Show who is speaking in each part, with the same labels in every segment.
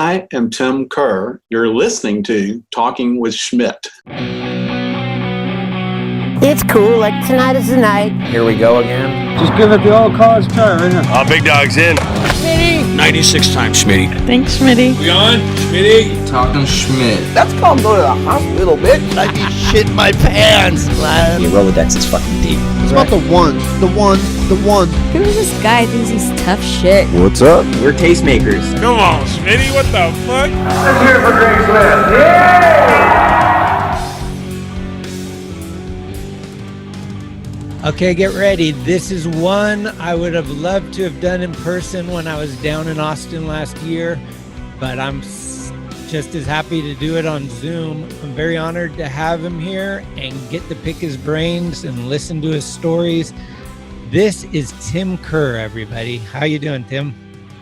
Speaker 1: I am Tim Kerr. You're listening to Talking with Schmit.
Speaker 2: It's cool, like tonight is the night.
Speaker 3: Here we go again.
Speaker 4: Just give it the old college try, right?
Speaker 5: Big dog's in.
Speaker 6: Schmitty.
Speaker 5: 96 times, Schmitty.
Speaker 6: Thanks, Schmitty.
Speaker 5: We on? Schmitty?
Speaker 3: Talkin Schmit.
Speaker 7: That's called going to the hospital, bitch.
Speaker 6: I'd be shitting my pants.
Speaker 3: Your Rolodex is fucking deep.
Speaker 7: It's about the one.
Speaker 8: Who's this guy thinks he's tough shit?
Speaker 4: What's up?
Speaker 3: We're tastemakers.
Speaker 5: Come on, Schmitty, what the fuck?
Speaker 4: Let's hear it for Greg Smith. Yeah!
Speaker 9: Okay, get ready. This is one I would have loved to have done in person when I was down in Austin last year, but I'm just as happy to do it on Zoom. I'm very honored to have him here and get to pick his brains and listen to his stories. This is Tim Kerr, everybody. How you doing, Tim?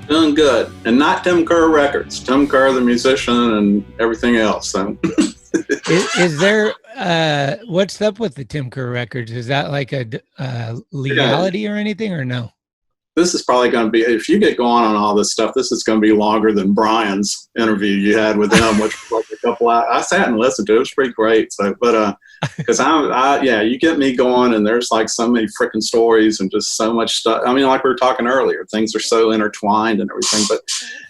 Speaker 1: Doing good. And not Tim Kerr Records. Tim Kerr, the musician, and everything else. So.
Speaker 9: Is there, what's up with the Tim Kerr Records? Is that like a legality or anything, or no?
Speaker 1: This is probably going to be, if you get going on all this stuff, this is going to be longer than Brian's interview you had with him, which was like a couple hours. I sat and listened to it. It was pretty great. So, but, because you get me going, and there's like so many freaking stories and just so much stuff. I mean, like we were talking earlier, things are so intertwined and everything. But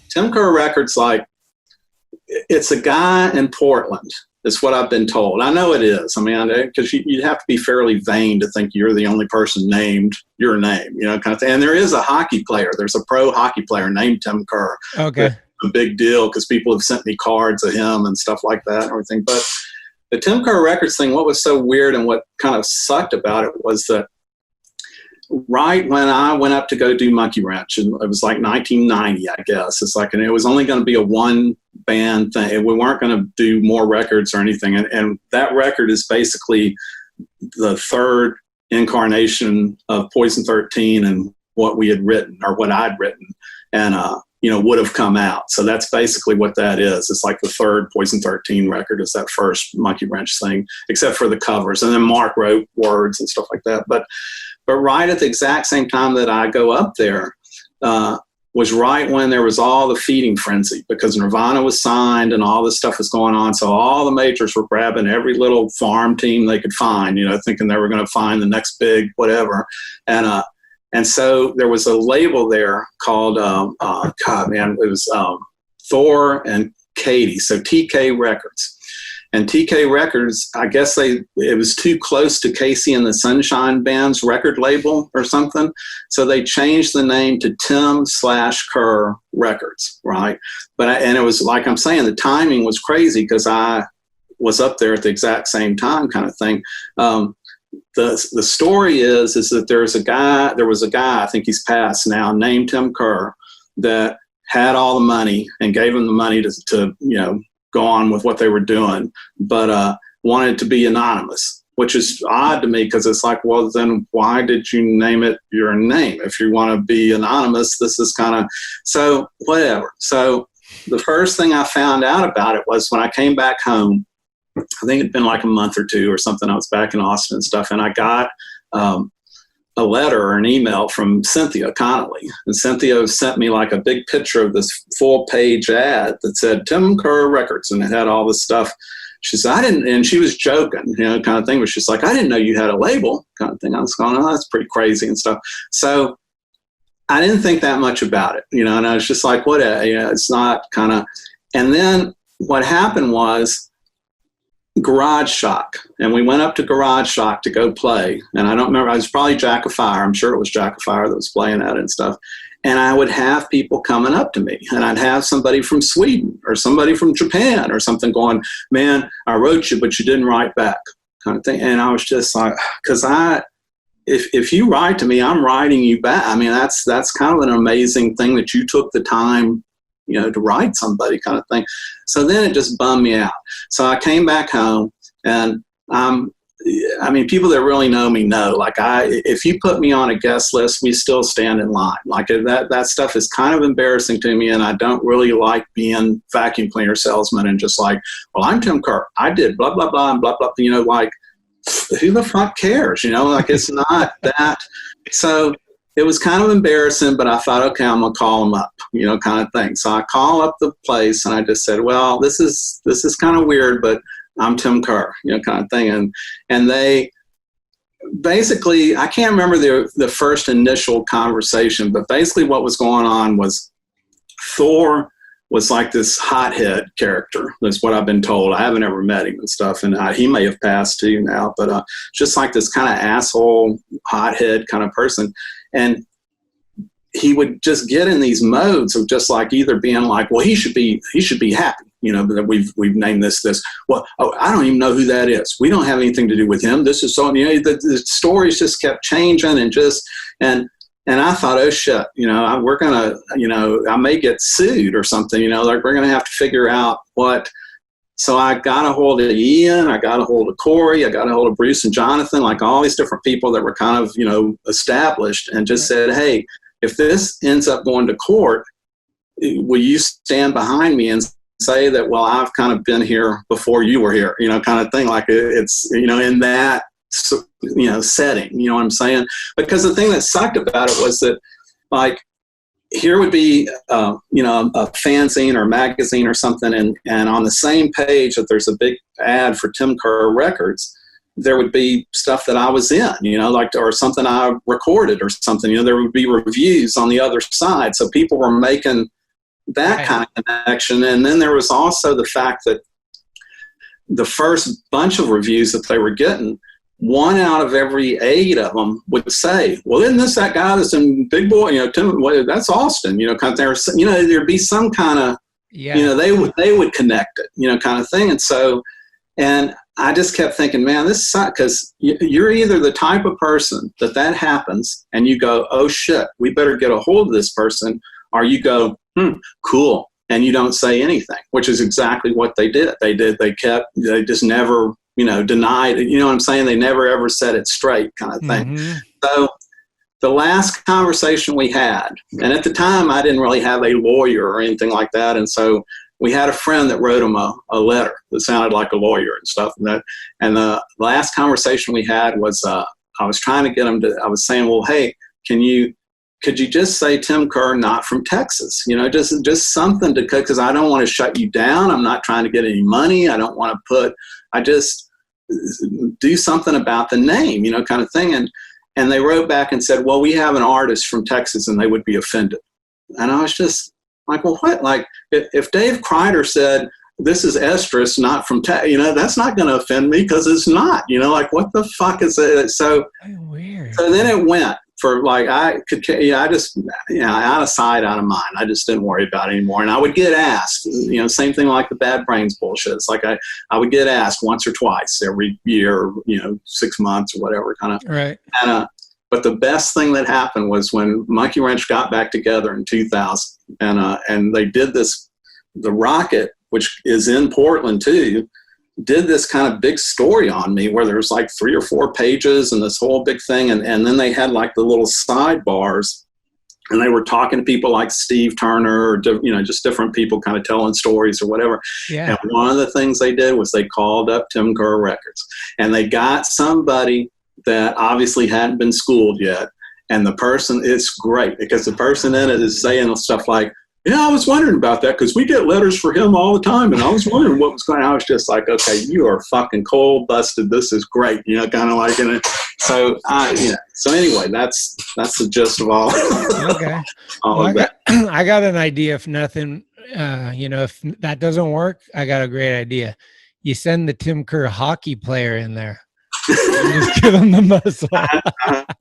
Speaker 1: Tim Kerr Records, like, it's a guy in Portland. It's what I've been told. I know it is. I mean, because you'd have to be fairly vain to think you're the only person named your name, you know, kind of thing. And there is a hockey player. There's a pro hockey player named Tim Kerr.
Speaker 9: Okay.
Speaker 1: It's a big deal because people have sent me cards of him and stuff like that and everything. But the Tim Kerr Records thing, what was so weird and what kind of sucked about it was that right when I went up to go do Monkeywrench, and it was like 1990, I guess. It's like, and it was only going to be a one band thing. We weren't going to do more records or anything. And that record is basically the third incarnation of Poison 13 and what we had written, or what I'd written, and, would have come out. So that's basically what that is. It's like the third Poison 13 record is that first Monkeywrench thing, except for the covers. And then Mark wrote words and stuff like that. But right at the exact same time that I go up there was right when there was all the feeding frenzy, because Nirvana was signed and all this stuff was going on. So all the majors were grabbing every little farm team they could find, thinking they were going to find the next big whatever. And so there was a label there called, it was Thor and Katie, so TK Records. And TK Records, I guess it was too close to Casey and the Sunshine Band's record label or something. So they changed the name to Tim/Kerr Records, right? And it was like I'm saying, the timing was crazy because I was up there at the exact same time kind of thing. The story is that there was a guy, I think he's passed now, named Tim Kerr, that had all the money and gave him the money to go on with what they were doing, but wanted to be anonymous, which is odd to me because it's like, well, then why did you name it your name? If you want to be anonymous, this is kind of, so whatever. So the first thing I found out about it was when I came back home. I think it'd been like a month or two or something. I was back in Austin and stuff, and I got a letter or an email from Cynthia Connolly. And Cynthia sent me like a big picture of this full-page ad that said Tim Kerr Records, and it had all this stuff. She said, and she was joking, kind of thing, but she's like, I didn't know you had a label, kind of thing. I was going, oh, that's pretty crazy and stuff. So I didn't think that much about it, and I was just like, it's not kind of, and then what happened was, Garage Shock, and we went up to Garage Shock to go play, and I don't remember, it was probably Jack of Fire, I'm sure it was Jack of Fire that was playing at it and stuff, and I would have people coming up to me, and I'd have somebody from Sweden or somebody from Japan or something going, man, I wrote you but you didn't write back, kind of thing. And I was just like, because if you write to me, I'm writing you back. I mean, that's kind of an amazing thing that you took the time to write somebody, kind of thing. So then it just bummed me out. So I came back home, and people that really know me know, like if you put me on a guest list, we still stand in line. Like that stuff is kind of embarrassing to me, and I don't really like being vacuum cleaner salesman and just like, well, I'm Tim Kerr. I did blah, blah, blah, and blah, blah, like, who the fuck cares? Like, it's not that. So it was kind of embarrassing, but I thought, okay, I'm going to call them up, kind of thing. So I call up the place and I just said, well, this is kind of weird, but I'm Tim Kerr, kind of thing. And they basically, I can't remember the first initial conversation, but basically what was going on was Thor was like this hothead character. That's what I've been told. I haven't ever met him and stuff, and he may have passed too now, but just like this kind of asshole, hothead kind of person. And he would just get in these modes of just like either being like, well, he should be happy, that we've named this. Well, I don't even know who that is. We don't have anything to do with him. This is so, the stories just kept changing and I thought, oh shit, we're gonna, I may get sued or something, like we're gonna have to figure out what. So I got a hold of Ian, I got a hold of Corey, I got a hold of Bruce and Jonathan, like all these different people that were kind of, established, and just said, hey, if this ends up going to court, will you stand behind me and say that, well, I've kind of been here before you were here, kind of thing, like it's, in that, setting, what I'm saying? Because the thing that sucked about it was that, like, here would be, a fanzine or magazine or something, and on the same page that there's a big ad for Tim Kerr Records, there would be stuff that I was in, or something I recorded or something, there would be reviews on the other side. So people were making that kind of connection. And then there was also the fact that the first bunch of reviews that they were getting, 1 out of every 8 of them would say, well, isn't this that guy that's in Big Boy, Tim, that's Austin, kind of, there'd be some kind of, they would connect it, kind of thing. And so, and I just kept thinking, man, this sucks, because you're either the type of person that happens and you go, oh shit, we better get a hold of this person, or you go, cool, and you don't say anything, which is exactly what they did. They just never, denied it. You know what I'm saying? They never ever said it straight, kind of thing. Mm-hmm. So the last conversation we had, and at the time I didn't really have a lawyer or anything like that, and so we had a friend that wrote him a letter that sounded like a lawyer and stuff. And the last conversation we had was, I was trying to get him to, I was saying, well, hey, could you just say Tim Kerr, not from Texas? Just something to, because I don't want to shut you down. I'm not trying to get any money. I don't want to I just do something about the name, kind of thing. And they wrote back and said, well, we have an artist from Texas and they would be offended. And I was just like, well, what? Like, if Dave Kreider said, this is estrus, not from Texas, that's not going to offend me, because it's not, like, what the fuck is it? So weird. So then it went for, like, I just, out of sight, out of mind. I just didn't worry about it anymore. And I would get asked, same thing like the Bad Brains bullshit. It's like I would get asked once or twice every year, 6 months or whatever, kind of. Right. And, but the best thing that happened was when Monkeywrench got back together in 2000, and they did this, the Rocket, which is in Portland too, did this kind of big story on me where there's like 3 or 4 pages and this whole big thing. And then they had like the little sidebars, and they were talking to people like Steve Turner, or, just different people kind of telling stories or whatever. Yeah. And one of the things they did was they called up Tim Kerr Records, and they got somebody that obviously hadn't been schooled yet. And the person, it's great because the person in it is saying stuff like, yeah, I was wondering about that because we get letters for him all the time, and I was wondering what was going on. I was just like, okay, you are fucking cold busted. This is great, kind of like in it. So, So anyway, that's the gist of all. Okay.
Speaker 9: I got an idea. If nothing, if that doesn't work, I got a great idea. You send the Tim Kerr hockey player in there. Just give him the muscle.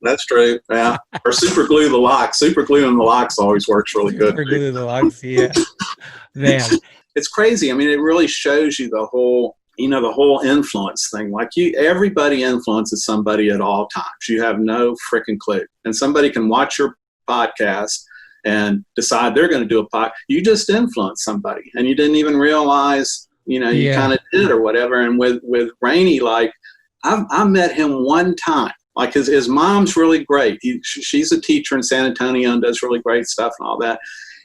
Speaker 1: That's true. Yeah. Or super glue the locks. Super gluing the locks always works really good.
Speaker 9: Super glue the locks. Yeah. Man,
Speaker 1: it's crazy. I mean, it really shows you the whole, the whole influence thing. Like everybody influences somebody at all times. You have no freaking clue. And somebody can watch your podcast and decide they're going to do a podcast. You just influence somebody, and you didn't even realize, you kind of did or whatever. And with Rainey, like, I met him one time. Like his mom's really great. She's a teacher in San Antonio and does really great stuff and all that.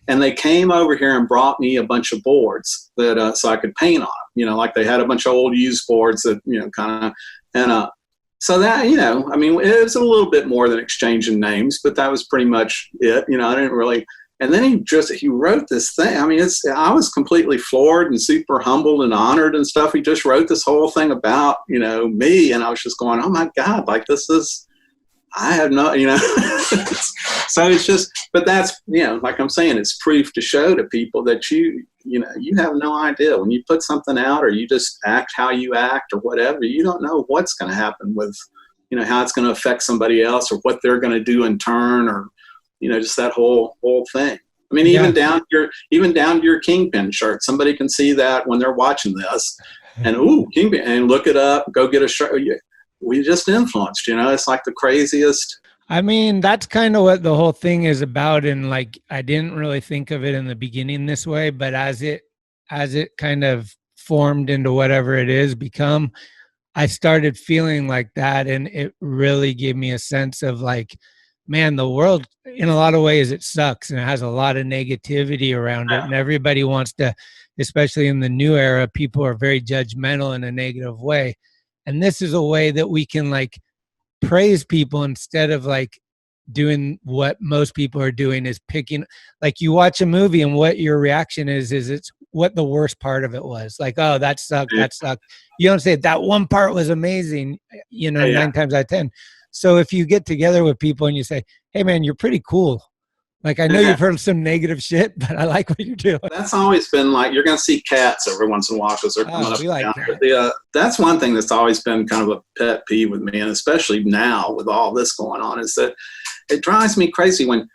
Speaker 1: And they came over here and brought me a bunch of boards that so I could paint on them. Like they had a bunch of old used boards that kind of. so that, I mean, it was a little bit more than exchanging names, but that was pretty much it. I didn't really. And then he wrote this thing. I mean, I was completely floored and super humbled and honored and stuff. He just wrote this whole thing about, me. And I was just going, oh my God, like I have no, so it's just, but that's, like I'm saying, it's proof to show to people that you have no idea when you put something out or you just act how you act or whatever, you don't know what's going to happen with, how it's going to affect somebody else or what they're going to do in turn or, just that whole thing. I mean, even down to your Kingpin shirt, somebody can see that when they're watching this and, ooh, Kingpin, and look it up, go get a shirt. We just influenced, it's like the craziest.
Speaker 9: I mean, that's kind of what the whole thing is about. And like, I didn't really think of it in the beginning this way, but as it kind of formed into whatever it is become, I started feeling like that. And it really gave me a sense of like, man, the world in a lot of ways, it sucks and it has a lot of negativity around it. And everybody wants to, especially in the new era, people are very judgmental in a negative way. And this is a way that we can like praise people instead of like doing what most people are doing is picking, like you watch a movie and what your reaction is it's what the worst part of it was. Like, oh, that sucked. That sucked. You don't say that one part was amazing, 9 times out of 10. So if you get together with people and you say, hey man, you're pretty cool. Like, I know you've heard some negative shit, but I like what you're doing.
Speaker 1: That's always been like, you're going to see cats every once in a while because they're coming up. Like that's one thing that's always been kind of a pet peeve with me, and especially now with all this going on, is that it drives me crazy when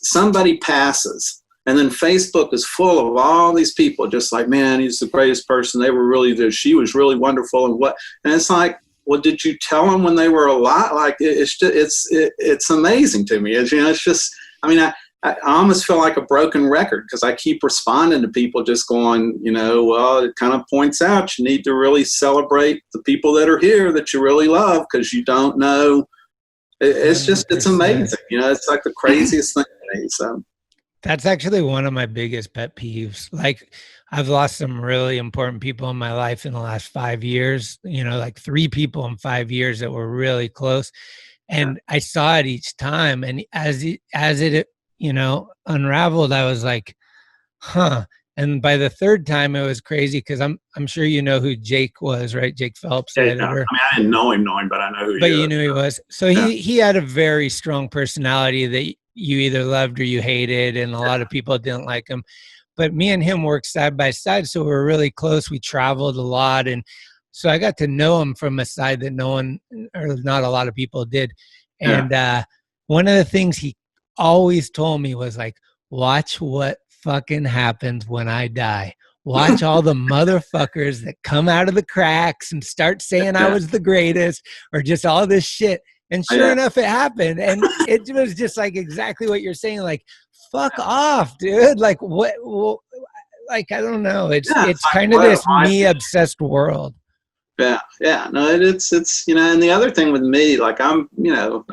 Speaker 1: somebody passes and then Facebook is full of all these people just like, man, he's the greatest person. They were really there. She was really wonderful. And it's like, well, did you tell them when they were alive? Like, it's amazing to me. It's just, I mean, I almost feel like a broken record because I keep responding to people just going, well, it kind of points out you need to really celebrate the people that are here that you really love because you don't know. It's just, it's amazing. It's like the craziest thing to me. So
Speaker 9: that's actually one of my biggest pet peeves. Like, I've lost some really important people in my life in the last 5 years, like 3 people in 5 years that were really close. And I saw it each time. And as it unraveled, I was like, huh. And by the 3rd time, it was crazy because I'm sure you know who Jake was, right? Jake Phillips.
Speaker 1: Yeah, I mean, I didn't know him, but I know who he is.
Speaker 9: But you knew he was. So he had a very strong personality that you either loved or you hated, and a lot of people didn't like him. But me and him worked side by side, so we were really close. We traveled a lot, and so I got to know him from a side that no one or not a lot of people did. And one of the things he always told me was like, watch what fucking happens when I die. Watch all the motherfuckers that come out of the cracks and start saying I was the greatest or just all this shit. And sure enough, it happened. And it was just like exactly what you're saying. Like, fuck off, dude. Like, what? Well, like, I don't know. It's kind of this me obsessed world.
Speaker 1: Yeah. No, it's and the other thing with me, like, I'm not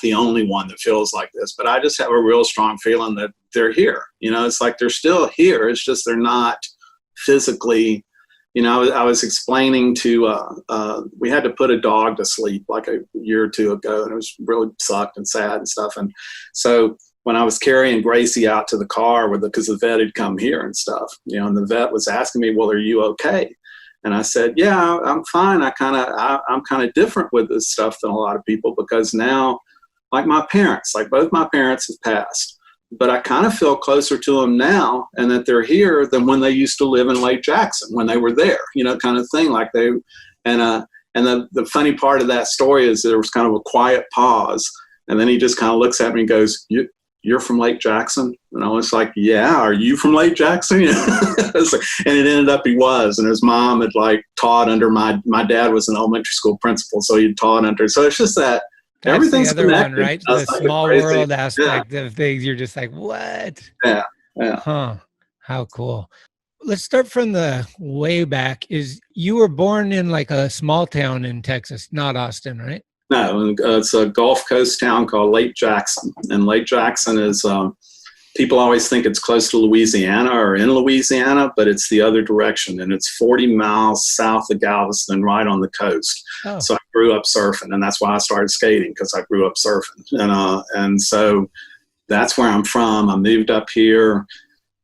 Speaker 1: the only one that feels like this, but I just have a real strong feeling that they're here. It's like they're still here. It's just they're not physically. I was explaining to, we had to put a dog to sleep like a year or 2 ago, and it was really sucked and sad and stuff. And so when I was carrying Gracie out to the car because the vet had come here and stuff, and the vet was asking me, well, are you okay? And I said, yeah, I'm fine. I'm kind of different with this stuff than a lot of people because now, like my parents, like both my parents have passed. But I kind of feel closer to them now and that they're here than when they used to live in Lake Jackson, when they were there, kind of thing. Like and the funny part of that story is there was kind of a quiet pause. And then he just kind of looks at me and goes, you're from Lake Jackson? And I was like, yeah, are you from Lake Jackson? And it ended up he was. And his mom had like taught under my dad was an elementary school principal. So he'd taught under. So it's just that.
Speaker 9: That's
Speaker 1: everything's
Speaker 9: the other
Speaker 1: connected.
Speaker 9: one, right? The small world aspect of things. You're just like, what?
Speaker 1: Yeah.
Speaker 9: Huh. How cool. Let's start from the way back. You were born in like a small town in Texas, not Austin, right?
Speaker 1: No, it's a Gulf Coast town called Lake Jackson. And Lake Jackson is people always think it's close to Louisiana or in Louisiana, but it's the other direction. And it's 40 miles south of Galveston, right on the coast. Oh. So I grew up surfing, and that's why I started skating, because I grew up surfing. And so that's where I'm from. I moved up here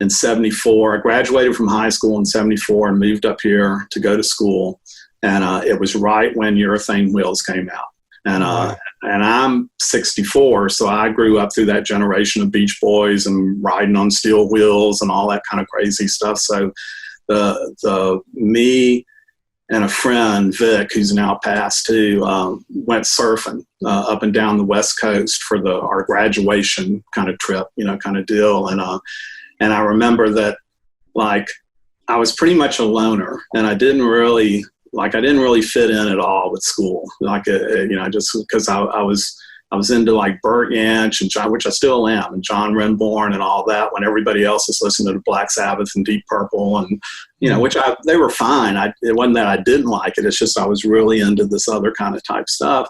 Speaker 1: in 74. I graduated from high school in 74 and moved up here to go to school. And it was right when urethane wheels came out. And I'm 64, so I grew up through that generation of Beach Boys and riding on steel wheels and all that kind of crazy stuff. So me and a friend, Vic, who's now passed too, went surfing up and down the West Coast for our graduation kind of trip, kind of deal. And I remember that, like, I was pretty much a loner, and I didn't really fit in at all with school. Just because I was into like Burt Yanch and John, which I still am, and John Renbourn and all that, when everybody else is listening to Black Sabbath and Deep Purple, and they were fine. It wasn't that I didn't like it. It's just I was really into this other kind of type stuff,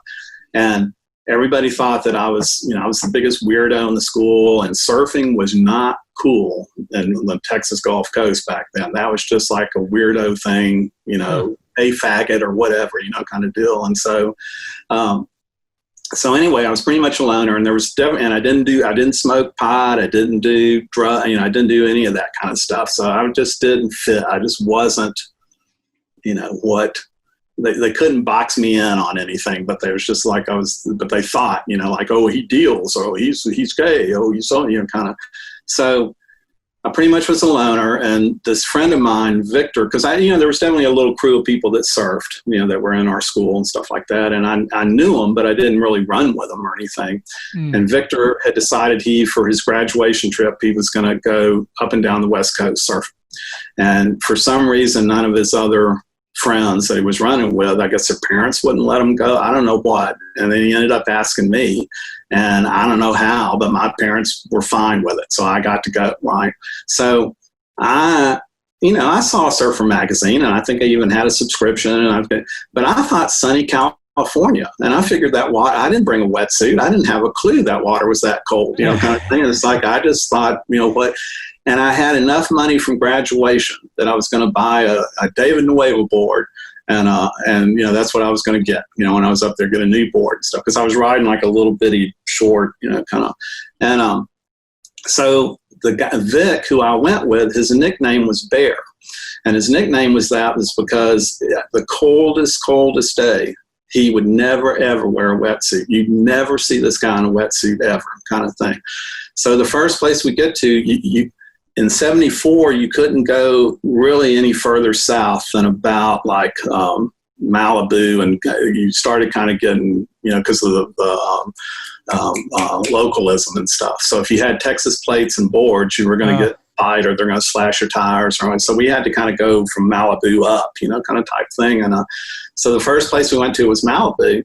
Speaker 1: and everybody thought that I was the biggest weirdo in the school, and surfing was not cool in the Texas Gulf Coast back then. That was just like a weirdo thing, a faggot or whatever, kind of deal. And so anyway, I was pretty much a loner, and and I didn't smoke pot. I didn't do drug, I didn't do any of that kind of stuff. So I just didn't fit. I just wasn't, what they couldn't box me in on anything, but there was just like, but they thought, like, oh, he deals, or he's gay. Oh, he's so, kind of. So I pretty much was a loner, and this friend of mine, Victor, because there was definitely a little crew of people that surfed, that were in our school and stuff like that. And I knew them, but I didn't really run with them or anything. And Victor had decided for his graduation trip, he was going to go up and down the West Coast surfing. And for some reason, none of his other friends that he was running with, I guess their parents wouldn't let him go. I don't know what. And then he ended up asking me, and I don't know how, but my parents were fine with it. So I got to go, right? So I saw Surfer Magazine, and I think I even had a subscription, but I thought sunny California, and I figured that water, I didn't bring a wetsuit. I didn't have a clue that water was that cold, kind of thing. It's like, I just thought, what. And I had enough money from graduation that I was going to buy a David Noelle board, and that's what I was going to get, when I was up there, get a new board and stuff, because I was riding like a little bitty short, kind of. And so the guy Vic, who I went with, his nickname was Bear, and his nickname was because the coldest day, he would never ever wear a wetsuit. You'd never see this guy in a wetsuit ever, kind of thing. So the first place we get to, in 74, you couldn't go really any further south than about like Malibu, and you started kind of getting, because of the localism and stuff. So if you had Texas plates and boards, you were going to get fight, or they're going to slash your tires. So we had to kind of go from Malibu up, kind of type thing. And so the first place we went to was Malibu.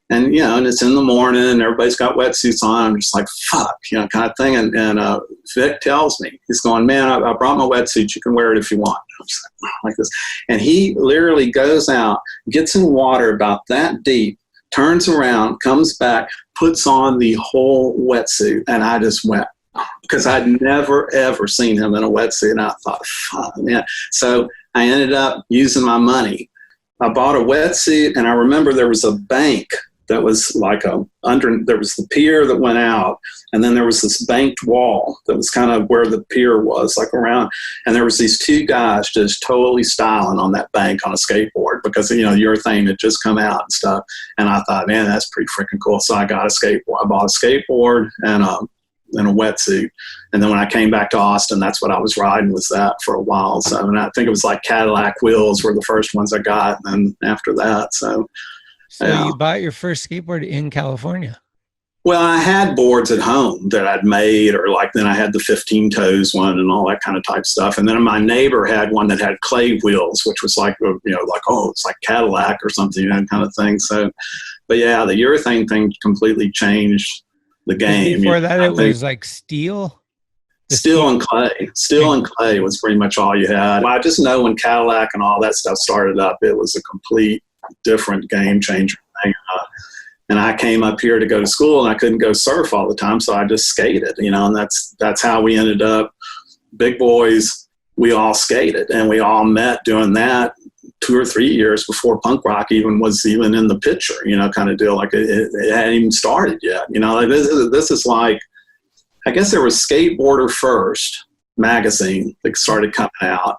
Speaker 1: And, and it's in the morning, and everybody's got wetsuits on. I'm just like, fuck, kind of thing. And Vic tells me, he's going, man, I brought my wetsuit. You can wear it if you want. I'm just like this. And he literally goes out, gets in water about that deep, turns around, comes back, puts on the whole wetsuit. And I just went, because I'd never, ever seen him in a wetsuit. And I thought, fuck, man. So I ended up using my money. I bought a wetsuit, and I remember there was a bank that was like there was the pier that went out, and then there was this banked wall that was kind of where the pier was, like around, and there was these two guys just totally styling on that bank on a skateboard, because, urethane had just come out and stuff. And I thought, man, that's pretty freaking cool. So I got a skateboard. I bought a skateboard and a wetsuit. And then when I came back to Austin, that's what I was riding, was that for a while. So, and I think it was like Cadillac wheels were the first ones I got. And then after that, so
Speaker 9: you bought your first skateboard in California?
Speaker 1: Well, I had boards at home that I'd made, or like, then I had the 15 toes one and all that kind of type stuff. And then my neighbor had one that had clay wheels, which was like, it's like Cadillac or something, kind of thing. So, but yeah, the urethane thing completely changed the game.
Speaker 9: Before that, it was like steel?
Speaker 1: Steel and clay. Steel and clay was pretty much all you had. I just know when Cadillac and all that stuff started up, it was a complete different game changer thing. And I came up here to go to school, and I couldn't go surf all the time, so I just skated, and that's how we ended up. Big boys, we all skated, and we all met doing that 2 or 3 years before punk rock even was even in the picture, kind of deal. Like it hadn't even started yet. Like this is like, I guess there was Skateboarder First magazine that started coming out.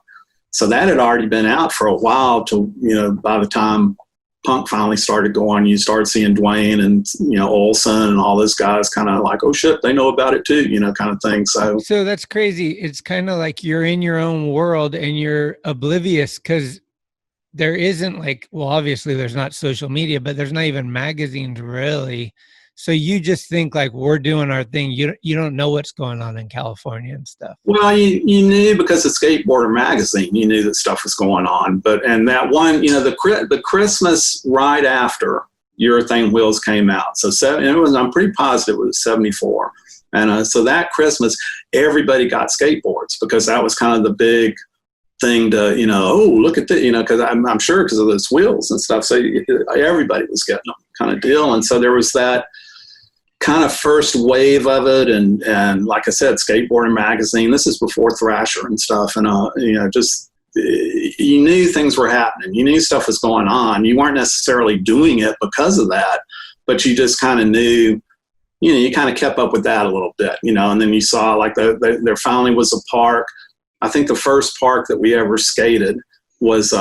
Speaker 1: So that had already been out for a while till, by the time punk finally started going, you started seeing Dwayne and, Olson and all those guys kind of like, oh shit, they know about it too, kind of thing. So
Speaker 9: that's crazy. It's kind of like you're in your own world and you're oblivious because there isn't obviously there's not social media, but there's not even magazines really. So you just think like we're doing our thing. You don't know what's going on in California and stuff.
Speaker 1: Well, you knew because of Skateboarder magazine, you knew that stuff was going on. And that one, the Christmas right after Urethane Wheels came out. So I'm pretty positive it was 74. And so that Christmas, everybody got skateboards because that was kind of the big thing to, oh, look at that, because I'm sure because of those wheels and stuff. So everybody was getting them kind of deal. And so there was that kind of first wave of it. And like I said, Skateboarding magazine, this is before Thrasher and stuff. And, just, you knew things were happening. You knew stuff was going on. You weren't necessarily doing it because of that, but you just kind of knew, you kind of kept up with that a little bit, and then you saw like there finally was a park. I think the first park that we ever skated was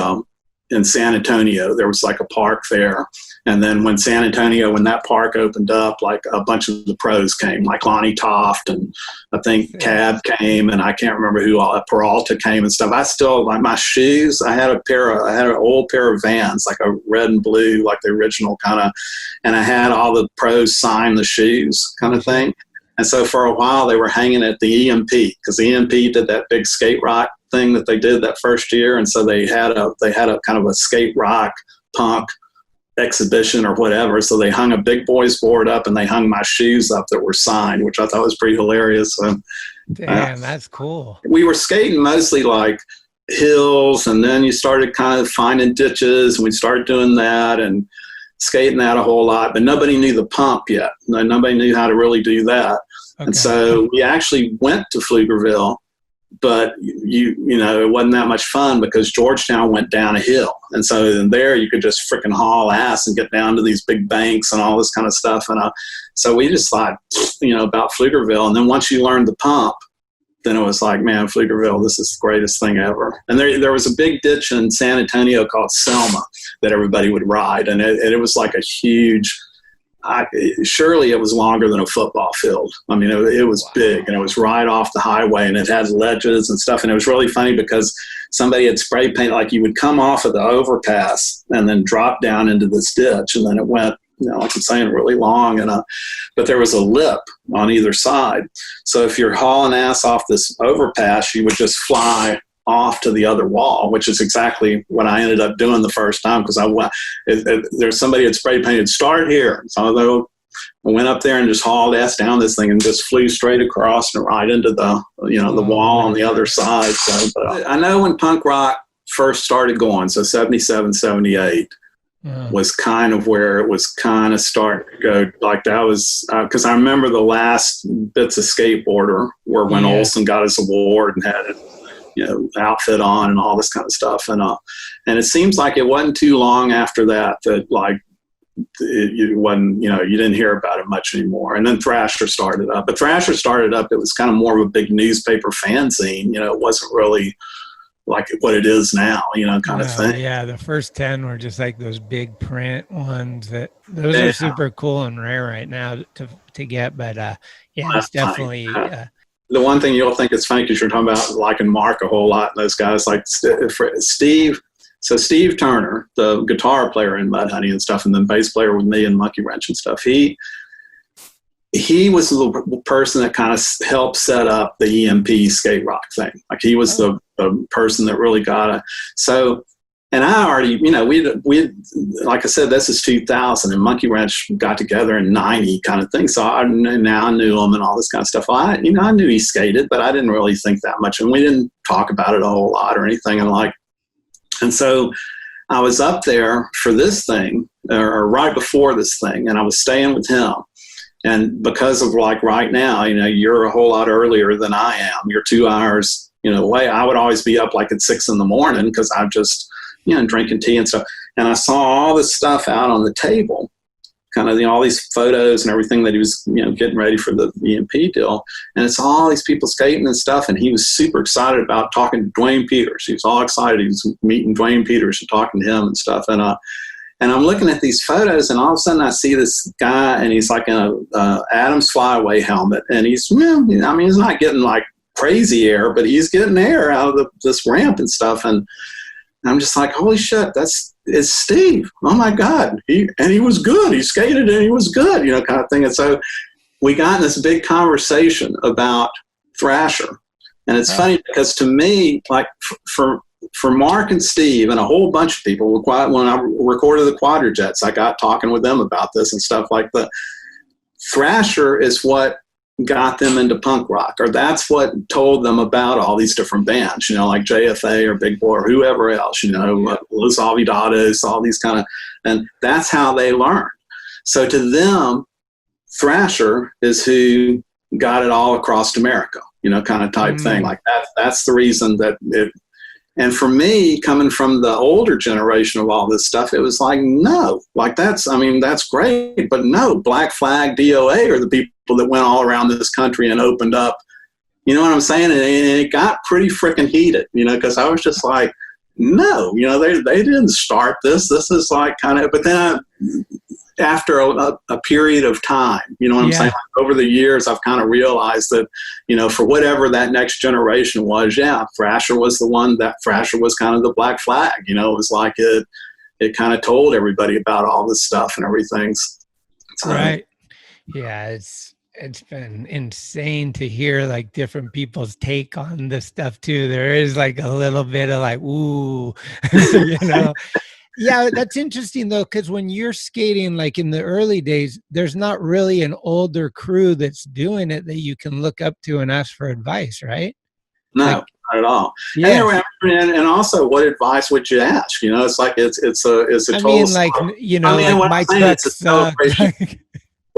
Speaker 1: in San Antonio. There was like a park there. And then when that park opened up, like a bunch of the pros came, like Lonnie Toft and I think Cab came, and I can't remember who all, Peralta came and stuff. I still, like my shoes, I had an old pair of Vans, like a red and blue, like the original kind of, and I had all the pros sign the shoes kind of thing. And so for a while they were hanging at the EMP because the EMP did that big skate rock thing that they did that first year. And so they had a kind of a skate rock punk exhibition or whatever. So they hung a big boys board up and they hung my shoes up that were signed, which I thought was pretty hilarious. So,
Speaker 9: damn, that's cool.
Speaker 1: We were skating mostly like hills, and then you started kind of finding ditches, and we started doing that and skating that a whole lot, but nobody knew the pump yet. Nobody knew how to really do that. Okay. And so we actually went to Pflugerville, but it wasn't that much fun because Georgetown went down a hill. And so in there you could just freaking haul ass and get down to these big banks and all this kind of stuff. And so we just thought, about Pflugerville. And then once you learned the pump, then it was like, man, Pflugerville, this is the greatest thing ever. And there was a big ditch in San Antonio called Selma that everybody would ride. And it was like a huge, surely it was longer than a football field. I mean, it was big, and it was right off the highway, and it had ledges and stuff. And it was really funny because somebody had spray paint, like you would come off of the overpass and then drop down into this ditch. And then it went, like I'm saying, really long. But there was a lip on either side. So if you're hauling ass off this overpass, you would just fly off to the other wall, which is exactly what I ended up doing the first time because there's somebody had spray painted, start here. So I went up there and just hauled ass down this thing and just flew straight across and right into the wall on the other side. So, but I know when punk rock first started going, so 77, 78, was kind of where it was kind of starting to go. Like that was because I remember the last bits of Skateboarder were when Olson got his award and had it, outfit on and all this kind of stuff. And it seems like it wasn't too long after that like it wasn't, you didn't hear about it much anymore. And then Thrasher started up. But Thrasher started up, it was kind of more of a big newspaper fanzine. It wasn't really like what it is now, kind of thing.
Speaker 9: Yeah, the first 10 were just like those big print ones those are super cool and rare right now to get. But it's definitely
Speaker 1: the one thing you'll think is funny because you're talking about liking Mark a whole lot. And those guys like Steve. So Steve Turner, the guitar player in Mudhoney and stuff, and then bass player with me and Monkeywrench and stuff. He was the person that kind of helped set up the EMP skate rock thing. Like he was the person that really got it. So, and I already, we like I said, this is 2000, and Monkeywrench got together in 90 kind of thing. So now I knew him and all this kind of stuff. I knew he skated, but I didn't really think that much, and we didn't talk about it a whole lot or anything. And so I was up there for this thing, or right before this thing, and I was staying with him. And because of like right now, you're a whole lot earlier than I am. You're 2 hours, away. I would always be up like at 6 a.m. because I'm just, drinking tea and stuff. And I saw all this stuff out on the table, kind of, all these photos and everything that he was, getting ready for the EMP deal. And it's all these people skating and stuff. And he was super excited about talking to Dwayne Peters. He was all excited. He was meeting Dwayne Peters and talking to him and stuff. And I'm looking at these photos, and all of a sudden I see this guy, and he's like in a Adams Flyaway helmet, and he's not getting like crazy air, but he's getting air out of this ramp and stuff. And I'm just like, holy shit, it's Steve. Oh my God. He was good. He skated and he was good, kind of thing. And so we got in this big conversation about Thrasher. And it's funny because to me, like for Mark and Steve and a whole bunch of people, when I recorded the Quadrajets, I got talking with them about this and stuff like that. Thrasher is what got them into punk rock, or that's what told them about all these different bands, like JFA or Big Boy or whoever else, Los Olvidados, all these kind of, and that's how they learned. So to them, Thrasher is who got it all across America, kind of type thing. Like that's the reason that it. And for me, coming from the older generation of all this stuff, it was like, no, like that's great, but no, Black Flag, DOA are the people that went all around this country and opened up, you know what I'm saying? And it got pretty freaking heated, because I was just like, no, they didn't start this. This is like kind of, but then after a period of time, you know what I'm saying? Like over the years, I've kind of realized that, for whatever that next generation was, Thrasher was the one. That Thrasher was kind of the Black Flag, it was like it kind of told everybody about all this stuff and everything. So,
Speaker 9: right. Yeah. It's been insane to hear like different people's take on this stuff too. There is like a little bit of like, ooh, Yeah, that's interesting though, because when you're skating, like in the early days, there's not really an older crew that's doing it that you can look up to and ask for advice, right?
Speaker 1: No, not at all. Yeah. And also, what advice would you ask? It's like it's a total.
Speaker 9: My truck sucks.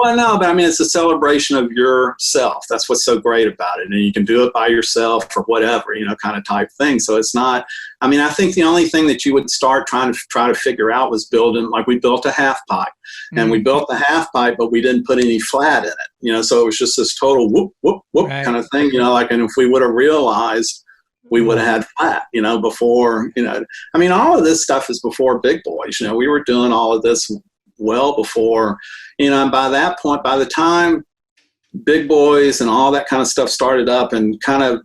Speaker 1: Well, no, but it's a celebration of yourself. That's what's so great about it. And you can do it by yourself or whatever, kind of type thing. So it's not, I think the only thing that you would start trying to figure out was building, like we built a half pipe and we built the half pipe, but we didn't put any flat in it, so it was just this total whoop, whoop, whoop kind of thing, and if we would have realized, we would have had flat, before, all of this stuff is before Big Boys, we were doing all of this well before, and by that point, by the time Big Boys and all that kind of stuff started up and kind of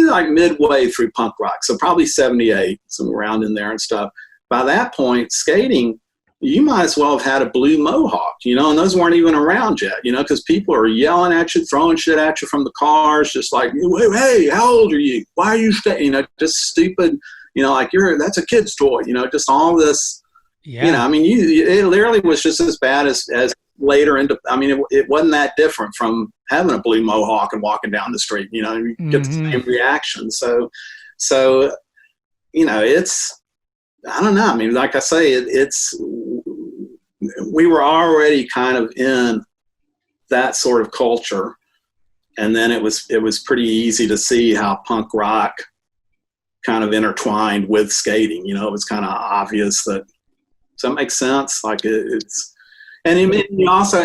Speaker 1: like midway through punk rock, so probably 78, some around in there and stuff, by that point, skating, you might as well have had a blue mohawk, and those weren't even around yet, because people are yelling at you, throwing shit at you from the cars, just like, hey, how old are you? Why are you skating? Just stupid, like that's a kid's toy, just all this. Yeah. It literally was just as bad as later into, it wasn't that different from having a blue mohawk and walking down the street, you get the same reaction. So, it's, I don't know. Like I say, we were already kind of in that sort of culture. And then it was pretty easy to see how punk rock kind of intertwined with skating, it was kind of obvious that. Does that make sense? Like it's, and you also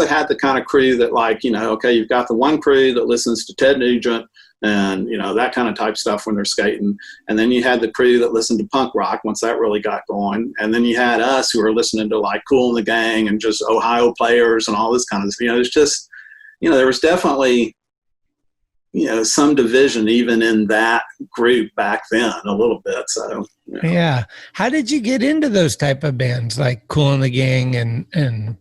Speaker 1: had the kind of crew that like, okay, you've got the one crew that listens to Ted Nugent and, that kind of type stuff when they're skating. And then you had the crew that listened to punk rock once that really got going. And then you had us who were listening to like Kool and the Gang and just Ohio Players and all this kind of stuff. It's just, there was definitely, some division even in that group back then a little bit. So,
Speaker 9: yeah. How did you get into those type of bands like Kool and the Gang and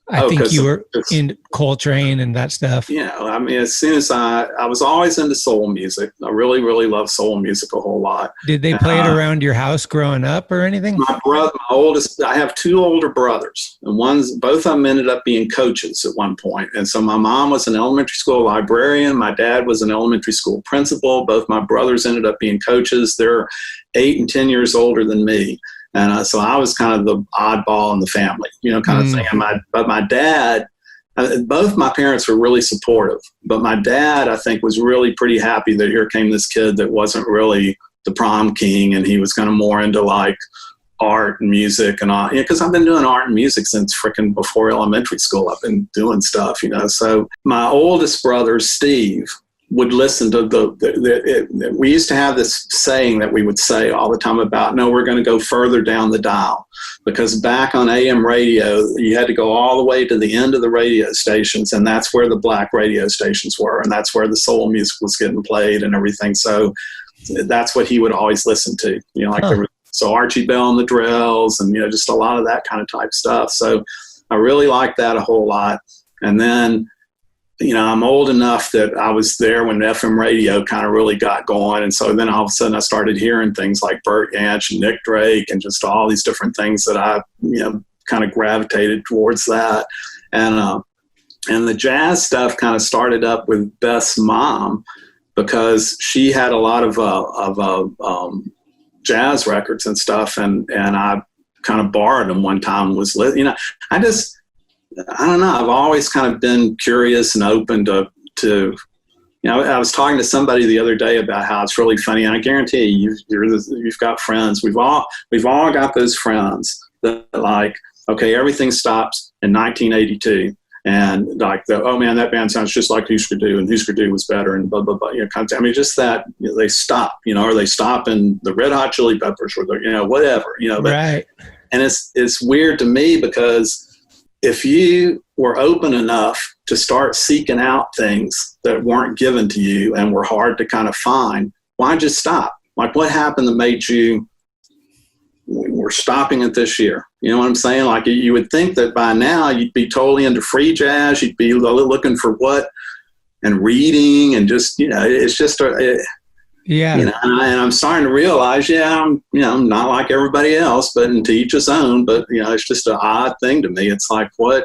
Speaker 9: I think you were in Coltrane and that stuff?
Speaker 1: Yeah. As soon as I was always into soul music. I really, really love soul music a whole lot.
Speaker 9: Did they play it around your house growing up or anything?
Speaker 1: My oldest, I have two older brothers and both of them ended up being coaches at one point. And so my mom was an elementary school librarian. My dad was an elementary school principal. Both my brothers ended up being coaches. They're 8 and 10 years older than me. And so I was kind of the oddball in the family, kind of thing. But my dad, both my parents were really supportive, but my dad, I think, was really pretty happy that here came this kid that wasn't really the prom king, and he was kind of more into like art and music and all, because I've been doing art and music since freaking before elementary school. I've been doing stuff, So my oldest brother, Steve, would listen to we used to have this saying that we would say all the time about, no, we're going to go further down the dial, because back on AM radio, you had to go all the way to the end of the radio stations, and that's where the black radio stations were, and that's where the soul music was getting played and everything. So that's what he would always listen to, so Archie Bell and the Drills, and just a lot of that kind of type stuff. So I really liked that a whole lot. And then I'm old enough that I was there when FM radio kind of really got going. And so then all of a sudden I started hearing things like Burt Yanch and Nick Drake and just all these different things that I, kind of gravitated towards that. And the jazz stuff kind of started up with Beth's mom, because she had a lot of jazz records and stuff. And I kind of borrowed them one time and was, I don't know. I've always kind of been curious and open to I was talking to somebody the other day about how it's really funny, and I guarantee you've got friends. We've all got those friends that like, okay, everything stops in 1982, and like oh man, that band sounds just like Husker Du, and Husker Du was better, and blah blah blah. Just that they stop, or they stop in the Red Hot Chili Peppers, or whatever, But,
Speaker 9: right.
Speaker 1: And it's weird to me, because if you were open enough to start seeking out things that weren't given to you and were hard to kind of find, why just stop? Like, what happened that made you, we're stopping it this year? You know what I'm saying? Like, you would think that by now you'd be totally into free jazz. You'd be looking for what, and reading, and just, it's just
Speaker 9: yeah.
Speaker 1: And I'm starting to realize, I'm not like everybody else, but to each his own. But it's just an odd thing to me. It's like, why'd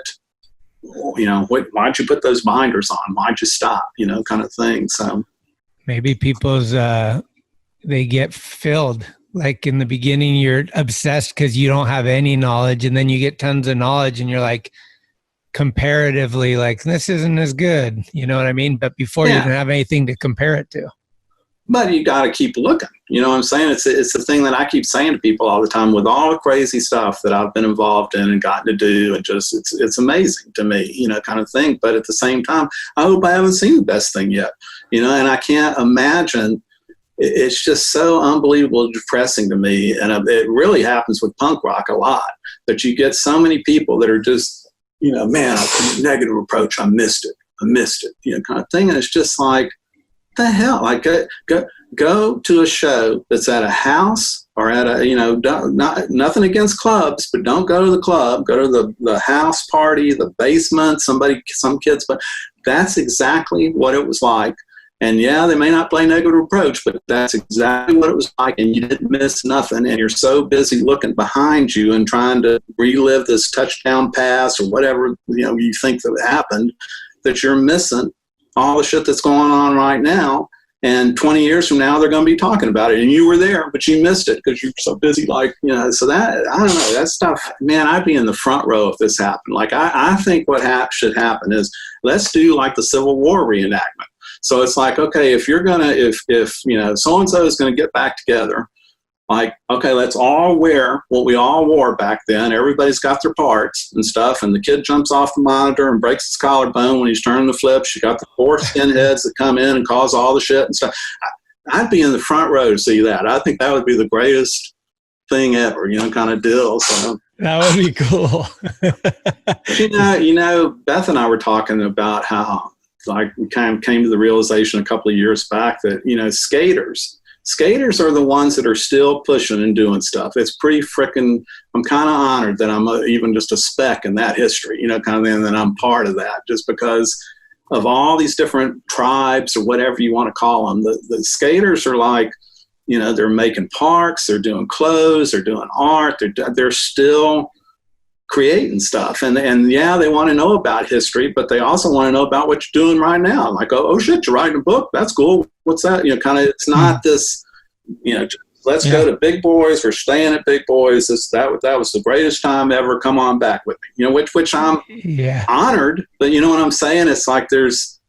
Speaker 1: you put those binders on? Why'd you stop? Kind of thing. So
Speaker 9: maybe people's they get filled. Like in the beginning, you're obsessed because you don't have any knowledge, and then you get tons of knowledge, and you're like, comparatively, like, this isn't as good. You know what I mean? But before you didn't have anything to compare it to.
Speaker 1: But you got to keep looking. You know what I'm saying? It's the thing that I keep saying to people all the time, with all the crazy stuff that I've been involved in and gotten to do, and just it's amazing to me, kind of thing. But at the same time, I hope I haven't seen the best thing yet, and I can't imagine. It's just so unbelievably depressing to me, and it really happens with punk rock a lot, that you get so many people that are just, man, negative approach, I missed it, kind of thing, and it's just like, the hell, like go to a show that's at a house or at a nothing against clubs, but don't go to the club. Go to the house party, the basement, some kids. But that's exactly what it was like. And yeah, they may not play Negative Approach, but that's exactly what it was like. And you didn't miss nothing. And you're so busy looking behind you and trying to relive this touchdown pass or whatever you think that happened, that you're missing all the shit that's going on right now. And 20 years from now, they're going to be talking about it. And you were there, but you missed it because you're so busy. Like, so that, I don't know, that stuff, man, I'd be in the front row if this happened. Like, I think what should happen is, let's do like the Civil War reenactment. So it's like, okay, if you're going to, if so-and-so is going to get back together, like, okay, let's all wear what we all wore back then. Everybody's got their parts and stuff, and the kid jumps off the monitor and breaks his collarbone when he's turning the flips. You got the 4 skinheads that come in and cause all the shit and stuff. I'd be in the front row to see that. I think that would be the greatest thing ever, kind of deal. So
Speaker 9: that would be cool.
Speaker 1: Beth and I were talking about how, like, we kind of came to the realization a couple of years back that, skaters are the ones that are still pushing and doing stuff. It's pretty freaking, I'm kind of honored that I'm even just a speck in that history, kind of thing, that I'm part of that, just because of all these different tribes or whatever you want to call them. The skaters are like, they're making parks, they're doing clothes, they're doing art, they're still creating stuff. And yeah, they want to know about history, but they also want to know about what you're doing right now. Like, oh shit, you're writing a book? That's cool. What's that? Kind of, it's not this, let's go to Big Boys. We're staying at Big Boys. That was the greatest time ever. Come on back with me. Which I'm honored. But you know what I'm saying? It's like there's,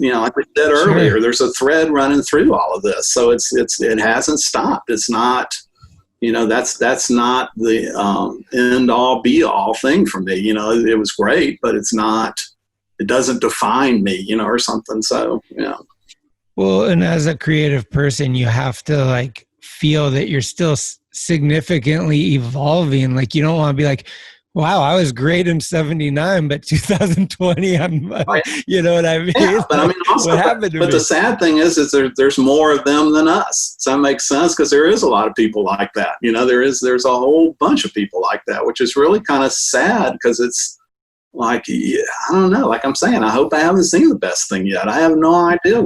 Speaker 1: like we said earlier, there's a thread running through all of this. So it hasn't stopped. It's not, that's not the end all be all thing for me. It was great, but it's not. It doesn't define me, or something. So,
Speaker 9: Well, and as a creative person, you have to feel that you're still significantly evolving. You don't want to be like, wow, I was great in 79, but 2020, I'm, you know what I mean?
Speaker 1: Yeah, but I mean, also,
Speaker 9: what happened to me?
Speaker 1: The sad thing is there's more of them than us. Does that make sense? Because there is a lot of people like that. There's a whole bunch of people like that, which is really kind of sad because it's, I don't know. Like I'm saying, I hope I haven't seen the best thing yet. I have no idea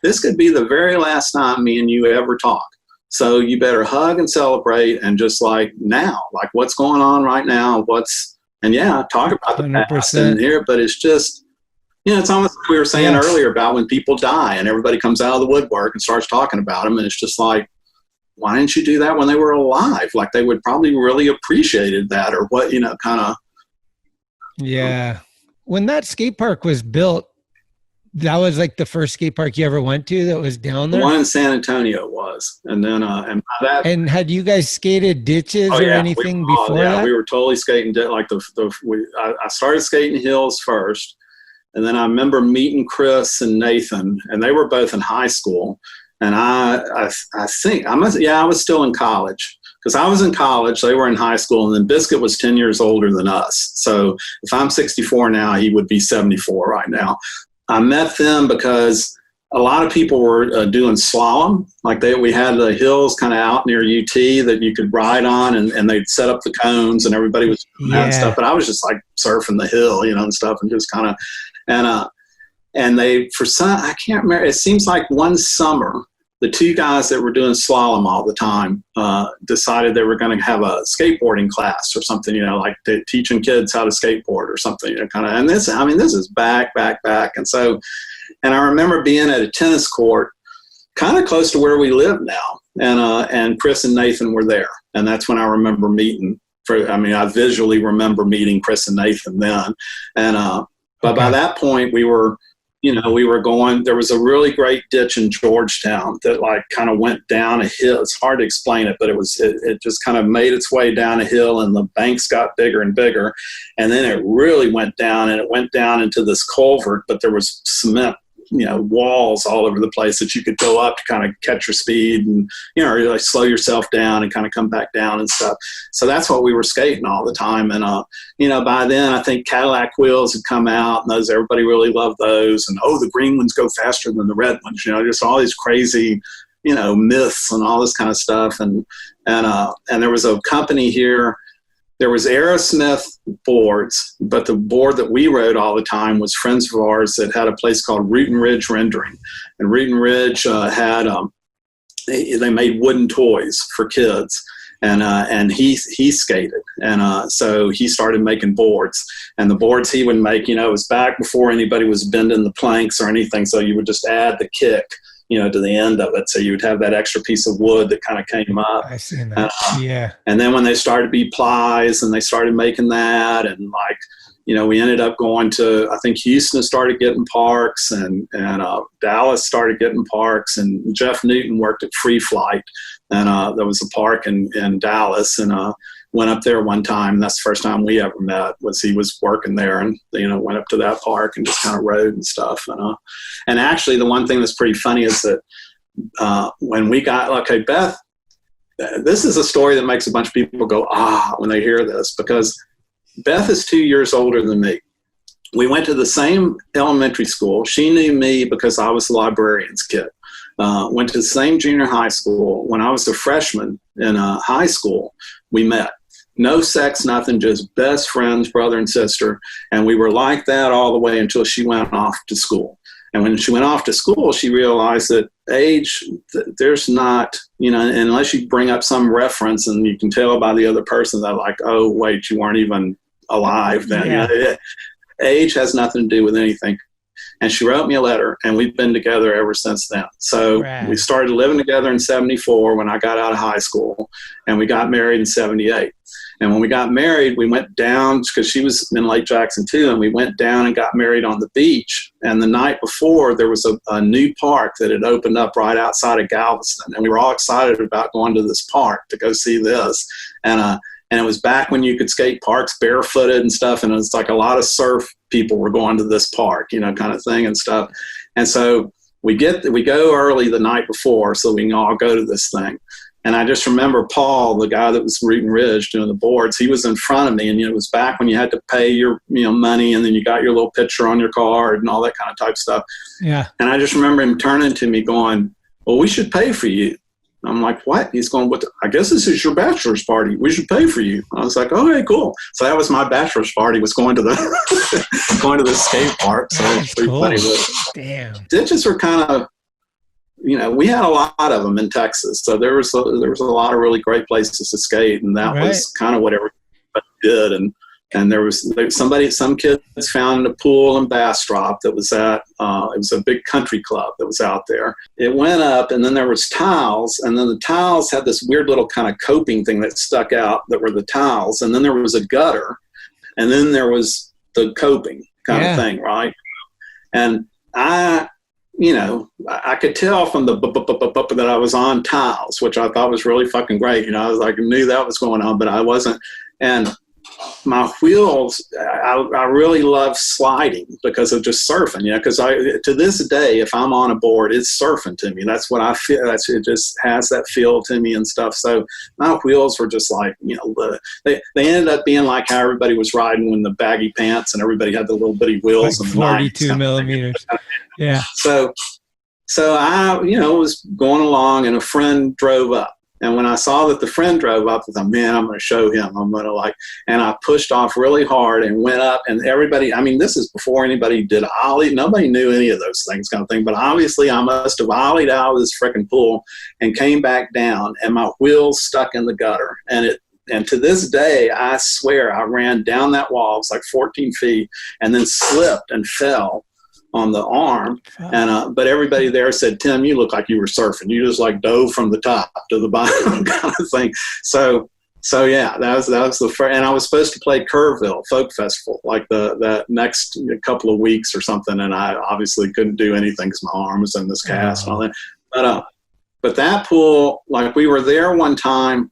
Speaker 1: this could be the very last time me and you ever talk. So you better hug and celebrate and just now, what's going on right now? Talk about the
Speaker 9: 100%.
Speaker 1: past in here, but it's just, it's almost like we were saying earlier about when people die and everybody comes out of the woodwork and starts talking about them. And it's just why didn't you do that when they were alive? They would probably really appreciated that or what, kind of.
Speaker 9: Yeah. When that skate park was built, that was the first skate park you ever went to that was down there?
Speaker 1: The one in San Antonio was. And then, and by that.
Speaker 9: And had you guys skated ditches or anything before that?
Speaker 1: Yeah, we were totally skating. I started skating hills first. And then I remember meeting Chris and Nathan, and they were both in high school. And I was still in college. Because I was in college, they were in high school, and then Biscuit was 10 years older than us. So if I'm 64 now, he would be 74 right now. I met them because a lot of people were doing slalom. We had the hills kind of out near UT that you could ride on, and they'd set up the cones, and everybody was doing that and stuff. But I was just surfing the hill, and stuff, and just kind of, and they, for some, I can't remember, it seems like one summer, the two guys that were doing slalom all the time decided they were going to have a skateboarding class or something, teaching kids how to skateboard or something, kind of. And this is back. And so, and I remember being at a tennis court kind of close to where we live now. And Chris and Nathan were there. And that's when I remember meeting. I visually remember meeting Chris and Nathan then. And, but by that point we were going, there was a really great ditch in Georgetown that kind of went down a hill. It's hard to explain it, but it just kind of made its way down a hill, and the banks got bigger and bigger. And then it really went down, and it went down into this culvert, but there was cement, walls all over the place that you could go up to kind of catch your speed and, or slow yourself down and kind of come back down and stuff. So that's what we were skating all the time. And, by then I think Cadillac wheels had come out, and everybody really loved those. And, the green ones go faster than the red ones, just all these crazy, myths and all this kind of stuff. And there was a company here. There was Aerosmith boards, but the board that we rode all the time was friends of ours that had a place called Root and Ridge Rendering. And Root and Ridge had, they made wooden toys for kids. And he skated. And so he started making boards. And the boards he would make, it was back before anybody was bending the planks or anything. So you would just add the kick, to the end of it. So you would have that extra piece of wood that kind of came up.
Speaker 9: I see that. Yeah.
Speaker 1: And then when they started to be plies and they started making that, and we ended up going to, I think Houston started getting parks, and Dallas started getting parks, and Jeff Newton worked at Free Flight. And there was a park in Dallas, and went up there one time. And that's the first time we ever met, was he was working there, and went up to that park and just kind of rode and stuff. And actually the one thing that's pretty funny is that when we got, Beth, this is a story that makes a bunch of people go, when they hear this, because Beth is 2 years older than me. We went to the same elementary school. She knew me because I was the librarian's kid. Went to the same junior high school. When I was a freshman in high school, we met. No sex, nothing, just best friends, brother and sister. And we were like that all the way until she went off to school. And when she went off to school, she realized that age, there's not, unless you bring up some reference and you can tell by the other person that oh, wait, you weren't even alive then.
Speaker 9: Yeah.
Speaker 1: Age has nothing to do with anything. And she wrote me a letter, and we've been together ever since then. So
Speaker 9: Rad.
Speaker 1: we started living together in 74 when I got out of high school, and we got married in 78. And when we got married, we went down, because she was in Lake Jackson too, and we went down and got married on the beach. And the night before, there was a new park that had opened up right outside of Galveston. And we were all excited about going to this park to go see this. And it was back when you could skate parks barefooted and stuff. And it was like a lot of surf people were going to this park, kind of thing and stuff. And so we go early the night before so we can all go to this thing. And I just remember Paul, the guy that was Rootin' Ridge doing the boards, he was in front of me. And it was back when you had to pay your money, and then you got your little picture on your card and all that kind of type stuff.
Speaker 9: Yeah.
Speaker 1: And I just remember him turning to me going, well, we should pay for you. I'm like, what? He's going, what? I guess this is your bachelor's party. We should pay for you. I was like, okay, cool. So that was my bachelor's party, was going to the going to the skate park. So it's pretty
Speaker 9: Cool.
Speaker 1: funny. But
Speaker 9: Damn.
Speaker 1: ditches were kind of, we had a lot of them in Texas. So there was a lot of really great places to skate, and that was kind of what everybody did. And there was some kids found a pool in Bastrop that was at, it was a big country club that was out there. It went up, and then there was tiles, and then the tiles had this weird little kind of coping thing that stuck out that were the tiles. And then there was a gutter, and then there was the coping kind of thing, right? And I could tell from the that I was on tiles, which I thought was really fucking great. I was like, I knew that was going on, but I wasn't. And my wheels, I really love sliding because of just surfing, because to this day, if I'm on a board, it's surfing to me. That's what I feel. It just has that feel to me and stuff. So my wheels were just like, they ended up being like how everybody was riding when the baggy pants and everybody had the little bitty wheels.
Speaker 9: Like
Speaker 1: and
Speaker 9: 42 millimeters. Yeah.
Speaker 1: So I, was going along, and a friend drove up. And when I saw that the friend drove up, I thought, man, I'm going to show him. I'm going to and I pushed off really hard and went up, and everybody, this is before anybody did ollie. Nobody knew any of those things kind of thing. But obviously I must have ollied out of this freaking pool and came back down, and my wheels stuck in the gutter. And to this day, I swear I ran down that wall. It was like 14 feet, and then slipped and fell on the arm. And but everybody there said, Tim, you look like you were surfing. You just dove from the top to the bottom kind of thing. So yeah, that was the first. And I was supposed to play Kerrville Folk Festival that next couple of weeks or something, and I obviously couldn't do anything because my arm was in this cast and all that. But that pool, we were there one time,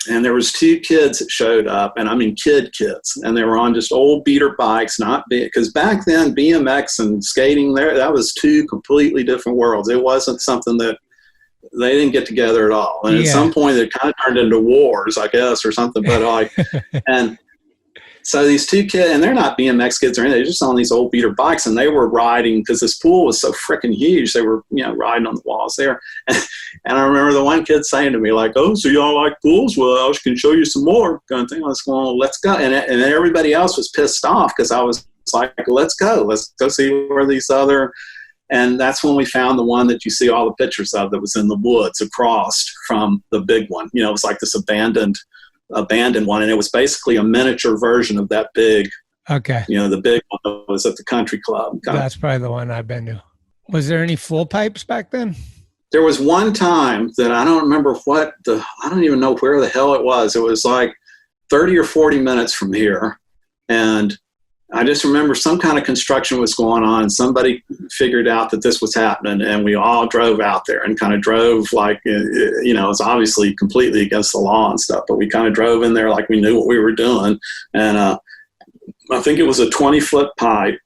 Speaker 1: and there was two kids that showed up, and kids, and they were on just old beater bikes, because back then BMX and skating that was two completely different worlds. It wasn't something that they didn't get together at all. And at some point it kind of turned into wars, I guess, or something. But and so these two kids, and they're not BMX kids or anything, they're just on these old beater bikes, and they were riding, because this pool was so freaking huge, they were, riding on the walls there. And I remember the one kid saying to me, oh, so y'all like pools? Well, I can show you some more kind of thing. I was going, well, let's go. And everybody else was pissed off, because I was like, let's go see where these other. And that's when we found the one that you see all the pictures of that was in the woods across from the big one. It was like this abandoned one, and it was basically a miniature version of that big.
Speaker 9: Okay.
Speaker 1: The big one that was at the country club.
Speaker 9: That's probably the one I've been to. Was there any full pipes back then?
Speaker 1: There was one time that I don't remember I don't even know where the hell it was. It was 30 or 40 minutes from here. And I just remember some kind of construction was going on. Somebody figured out that this was happening, and we all drove out there and kind of drove it's obviously completely against the law and stuff, but we kind of drove in there like we knew what we were doing. And I think it was a 20-foot pipe,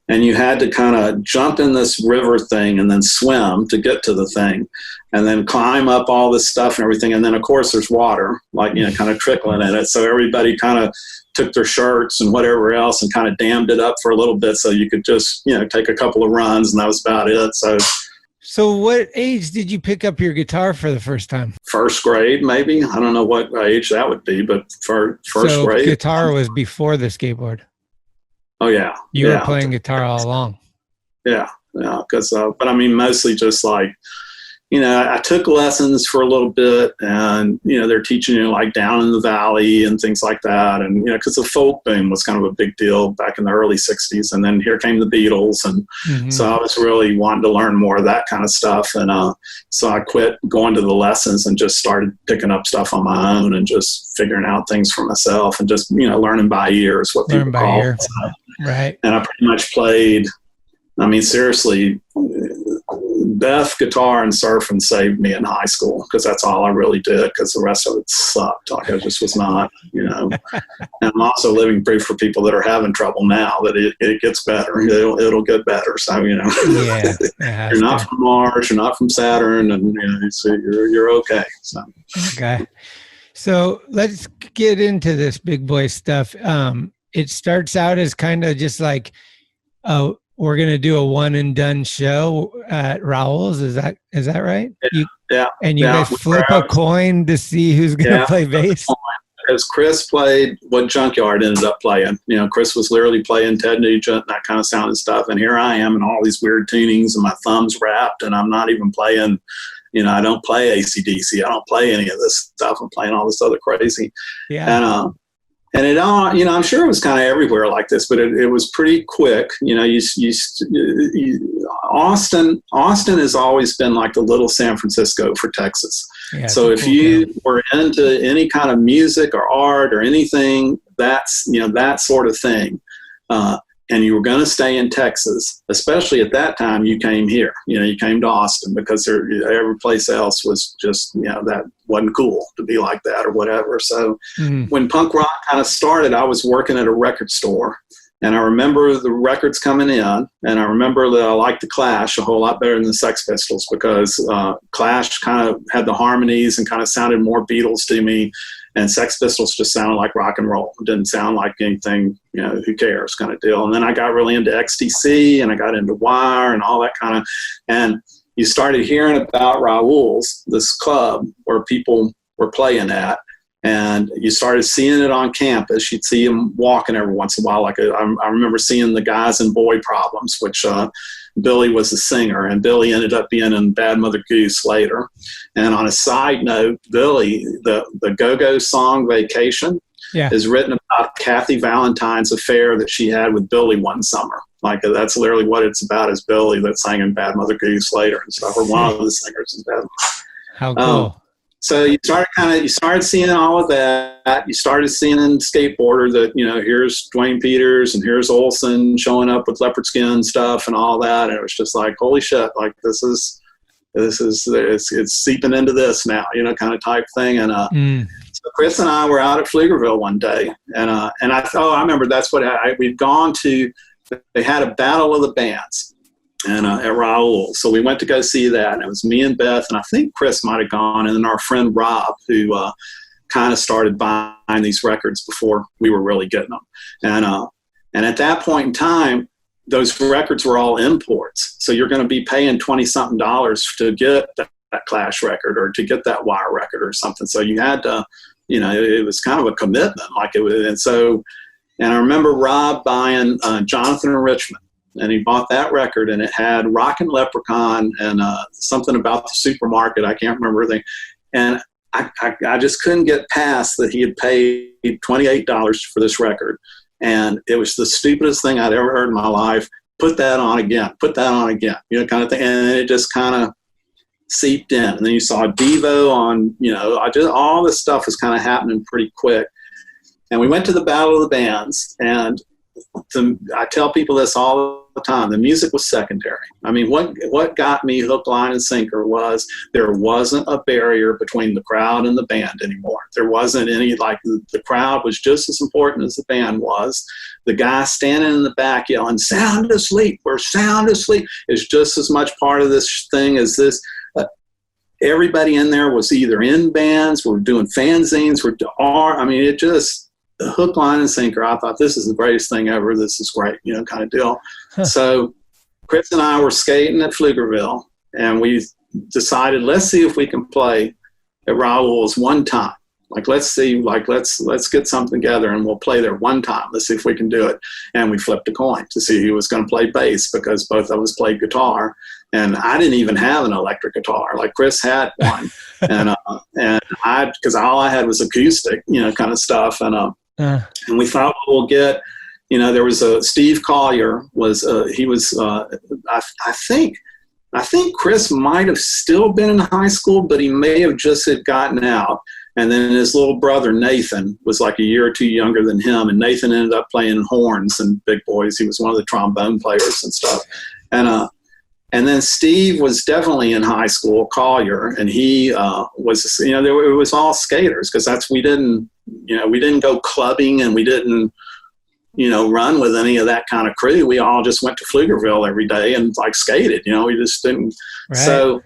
Speaker 1: and you had to kind of jump in this river thing and then swim to get to the thing, and then climb up all this stuff and everything. And then, of course, there's water, kind of trickling in it. So everybody kind of took their shirts and whatever else and kind of dammed it up for a little bit so you could just, take a couple of runs, and that was about it. So
Speaker 9: what age did you pick up your guitar for the first time?
Speaker 1: First grade, maybe. I don't know what age that would be, but for first grade.
Speaker 9: Guitar was before the skateboard.
Speaker 1: Oh, yeah.
Speaker 9: You were playing guitar all along.
Speaker 1: Yeah. Because, but mostly just I took lessons for a little bit, and, they're teaching you like Down in the Valley and things like that. And, because the folk boom was kind of a big deal back in the early 60s. And then here came the Beatles. And so I was really wanting to learn more of that kind of stuff. And so I quit going to the lessons and just started picking up stuff on my own and just figuring out things for myself and just, learning by ear is what people call it.
Speaker 9: Right.
Speaker 1: And I pretty much played, seriously, Beth, guitar, and surfing saved me in high school because that's all I really did because the rest of it sucked. Like I just was not, And I'm also living proof for people that are having trouble now that it gets better. It'll get better. So,
Speaker 9: Yeah,
Speaker 1: you're not from Mars, you're not from Saturn, and, so you're okay. So.
Speaker 9: Okay. So let's get into this big boy stuff. It starts out as kind of just like, we're going to do a one and done show at Raoul's. Is that right?
Speaker 1: Yeah.
Speaker 9: And you guys flip a coin to see who's going to play bass?
Speaker 1: Because Chris played what Junkyard ended up playing. Chris was literally playing Ted Nugent, that kind of sound and stuff. And here I am in all these weird tunings and my thumb's wrapped and I'm not even playing, I don't play AC/DC. I don't play any of this stuff. I'm playing all this other crazy.
Speaker 9: Yeah.
Speaker 1: And it all, I'm sure it was kind of everywhere like this, but it was pretty quick. Austin has always been like the little San Francisco for Texas.
Speaker 9: Yeah,
Speaker 1: so if you were into any kind of music or art or anything, that's, that sort of thing. And you were going to stay in Texas, especially at that time you came here. You came to Austin because every place else was just, that wasn't cool to be like that or whatever. So when punk rock kind of started, I was working at a record store. And I remember the records coming in, and I remember that I liked the Clash a whole lot better than the Sex Pistols because Clash kind of had the harmonies and kind of sounded more Beatles to me. And Sex Pistols just sounded like rock and roll. It didn't sound like anything, who cares kind of deal. And then I got really into XTC and I got into Wire and all that kind of, and you started hearing about Raoul's, this club where people were playing at. And you started seeing it on campus. You'd see them walking every once in a while. Like I remember seeing the guys in Boy Problems, which Billy was the singer, and Billy ended up being in Bad Mother Goose later. And on a side note, Billy, the Go-Go song Vacation is written about Kathy Valentine's affair that she had with Billy one summer. Like that's literally what it's about is Billy that sang in Bad Mother Goose later and stuff, or one of the singers in Bad Mother.
Speaker 9: How cool.
Speaker 1: So you started seeing all of that. You started seeing in Skateboarder that, here's Dwayne Peters and here's Olsen showing up with leopard skin stuff and all that. And it was just like, holy shit, like it's seeping into this now, kind of type thing. And so Chris and I were out at Pflugerville one day, and I remember that's what we'd gone to. They had a battle of the bands. And at Raoul. So we went to go see that. And it was me and Beth, and I think Chris might have gone, and then our friend Rob, who kind of started buying these records before we were really getting them. And at that point in time, those records were all imports. So you're going to be paying $20-something to get that Clash record or to get that Wire record or something. So you had to, it was kind of a commitment. Like it was, and I remember Rob buying Jonathan and Richmond. And he bought that record, and it had Rockin' Leprechaun and something about the supermarket. I can't remember everything. And I just couldn't get past that he had paid $28 for this record. And it was the stupidest thing I'd ever heard in my life. Put that on again, kind of thing. And it just kind of seeped in. And then you saw Devo on, all this stuff was kind of happening pretty quick. And we went to the Battle of the Bands, and I tell people this all the time. The music was secondary. I mean, what got me hook, line, and sinker was there wasn't a barrier between the crowd and the band anymore. There wasn't any, like, the crowd was just as important as the band was. The guy standing in the back yelling, "Sound asleep, we're sound asleep," is just as much part of this thing as this. Everybody in there was either in bands, we're doing fanzines, it just, the hook, line, and sinker. I thought, this is the greatest thing ever. This is great, kind of deal. So Chris and I were skating at Pflugerville, and we decided, let's see if we can play at Raoul's one time. Like, let's see, like, let's get something together and we'll play there one time. Let's see if we can do it. And we flipped a coin to see who was going to play bass, because both of us played guitar. And I didn't even have an electric guitar. Like, Chris had one. and because all I had was acoustic, kind of stuff. And we thought, well, we'll get, there was Steve Collier I think Chris might have still been in high school, but he may have just had gotten out. And then his little brother, Nathan, was like a year or two younger than him. And Nathan ended up playing horns and Big Boys. He was one of the trombone players and stuff. And then Steve was definitely in high school, Collier, and he was, it was all skaters, because we didn't go clubbing, and we didn't, run with any of that kind of crew. We all just went to Pflugerville every day and like skated, we just didn't. Right. So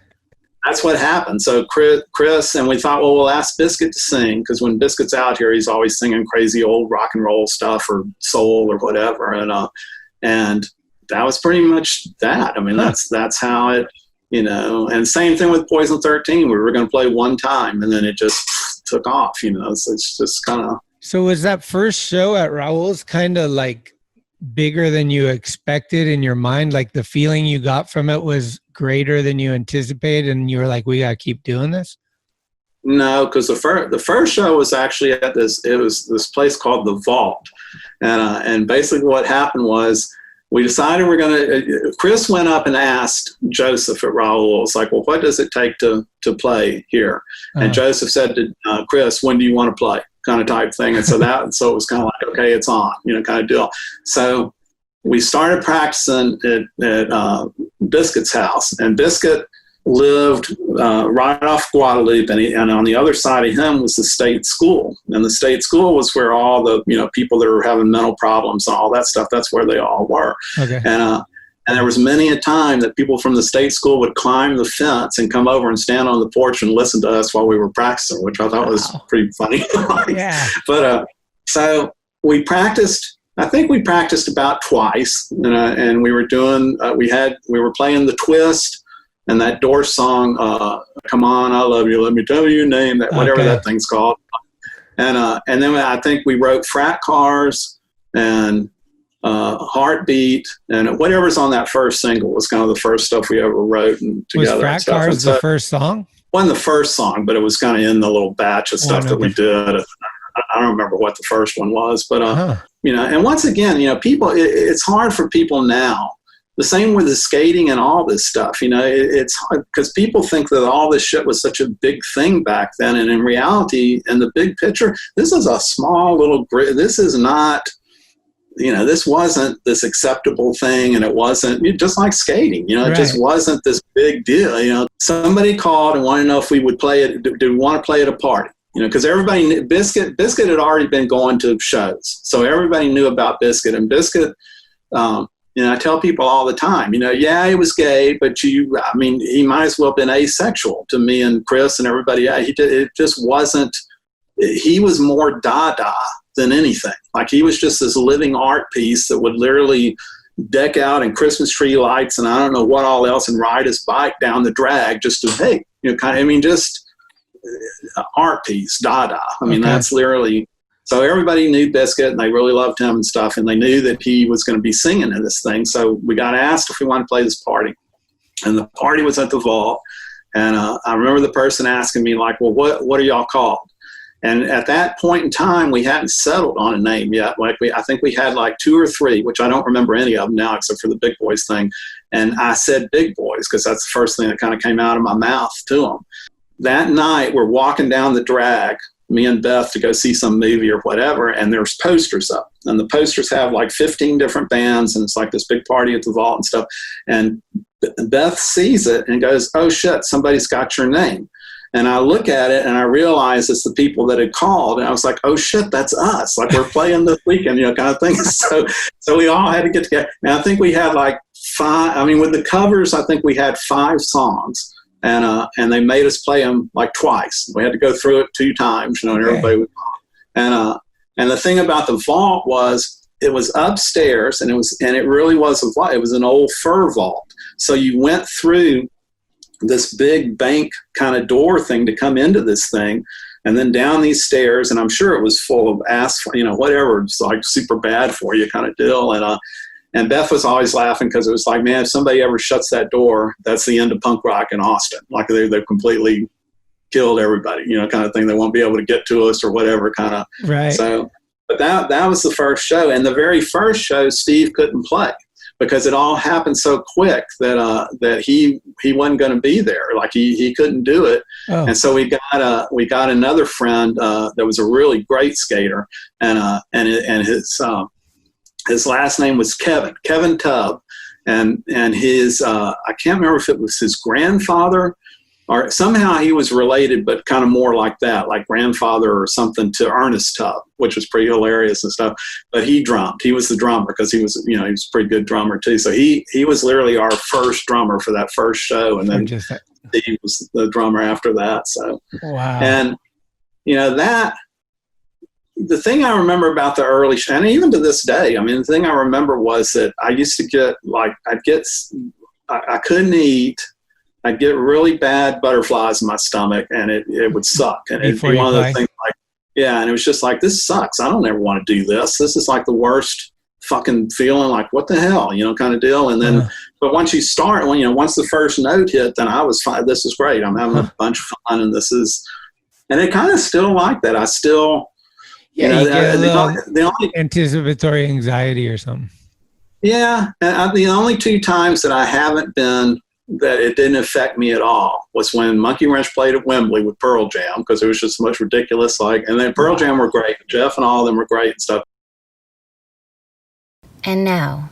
Speaker 1: that's what happened. So Chris, and we thought, well, we'll ask Biscuit to sing, because when Biscuit's out here, he's always singing crazy old rock and roll stuff or soul or whatever. And that was pretty much that. I mean, that's how it, and same thing with Poison 13. We were going to play one time, and then it just took off, so it's just kind of.
Speaker 9: So was that first show at Raoul's kind of like bigger than you expected in your mind? Like, the feeling you got from it was greater than you anticipated, and you were like, we got to keep doing this?
Speaker 1: No, because the first show was actually at this place called The Vault. And basically what happened was, we decided Chris went up and asked Joseph at Raoul's, like, well, what does it take to play here? And Joseph said to Chris, when do you want to play? Kind of type thing. And so it was kind of like, okay, it's on, kind of deal. So we started practicing at Biscuit's house, and Biscuit lived right off Guadalupe, and on the other side of him was the state school. And the state school was where all the people that were having mental problems and all that stuff, that's where they all were. Okay. And there was many a time that people from the state school would climb the fence and come over and stand on the porch and listen to us while we were practicing, which I thought was pretty funny.
Speaker 9: Yeah.
Speaker 1: But so we practiced. I think we practiced about twice, and we were doing. We were playing the twist and that Doors song. Come on, I love you. Let me tell you your name. That whatever that thing's called. And then I think we wrote Frat Cars and Heartbeat, and whatever's on that first single was kind of the first stuff we ever wrote and together. Was
Speaker 9: Frat Cars the first song?
Speaker 1: Wasn't the first song, but it was kind of in the little batch of stuff that we did. I don't remember what the first one was, but and once again, people, it's hard for people now. The same with the skating and all this stuff, it's hard because people think that all this shit was such a big thing back then. And in reality, in the big picture, this is a small little grid. This is not, this wasn't this acceptable thing, and it wasn't just like skating, it just wasn't this big deal. Somebody called and wanted to know if we would play it. Did we want to play at a party? Because everybody knew Biscuit had already been going to shows. So everybody knew about Biscuit, and Biscuit, I tell people all the time, yeah, he was gay, but he might as well have been asexual to me and Chris and everybody. Yeah, it just wasn't, he was more Dada than anything. Like, he was just this living art piece that would literally deck out in Christmas tree lights and I don't know what all else, and ride his bike down the drag just to, just art piece, Dada. That's literally. So everybody knew Biscuit, and they really loved him and stuff, and they knew that he was going to be singing in this thing. So we got asked if we wanted to play this party, and the party was at the Vault. And I remember the person asking me, like, well, what are y'all called? And at that point in time, we hadn't settled on a name yet. I think we had like 2 or 3, which I don't remember any of them now except for the Big Boys thing. And I said Big Boys because that's the first thing that kind of came out of my mouth to them. That night, we're walking down the drag, me and Beth, to go see some movie or whatever, and there's posters up. And the posters have like 15 different bands, and it's like this big party at the Vault and stuff. And Beth sees it and goes, oh shit, somebody's got your name. And I look at it and I realize it's the people that had called. And I was like, oh shit, that's us. Like, we're playing this weekend, kind of thing. So we all had to get together. And I think we had like 5, with the covers, I think we had 5 songs. And they made us play them like twice. We had to go through it 2 times, and everybody would. And the thing about the Vault was it was upstairs, and it really was a vault. It was an old fur vault. So you went through this big bank kind of door thing to come into this thing, and then down these stairs, and I'm sure it was full of asphalt, whatever, it's like super bad for you kind of deal. And Beth was always laughing because it was like, man, if somebody ever shuts that door, that's the end of punk rock in Austin. Like they've completely killed everybody, kind of thing. They won't be able to get to us or whatever kind of.
Speaker 9: Right.
Speaker 1: So, but that was the first show. And the very first show, Steve couldn't play because it all happened so quick that he wasn't going to be there. Like he couldn't do it. Oh. And so we got another friend that was a really great skater, and his last name was Kevin Tubb, and his I can't remember if it was his grandfather or somehow he was related, but kind of more like that, like grandfather or something to Ernest Tubb, which was pretty hilarious and stuff. But he drummed. He was the drummer because he was, he was a pretty good drummer too. So he was literally our first drummer for that first show, and then Steve was the drummer after that. So
Speaker 9: wow.
Speaker 1: And that. The thing I remember about the early show, and even to this day, the thing I remember was that I used to get I couldn't eat. I'd get really bad butterflies in my stomach, and it would suck. And it'd be one of those things like, and it was just like, this sucks. I don't ever want to do this. This is like the worst fucking feeling, like, what the hell, kind of deal. And then, but once you start, once the first note hit, then I was fine. This is great. I'm having a bunch of fun, and and it kind of still like that. I still,
Speaker 9: the only anticipatory anxiety or something.
Speaker 1: Yeah. And the only two times that I haven't been, that it didn't affect me at all, was when Monkeywrench played at Wembley with Pearl Jam, because it was just so much ridiculous. And then Pearl Jam were great. Jeff and all of them were great and stuff.
Speaker 10: And now,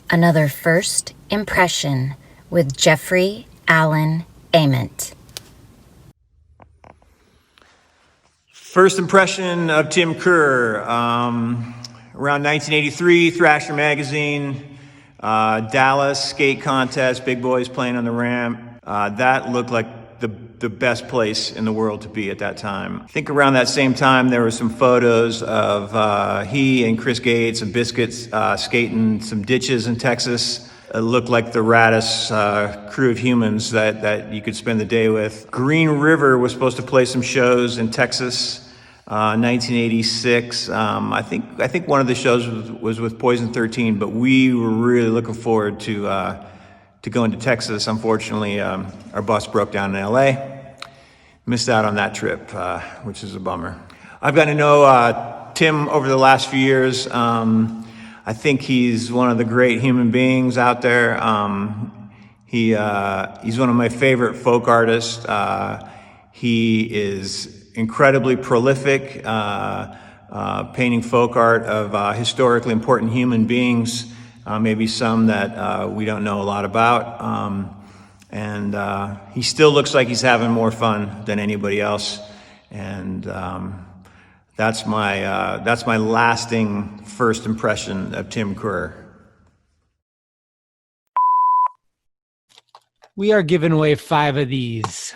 Speaker 10: another first impression with Jeffrey Allen Ament.
Speaker 11: First impression of Tim Kerr, around 1983, Thrasher magazine. Dallas skate contest, big boys playing on the ramp. That looked like the best place in the world to be at that time. I think around that same time there were some photos of he and Chris Gates and Biscuits skating some ditches in Texas. It looked like the raddest crew of humans that you could spend the day with. Green River was supposed to play some shows in Texas. 1986. I think one of the shows was with Poison 13, but we were really looking forward to going to Texas. Unfortunately, our bus broke down in LA. Missed out on that trip, which is a bummer. I've gotten to know Tim over the last few years. I think he's one of the great human beings out there. He's one of my favorite folk artists. He is incredibly prolific, painting folk art of historically important human beings, maybe some that we don't know a lot about. And he still looks like he's having more fun than anybody else. And that's my lasting first impression of Tim Kerr.
Speaker 9: We are giving away 5 of these.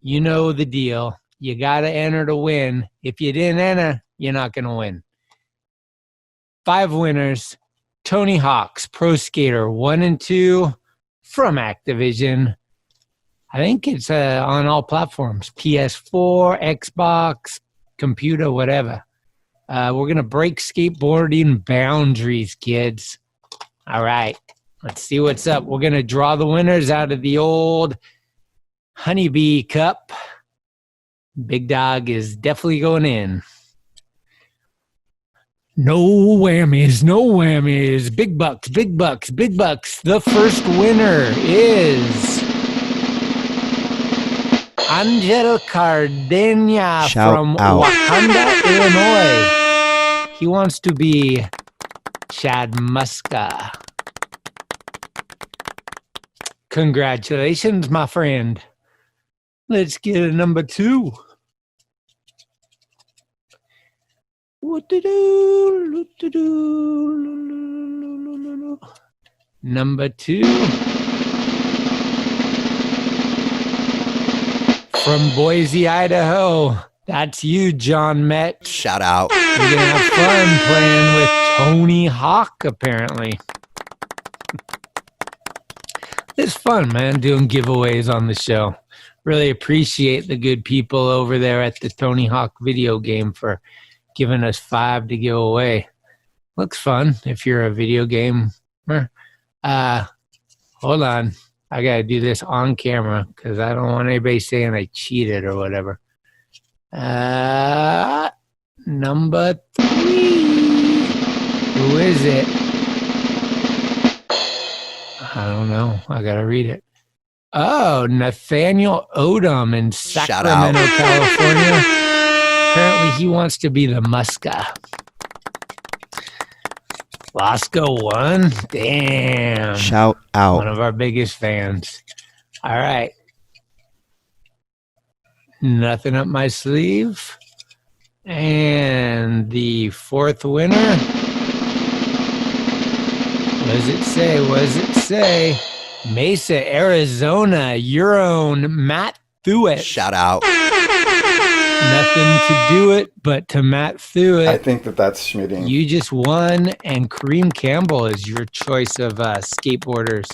Speaker 9: You know the deal. You got to enter to win. If you didn't enter, you're not going to win. 5 winners. Tony Hawk's Pro Skater 1 and 2 from Activision. I think it's on all platforms. PS4, Xbox, computer, whatever. We're going to break skateboarding boundaries, kids. All right. Let's see what's up. We're going to draw the winners out of the old Honeybee Cup. Big Dog is definitely going in. No whammies, no whammies. Big bucks, big bucks, big bucks. The first winner is Angel Cardena from Wakanda, Illinois. He wants to be Chad Muska. Congratulations, my friend. Let's get a number 2. Number 2. From Boise, Idaho. That's you, John Met.
Speaker 6: Shout out.
Speaker 9: We're going to have fun playing with Tony Hawk, apparently. It's fun, man, doing giveaways on the show. really appreciate the good people over there at the Tony Hawk video game for giving us 5 to give away. Looks fun if you're a video gamer. Hold on. I got to do this on camera because I don't want anybody saying I cheated or whatever. Number 3. Who is it? I don't know. I got to read it. Oh, Nathaniel Odom in Sacramento, California. Apparently he wants to be the Muska. Lasco won? Damn.
Speaker 6: Shout out.
Speaker 9: One of our biggest fans. All right. Nothing up my sleeve. And the 4th winner. What does it say? What does it say? Mesa, Arizona. Your own Matt Thuit.
Speaker 6: Shout out.
Speaker 9: Nothing to do it but to Matt Thuit.
Speaker 12: I think that's Schmitting.
Speaker 9: You just won, and Kareem Campbell is your choice of skateboarders.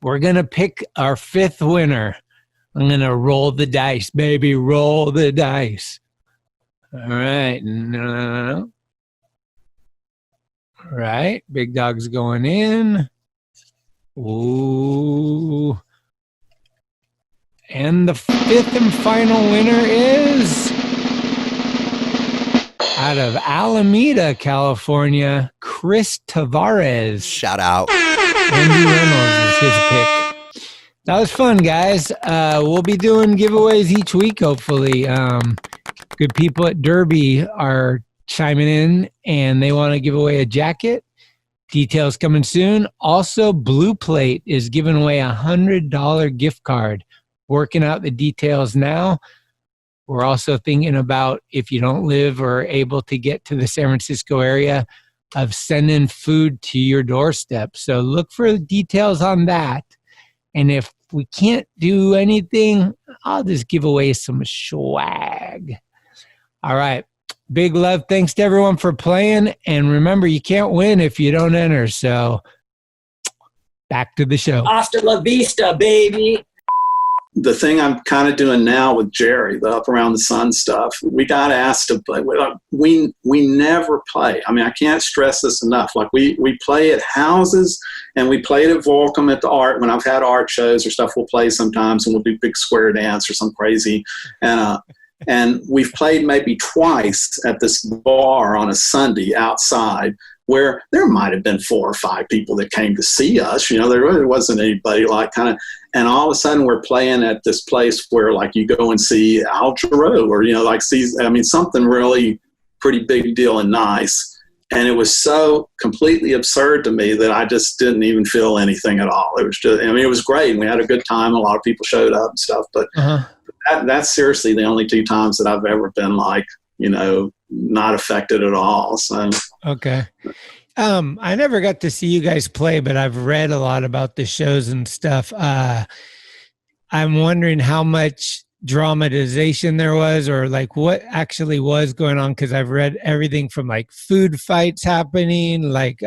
Speaker 9: We're going to pick our 5th winner. I'm going to roll the dice, baby. Roll the dice. All right. No. All right. Big dog's going in. Ooh. And the 5th and final winner is out of Alameda, California, Chris Tavares.
Speaker 6: Shout out.
Speaker 9: Andy Reynolds is his pick. That was fun, guys. We'll be doing giveaways each week, hopefully. Good people at Derby are chiming in, and they want to give away a jacket. Details coming soon. Also, Blue Plate is giving away a $100 gift card. Working out the details now. We're also thinking about, if you don't live or are able to get to the San Francisco area, of sending food to your doorstep. So look for the details on that. And if we can't do anything, I'll just give away some swag. All right. Big love. Thanks to everyone for playing. And remember, you can't win if you don't enter. So back to the show.
Speaker 3: Hasta la vista, baby.
Speaker 1: The thing I'm kind of doing now with Jerry, the Up Around the Sun stuff, we got asked to play. We never play. I mean, I can't stress this enough. Like we play at houses, and we played at Volcom at the art. When I've had art shows or stuff, we'll play sometimes, and we'll do big square dance or some crazy. And we've played maybe twice at this bar on a Sunday outside, where there might have been 4 or 5 people that came to see us. You know, there really wasn't anybody like kind of, and all of a sudden we're playing at this place where like you go and see Al Jarreau, or, you know, like something really pretty big deal and nice. And it was so completely absurd to me that I just didn't even feel anything at all. It was just, I mean, it was great. And we had a good time. A lot of people showed up and stuff, but that's seriously the only 2 times that I've ever been like, you know, not affected at all. So
Speaker 9: okay. I never got to see you guys play, but I've read a lot about the shows and stuff. I'm wondering how much dramatization there was, or like what actually was going on, because I've read everything from like food fights happening, like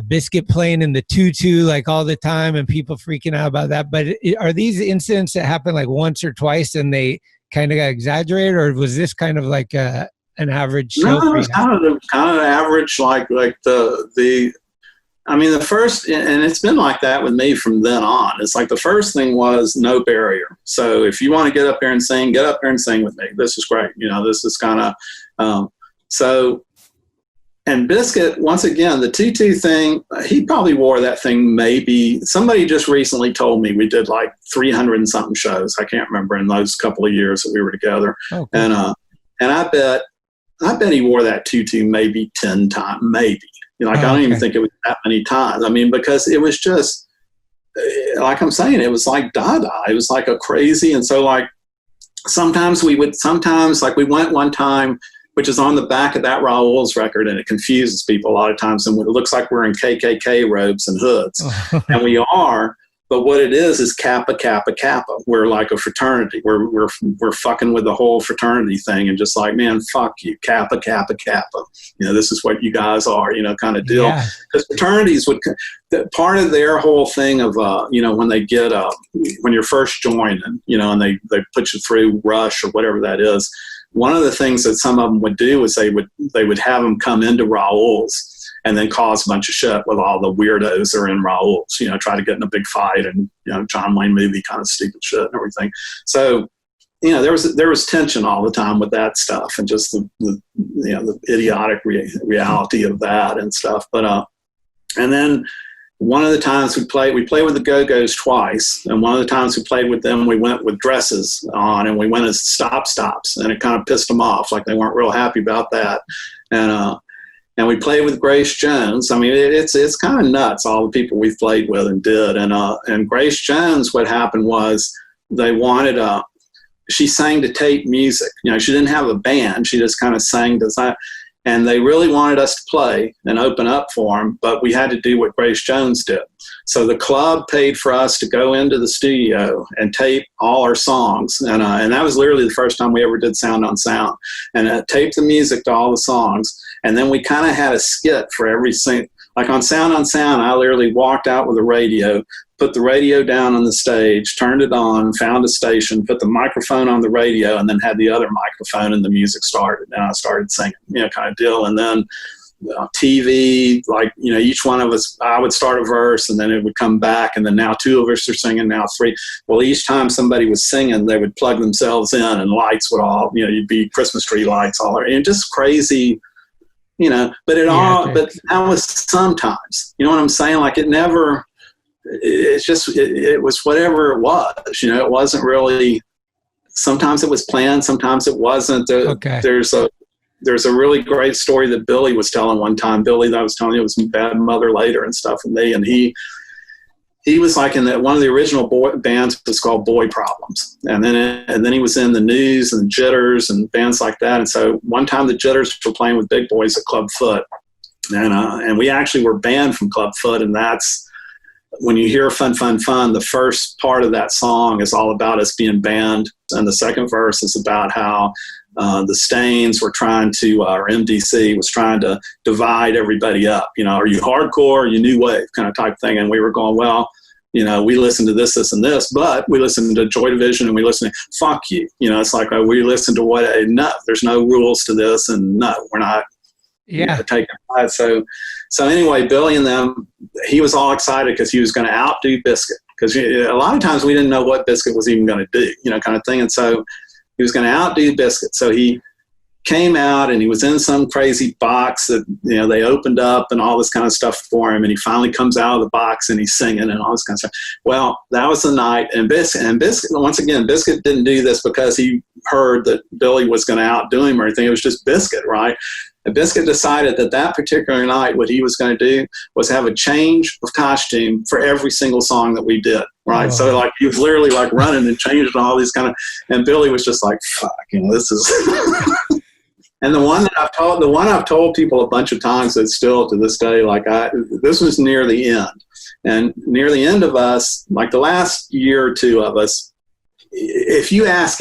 Speaker 9: Biscuit playing in the tutu like all the time and people freaking out about that. But are these incidents that happen like once or twice and they kind of got exaggerated, or was this kind of like an average show?
Speaker 1: No, it was kind of average, like the I mean, the first, and it's been like that with me from then on. It's like the first thing was no barrier. So if you want to get up there and sing, get up there and sing with me. This is great. You know, this is kind of, so, and Biscuit, once again, the tutu thing, he probably wore that thing maybe, somebody just recently told me we did like 300 and something shows. I can't remember in those couple of years that we were together. Oh, cool. And I bet he wore that tutu maybe 10 times, maybe. You know, like, I don't even think it was that many times. I mean, because it was just, like I'm saying, it was like Dada. It was like a crazy. And so like, sometimes like we went one time, which is on the back of that Raoul's record, and it confuses people a lot of times. And it looks like we're in KKK robes and hoods. And we are, But what it is Kappa, Kappa, Kappa. We're like a fraternity. We're fucking with the whole fraternity thing and just like, man, fuck you, Kappa, Kappa, Kappa. This is what you guys are, kind of deal. Because fraternities part of their whole thing of, when they get, when you're first joining, and they put you through rush or whatever that is. One of the things that some of them would do is they would have them come into Raoul's and then cause a bunch of shit with all the weirdos that are in Raoul's, try to get in a big fight and, John Wayne movie kind of stupid shit and everything. So, there was tension all the time with that stuff and just the idiotic reality of that and stuff. But, and then one of the times we played with the Go-Go's twice. And one of the times we played with them, we went with dresses on and we went as stops. And it kind of pissed them off. Like they weren't real happy about that. And we played with Grace Jones. I mean, it's kind of nuts, all the people we played with and did. And Grace Jones, what happened was they wanted she sang to tape music. She didn't have a band. She just kind of sang to, and they really wanted us to play and open up for them, but we had to do what Grace Jones did. So the club paid for us to go into the studio and tape all our songs. And that was literally the first time we ever did sound on sound, and taped the music to all the songs. And then we kind of had a skit for every single, like on Sound, I literally walked out with a radio, put the radio down on the stage, turned it on, found a station, put the microphone on the radio, and then had the other microphone, and the music started. And I started singing, kind of deal. And then TV, like, each one of us, I would start a verse and then it would come back. And then now two of us are singing, now three. Well, each time somebody was singing, they would plug themselves in and lights would all, you'd be Christmas tree lights all around. And just crazy. But but that was sometimes, what I'm saying? Like it never, it was whatever it was, it wasn't really, sometimes it was planned, sometimes it wasn't. There's a really great story that Billy was telling one time. Billy, that I was telling you, was Bad Mother Later and stuff. And he was like in one of the original bands was called Boy Problems. And then he was in the News and Jitters and bands like that. And so one time the Jitters were playing with big boys at Club Foot. And we actually were banned from Club Foot. And that's when you hear Fun, Fun, Fun, the first part of that song is all about us being banned. And the second verse is about how the Stains were trying to, or MDC was trying to divide everybody up. Are you hardcore? Are you new wave kind of type thing? And we were going, well, we listen to this, and this, but we listen to Joy Division and we listen to fuck you. It's like we listen to no, there's no rules to this, and no, we're not taking that. So anyway, Billy and them, he was all excited because he was going to outdo Biscuit, because a lot of times we didn't know what Biscuit was even going to do, kind of thing. And so he was going to outdo Biscuit. So he came out and he was in some crazy box that, they opened up and all this kind of stuff for him. And he finally comes out of the box and he's singing and all this kind of stuff. Well, that was the night. And Biscuit, once again, Biscuit didn't do this because he heard that Billy was going to outdo him or anything. It was just Biscuit, right? And Biscuit decided that particular night, what he was going to do was have a change of costume for every single song that we did, right? Oh. So like he was literally like running and changing all these kind of, and Billy was just like, fuck, this is. And the one I've told people a bunch of times that still to this day, like this was near the end, and near the end of us, like the last year or two of us, if you ask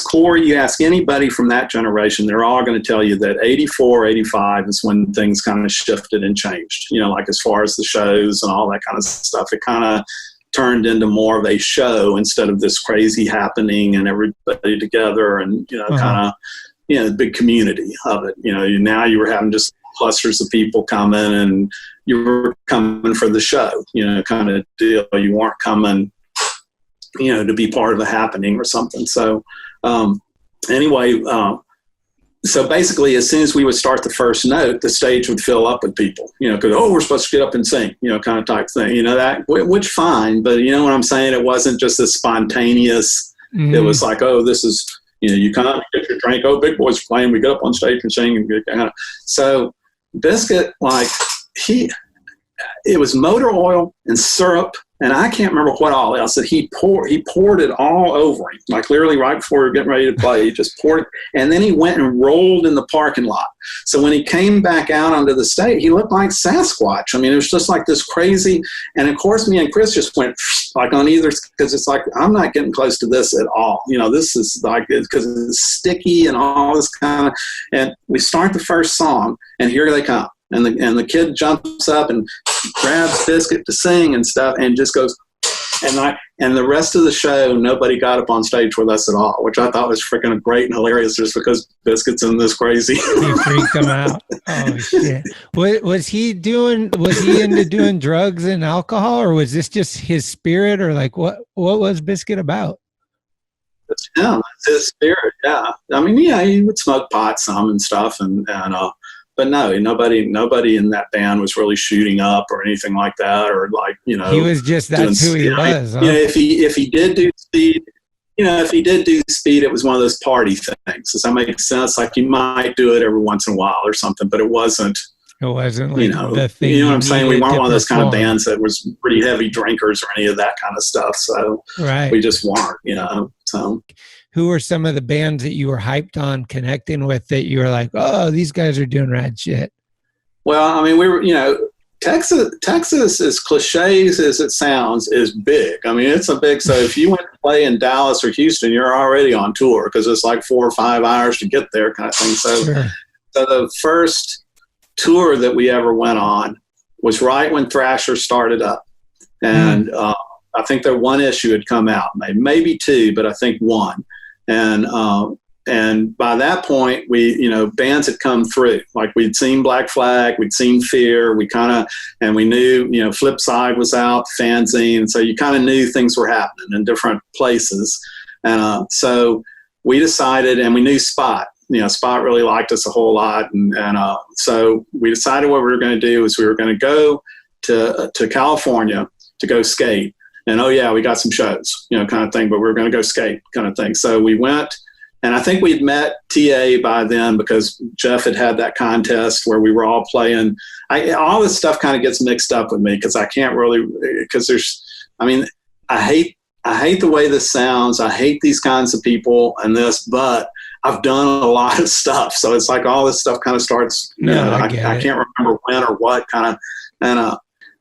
Speaker 1: Corey, you ask anybody from that generation, they're all going to tell you that 84, 85 is when things kind of shifted and changed, like as far as the shows and all that kind of stuff. It kind of turned into more of a show instead of this crazy happening and everybody together and, kind of, the big community of it. Now you were having just clusters of people coming and you were coming for the show, kind of deal. You weren't coming, to be part of a happening or something. So anyway, so basically as soon as we would start the first note, the stage would fill up with people, because, we're supposed to get up and sing, kind of type thing, that, which fine. But you know what I'm saying? It wasn't just a spontaneous, It was like, this is, you come, get your drink, big boys playing, we get up on stage and sing. And so Biscuit, like it was motor oil and syrup, and I can't remember what all else. That he poured it all over him, like literally right before we were getting ready to play. He just poured it, and then he went and rolled in the parking lot. So when he came back out onto the stage, he looked like Sasquatch. I mean, it was just like this crazy. And of course, me and Chris just went like on either, because it's like, I'm not getting close to this at all. You know, this is like, because it's sticky and all this kind of. And we start the first song, and here they come. And the kid jumps up and grabs Biscuit to sing and stuff, and just goes, and the rest of the show, nobody got up on stage with us at all, which I thought was freaking great and hilarious, just because Biscuit's in this crazy.
Speaker 9: He freaked them out. Oh shit! Was he into doing drugs and alcohol, or was this just his spirit, or like what was Biscuit about?
Speaker 1: It's him. It's his spirit. Yeah. I mean, yeah, he would smoke pot some and stuff, but no, nobody in that band was really shooting up or anything like that, or like, you know,
Speaker 9: he was just, that's who he was. Huh?
Speaker 1: You know, if he did do speed, it was one of those party things. Does that make sense? Like, you might do it every once in a while or something, but it wasn't like, the thing. You know what I'm saying? We weren't one of those kind of bands that was pretty heavy drinkers or any of that kind of stuff. So we just weren't, you know. So
Speaker 9: who were some of the bands that you were hyped on connecting with that you were like, oh, these guys are doing rad shit?
Speaker 1: Well, I mean, we were, you know, Texas, as cliches as it sounds, is big. I mean, it's a big, so if you went to play in Dallas or Houston, you're already on tour, because it's like 4 or 5 hours to get there kind of thing. So, So the first tour that we ever went on was right when Thrasher started up. And I think that one issue had come out, maybe 2, but I think 1. And by that point, bands had come through. Like, we'd seen Black Flag, we'd seen Fear, and we knew, you know, Flip Side was out, fanzine. And so you kind of knew things were happening in different places. And so we decided, and we knew Spot. You know, Spot really liked us a whole lot. And so we decided what we were going to do is we were going to go to California to go skate. And, oh, yeah, we got some shows, you know, kind of thing, but we were going to go skate kind of thing. So we went, and I think we'd met TA by then, because Jeff had that contest where we were all playing. All this stuff kind of gets mixed up with me, because I can't really, because I hate the way this sounds. I hate these kinds of people and this, but I've done a lot of stuff. So it's like all this stuff kind of starts, I can't remember when or what kind of, and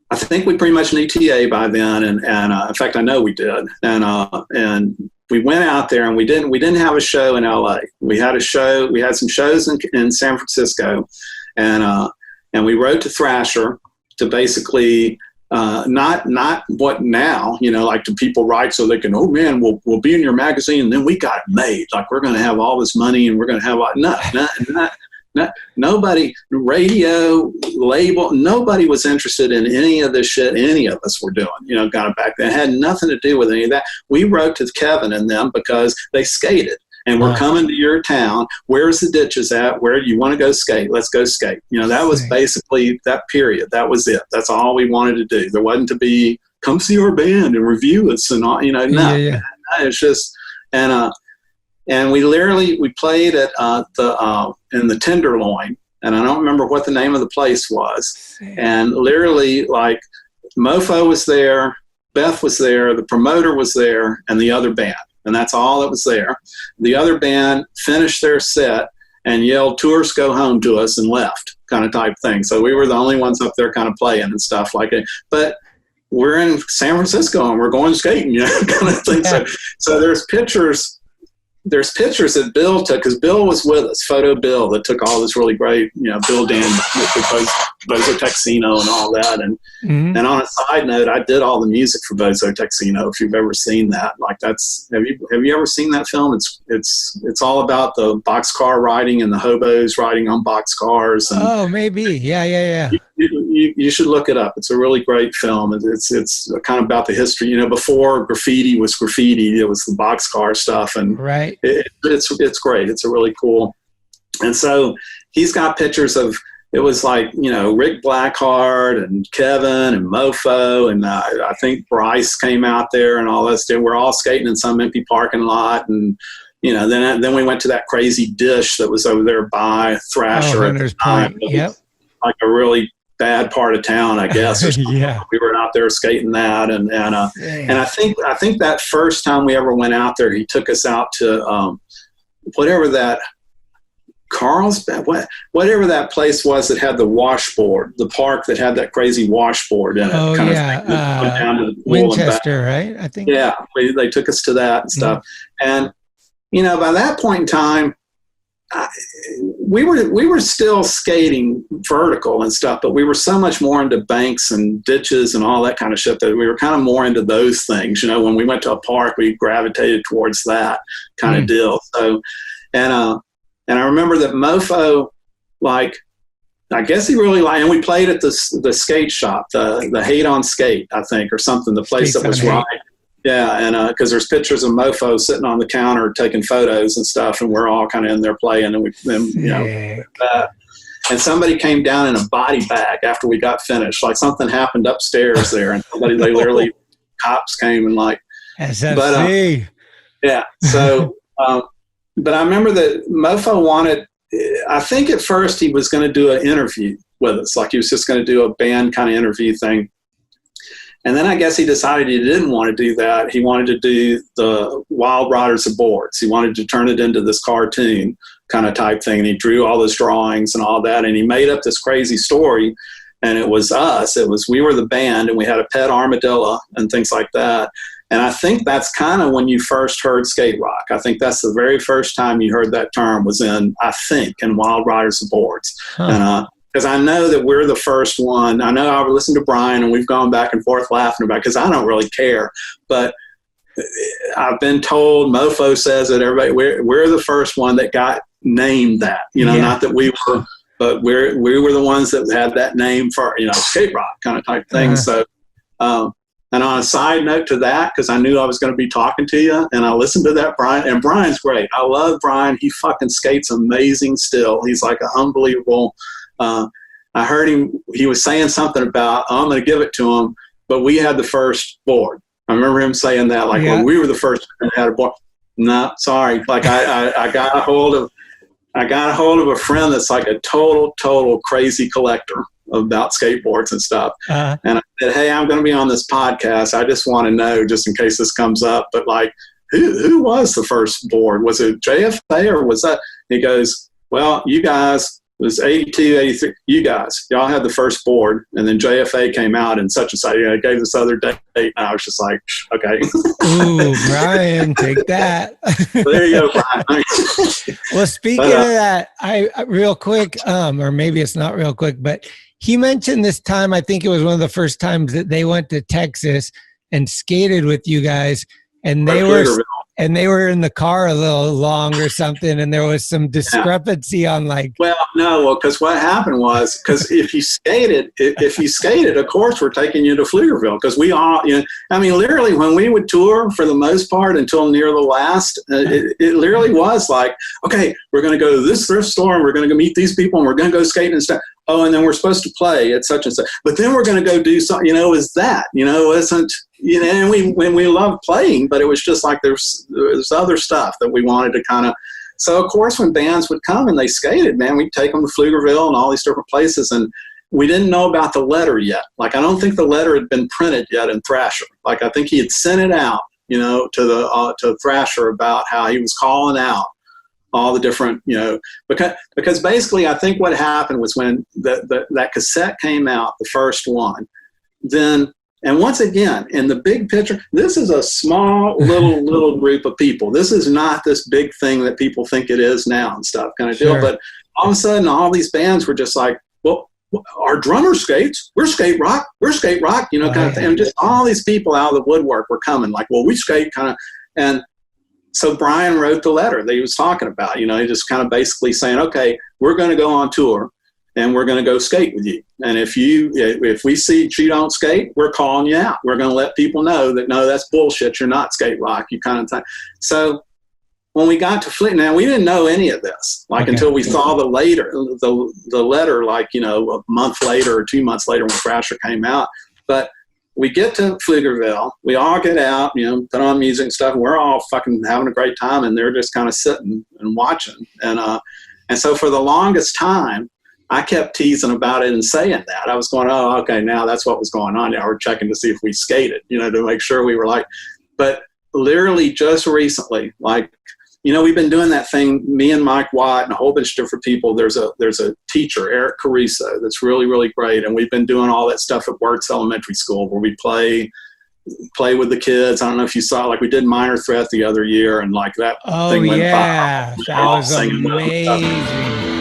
Speaker 1: I think we pretty much knew TA by then, and in fact, I know we did, and we went out there, and we didn't have a show in LA. We had some shows in San Francisco, and we wrote to Thrasher to basically not what now, you know, like, do people write so they can, oh man, we'll be in your magazine, and then we got it made, like, we're going to have all this money, and we're going to have nobody, radio, label, nobody was interested in any of this shit any of us were doing, you know, kind of back then. It had nothing to do with any of that. We wrote to Kevin and them because they skated, and we're coming to your town. Where's the ditches at? Where do you want to go skate? Let's go skate. You know, that was basically that period. That was it. That's all we wanted to do. There wasn't to be, come see our band and review us and all, you know, it's just, and we played at in the Tenderloin, and I don't remember what the name of the place was. And literally, like, Mofo was there, Beth was there, the promoter was there, and the other band, and that's all that was there. The other band finished their set and yelled, "Tours go home" to us, and left, kind of type thing. So we were the only ones up there kind of playing and stuff like it. But we're in San Francisco and we're going skating, you know, kind of thing. So there's pictures that Bill took, because Bill was with us, Photo Bill, that took all this really great, you know, Bill Dan, Bozo Texino and all that. And on a side note, I did all the music for Bozo Texino, if you've ever seen that. Like, have you ever seen that film? It's all about the boxcar riding and the hobos riding on boxcars. And
Speaker 9: maybe. Yeah.
Speaker 1: You should look it up. It's a really great film. It's kind of about the history, you know, before graffiti was graffiti, it was the boxcar stuff. And it's great. It's a really cool. And so he's got pictures of, it was like, you know, Rick Blackheart and Kevin and Mofo, and I think Bryce came out there and all this. We're all skating in some empty parking lot, and you know, then we went to that crazy dish that was over there by Thrasher at the time.
Speaker 9: Yep.
Speaker 1: Like a really bad part of town, I guess. Or
Speaker 9: Yeah.
Speaker 1: We were out there skating that, and I think that first time we ever went out there, he took us out to whatever that whatever that place was that had the washboard, the park that had that crazy washboard in it.
Speaker 9: Oh,
Speaker 1: kind
Speaker 9: yeah.
Speaker 1: of down to the
Speaker 9: Winchester, right? I think.
Speaker 1: Yeah, they took us to that and stuff. And, by that point in time, we were still skating vertical and stuff, but we were so much more into banks and ditches and all that kind of shit that we were kind of more into those things. When we went to a park, we gravitated towards that kind of deal. So, and I remember that Mofo, like, I guess he really liked, and we played at the skate shop, the Hate on Skate, I think, or something, the place that was right. Yeah, and because there's pictures of Mofo sitting on the counter taking photos and stuff, and we're all kind of in there playing, and and somebody came down in a body bag after we got finished, like something happened upstairs there, and they literally, cops came and like,
Speaker 9: SFC.
Speaker 1: Yeah, so. But I remember that Mofo wanted, I think at first he was going to do an interview with us, like he was just going to do a band kind of interview thing. And then I guess he decided he didn't want to do that. He wanted to do the Wild Riders of Boards. He wanted to turn it into this cartoon kind of type thing. And he drew all those drawings and all that. And he made up this crazy story. And it was us. We were the band, and we had a pet armadillo and things like that. And I think that's kind of when you first heard skate rock. I think that's the very first time you heard that term was in Wild Riders of Boards. And because I know that we're the first one. I know I listened to Brian, and we've gone back and forth laughing about it because I don't really care. But I've been told, Mofo says that everybody, we're the first one that got named that. Not that we were, but we were the ones that had that name for, skate rock kind of type thing. So, and on a side note to that, because I knew I was going to be talking to you, and I listened to that, Brian, and Brian's great. I love Brian. He fucking skates amazing still. He's like an unbelievable. I heard he was saying something about, I'm going to give it to him, but we had the first board. I remember him saying that, like, when we were the first one that had a board. No, sorry. Like I got a hold of a friend that's like a total crazy collector about skateboards and stuff. And I said, hey, I'm going to be on this podcast. I just want to know, just in case this comes up, but like, who was the first board? Was it JFA or was that? He goes, well, you guys, it was 82, 83. You guys, y'all had the first board, and then JFA came out and such and such. I gave this other date, and I was just like, okay.
Speaker 9: Ooh, Brian, take that.
Speaker 1: There you go, Brian.
Speaker 9: Well, speaking of that, I real quick, or maybe it's not real quick, but he mentioned this time, I think it was one of the first times that they went to Texas and skated with you guys, and they were in the car a little long or something, and there was some discrepancy on like.
Speaker 1: Well, because what happened was, because if you skated, of course we're taking you to Pflugerville, because we all, literally when we would tour for the most part until near the last, it literally was like, okay, we're going to go to this thrift store and we're going to go meet these people and we're going to go skating and stuff. Oh, and then we're supposed to play at such and such, but then we're going to go do something. Is that wasn't and we loved playing, but it was just like there's other stuff that we wanted to kind of. So of course, when bands would come and they skated, man, we'd take them to Pflugerville and all these different places, and we didn't know about the letter yet. Like I don't think the letter had been printed yet in Thrasher. Like I think he had sent it out, to Thrasher about how he was calling out all the different, because basically I think what happened was when that cassette came out, the first one, then, and once again, in the big picture, this is a small little group of people. This is not this big thing that people think it is now and stuff kind of deal. But all of a sudden, all these bands were just like, well, our drummer skates, we're skate rock, kind of thing. And just all these people out of the woodwork were coming like, well, we skate kind of, and so Brian wrote the letter that he was talking about, he just kind of basically saying, okay, we're going to go on tour and we're going to go skate with you. And if we see you don't skate, we're calling you out. We're going to let people know that, no, that's bullshit. You're not skate rock, you kind of thing. So when we got to Flint, now we didn't know any of this, until we saw the letter, like, a month later or 2 months later when Thrasher came out. But we get to Pflugerville, we all get out, put on music and stuff, and we're all fucking having a great time, and they're just kind of sitting and watching. And so for the longest time, I kept teasing about it and saying that. I was going, oh, okay, now that's what was going on. Now we're checking to see if we skated, to make sure we were like, but literally just recently, like, we've been doing that thing, me and Mike Watt and a whole bunch of different people. There's a teacher, Eric Cariso, that's really, really great. And we've been doing all that stuff at Wirtz Elementary School where we play with the kids. I don't know if you saw, like we did Minor Threat the other year and like that thing went viral.
Speaker 9: That was amazing.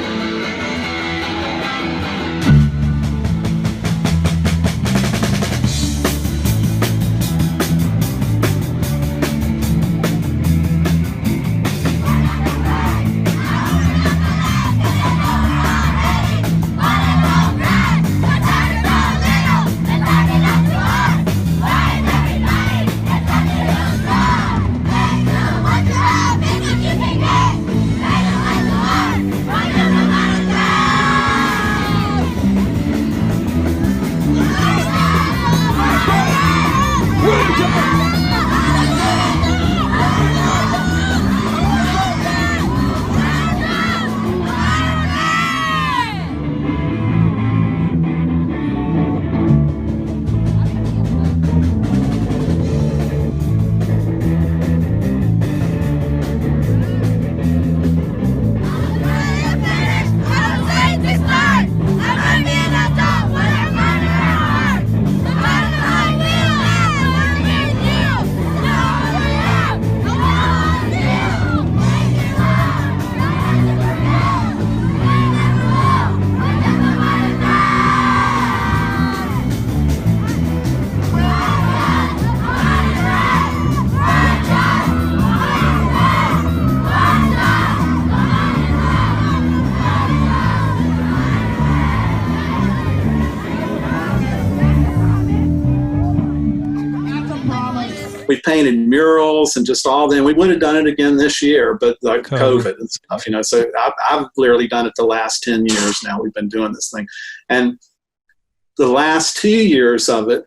Speaker 1: We painted murals and just all. Then we would have done it again this year, but like COVID and stuff, So I've literally done it the last 10 years now. We've been doing this thing, and the last 2 years of it,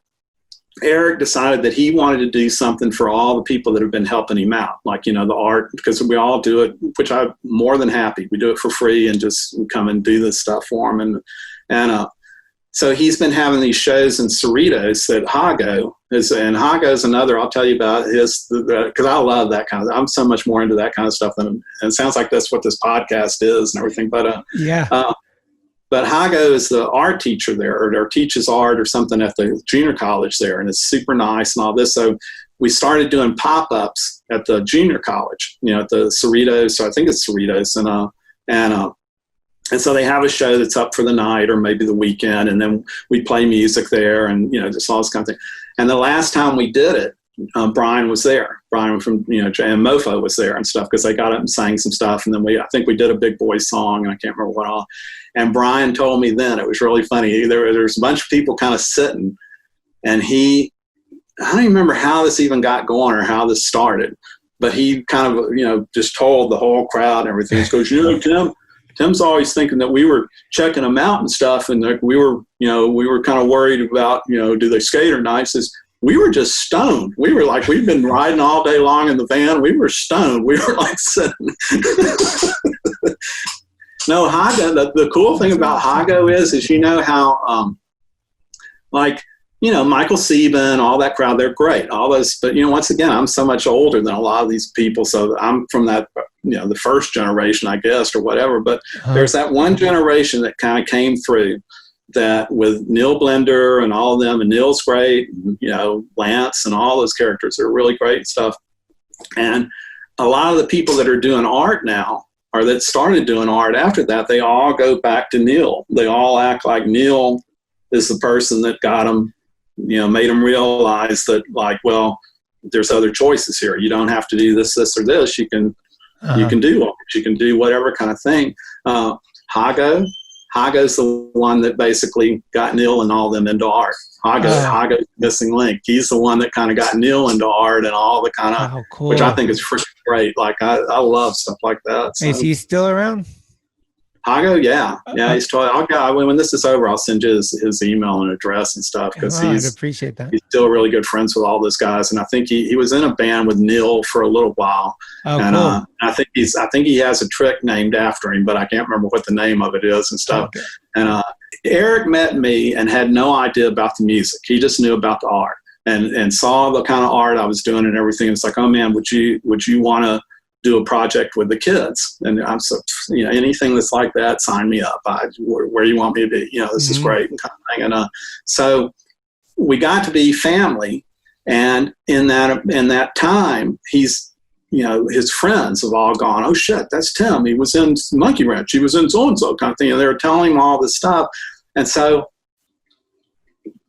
Speaker 1: Eric decided that he wanted to do something for all the people that have been helping him out, like the art, because we all do it, which I'm more than happy. We do it for free and just come and do this stuff for him, and so he's been having these shows in Cerritos at Hago. And Hago's another, I'll tell you about his, because I love that kind of, I'm so much more into that kind of stuff and it sounds like that's what this podcast is and everything. But but Hago is the art teacher there, or teaches art or something at the junior college there, and it's super nice and all this. So we started doing pop-ups at the junior college, at the Cerritos. So I think it's Cerritos, and so they have a show that's up for the night or maybe the weekend, and then we play music there and, just all this kind of thing. And the last time we did it, Brian was there. Brian from, and Mofo was there and stuff, because they got up and sang some stuff. And then I think we did a Big Boy song, and I can't remember what all. And Brian told me then, it was really funny. There's a bunch of people kind of sitting, and I don't even remember how this even got going or how this started, but he kind of, just told the whole crowd and everything. He goes, Tim's always thinking that we were checking them out and stuff, and that we were kind of worried about, do they skate or not? He says, we were just stoned. We were like, we've been riding all day long in the van. We were stoned. We were like sitting. No, Hago, the cool thing about Hago is how, Michael Sieben, all that crowd, they're great. All those, but once again, I'm so much older than a lot of these people, so I'm from that, the first generation, I guess, or whatever. But there's that one generation that kind of came through that with Neil Blender and all of them, and Neil's great, Lance and all those characters are really great stuff. And a lot of the people that are doing art now, or that started doing art after that, they all go back to Neil. They all act like Neil is the person that got them, made them realize that, like, well, there's other choices here. You don't have to do this, or this. You can do art. You can do whatever kind of thing. Hago's the one that basically got Neil and all them into art. Hago's missing link. He's the one that kind of got Neil into art and all the kind of, which I think is freaking great. Like, I love stuff like that. So.
Speaker 9: Is he still around?
Speaker 1: I go, yeah. He's told. I'll go when this is over. I'll send you his email and address and stuff because
Speaker 9: I'd appreciate that.
Speaker 1: He's still really good friends with all those guys, and I think he was in a band with Neil for a little while.
Speaker 9: Oh,
Speaker 1: and
Speaker 9: cool.
Speaker 1: I think he has a trick named after him, but I can't remember what the name of it is and stuff.
Speaker 9: Okay.
Speaker 1: And Eric met me and had no idea about the music. He just knew about the art and saw the kind of art I was doing and everything. It's like, oh man, would you want to do a project with the kids? And I'm so, anything that's like that, sign me up. Where you want me to be, this is great and kind of thing. And so we got to be family. And in that time, he's, his friends have all gone, oh shit, that's Tim. He was in Monkeywrench. He was in so-and-so kind of thing. And they were telling him all this stuff. And so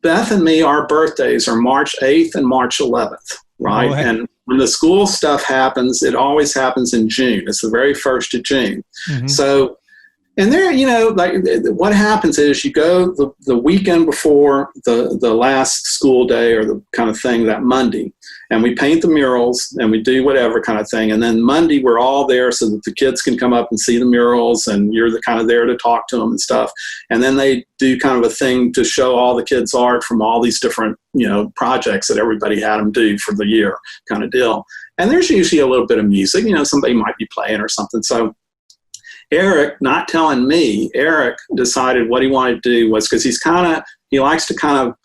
Speaker 1: Beth and me, our birthdays are March 8th and March 11th, right? And when the school stuff happens, it always happens in June. It's the very 1st of June. So, and there, like what happens is you go the weekend before the last school day or the kind of thing, that Monday, and we paint the murals and we do whatever kind of thing. And then Monday we're all there so that the kids can come up and see the murals and you're the kind of there to talk to them and stuff. And then they do kind of a thing to show all the kids art from all these different, projects that everybody had them do for the year kind of deal. And there's usually a little bit of music, somebody might be playing or something. So Eric, not telling me, Eric decided what he wanted to do was, because he likes to kind of,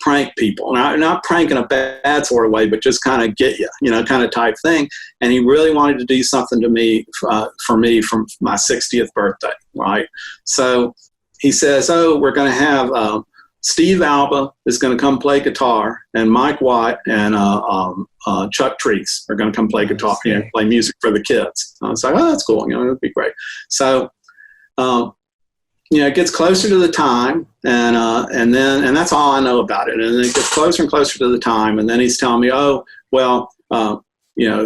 Speaker 1: prank people. Not prank in a bad sort of way, but just kind of get you, kind of type thing. And he really wanted to do something to me, for me from my 60th birthday, right? So he says, oh, we're going to have Steve Alba is going to come play guitar, and Mike Watt and Chuck Treese are going to come play guitar, play music for the kids. I was like, oh, that's cool. It'd be great. So, it gets closer to the time, and that's all I know about it. And it gets closer and closer to the time, and then he's telling me, oh, well,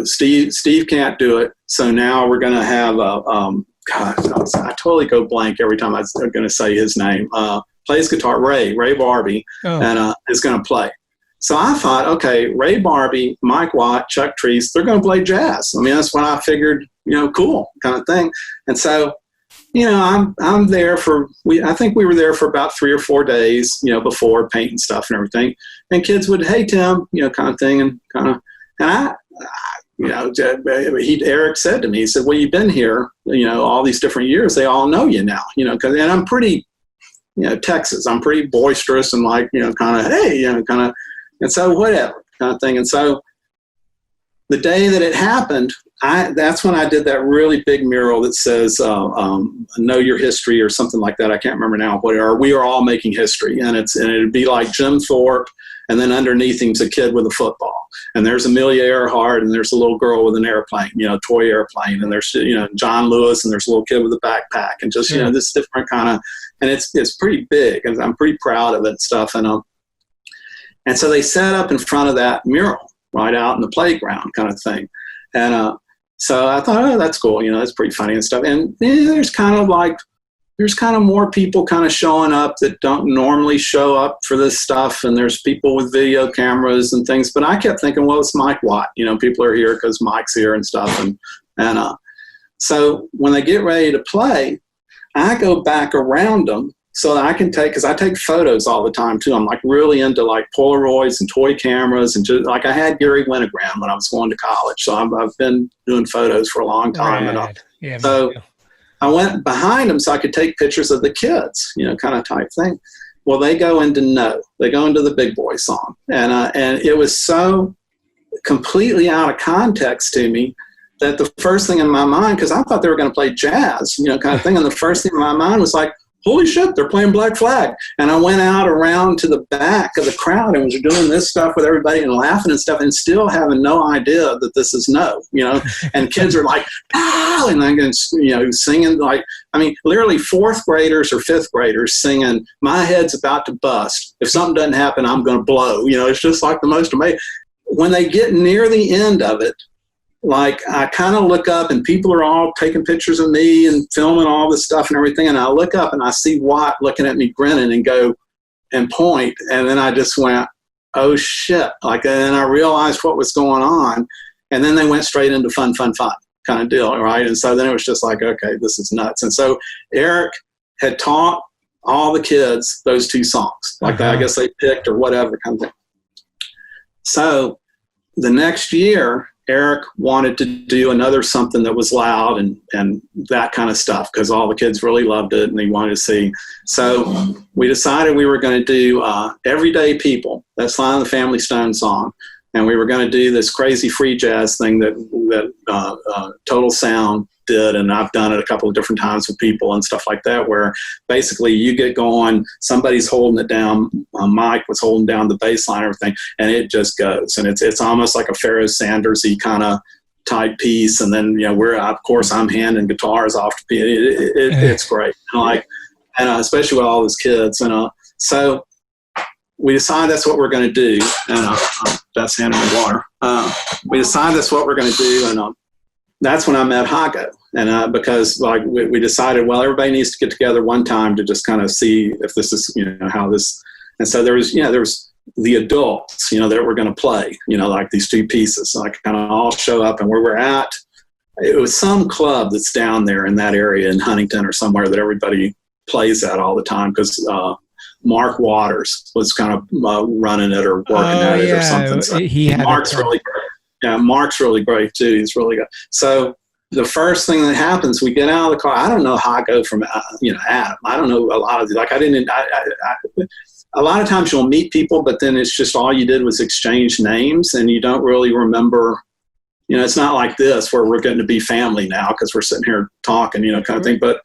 Speaker 1: Steve can't do it, so now we're going to have God, I totally go blank every time I'm going to say his name. Plays guitar, Ray Barbie, and is going to play. So I thought, okay, Ray Barbie, Mike Watt, Chuck Treese, they're going to play jazz. I mean, that's what I figured, cool kind of thing. And so, I'm there I think we were there for about 3 or 4 days, before painting stuff and everything. And kids would, hey, Tim, kind of thing, and Eric said to me, he said, well, you've been here, all these different years. They all know you now, and I'm pretty, Texas. I'm pretty boisterous and like, kind of, hey, kind of, and so whatever kind of thing. And so the day that it happened, that's when I did that really big mural that says, know your history or something like that. I can't remember now what, or we are all making history. And it'd be like Jim Thorpe. And then underneath him's a kid with a football. And there's Amelia Earhart, and there's a little girl with an airplane, toy airplane. And there's, John Lewis, and there's a little kid with a backpack, and just, this different kind of, and it's pretty big, and I'm pretty proud of it and stuff. And so they set up in front of that mural right out in the playground kind of thing. And so I thought, oh, that's cool. That's pretty funny and stuff. And there's kind of more people kind of showing up that don't normally show up for this stuff. And there's people with video cameras and things. But I kept thinking, well, it's Mike Watt. People are here because Mike's here and stuff. And so when they get ready to play, I go back around them so that I can because I take photos all the time too. I'm like really into like Polaroids and toy cameras, and just like I had Gary Winogrand when I was going to college. So I've been doing photos for a long time.
Speaker 9: Right.
Speaker 1: So I went behind them so I could take pictures of the kids, kind of type thing. Well, they go into the Big Boy song. And it was so completely out of context to me that the first thing in my mind, because I thought they were going to play jazz, kind of thing. And the first thing in my mind was like, holy shit, they're playing Black Flag. And I went out around to the back of the crowd and was doing this stuff with everybody and laughing and stuff and still having no idea that this is and kids are like, ah, and I'm singing like, literally 4th graders or 5th graders singing, my head's about to bust. If something doesn't happen, I'm going to blow. It's just like the most amazing. When they get near the end of it, like I kind of look up and people are all taking pictures of me and filming all this stuff and everything. And I look up and I see Watt looking at me grinning and go and point. And then I just went, oh shit. And then I realized what was going on. And then they went straight into fun kind kind of deal, right? And so then it was just like, okay, this is nuts. And so Eric had taught all the kids those 2 songs, like that. I guess they picked or whatever kind of thing. So the next year, Eric wanted to do another something that was loud and that kind of stuff, because all the kids really loved it and they wanted to see. So we decided we were going to do Everyday People. That's Line of the Family Stone song. And we were going to do this crazy free jazz thing that Total Sound did, and I've done it a couple of different times with people and stuff like that, where basically you get going, somebody's holding it down, Mike was holding down the bass line and everything, and it just goes. And it's almost like a Pharoah Sanders-y kind of type piece. And then, I'm handing guitars off to people. It's great. And especially with all those kids. And so we decided that's what we're going to do. And that's handing me water. We decided that's what we're going to do. And that's when I met Hago. And because we decided, well, everybody needs to get together one time to just kind of see if this is, how this. And so there was the adults, that were going to play, like these 2 pieces. So I kind of all show up, and where we're at, it was some club that's down there in that area in Huntington or somewhere that everybody plays at all the time, because Mark Waters was kind of running it or working at it or something. So Mark's really great. Yeah, Mark's really great too. He's really good. So the first thing that happens, we get out of the car. I don't know how I go from Adam. I don't know a lot of a lot of times you'll meet people, but then it's just all you did was exchange names, and you don't really remember. It's not like this where we're getting to be family now because we're sitting here talking, kind of thing. But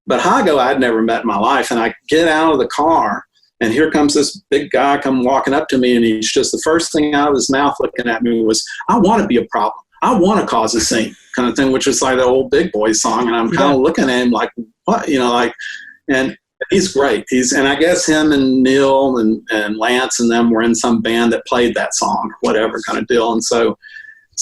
Speaker 1: Hago I'd never met in my life, and I get out of the car, and here comes this big guy walking up to me, and he's just, the first thing out of his mouth looking at me was, I want to be a problem. I want to cause a scene, kind of thing, which is like the old Big Boy song. And I'm kind of looking at him like, what, and he's great. And I guess him and Neil and Lance and them were in some band that played that song, whatever kind of deal. And so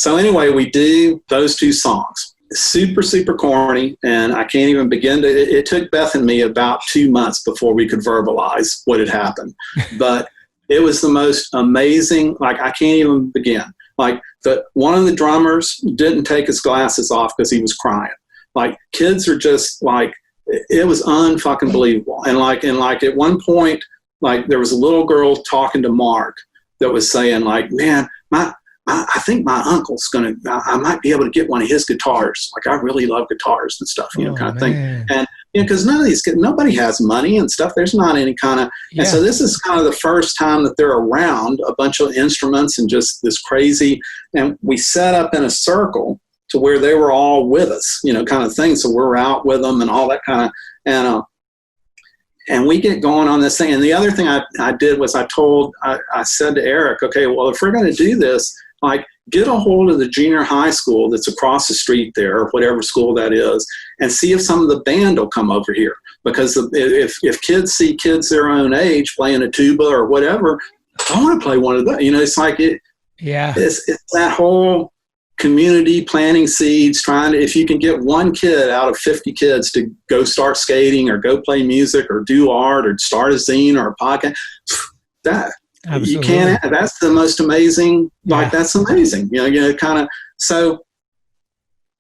Speaker 1: anyway, we do those 2 songs. Super, super corny, and I can't even begin to. It took Beth and me about 2 months before we could verbalize what had happened, but it was the most amazing. I can't even begin. One of the drummers didn't take his glasses off because he was crying. Kids are just it was unfucking believable. And at one point, there was a little girl talking to Mark that was saying man, I think my uncle's I might be able to get one of his guitars. I really love guitars and stuff, kind of thing. And, because none of these kids, nobody has money and stuff. There's not any kind of, and so this is kind of the first time that they're around a bunch of instruments and just this crazy, and we set up in a circle to where they were all with us, kind of thing. So we're out with them and all that kind of, and we get going on this thing. And the other thing I did was I said to Eric, okay, well, if we're going to do this, get a hold of the junior high school that's across the street there, or whatever school that is, and see if some of the band will come over here. Because if kids see kids their own age playing a tuba or whatever, I want to play one of those. It's it's that whole community planting seeds, if you can get one kid out of 50 kids to go start skating or go play music or do art or start a zine or a podcast, absolutely. You can't. That's the most amazing. That's amazing. Kind of. So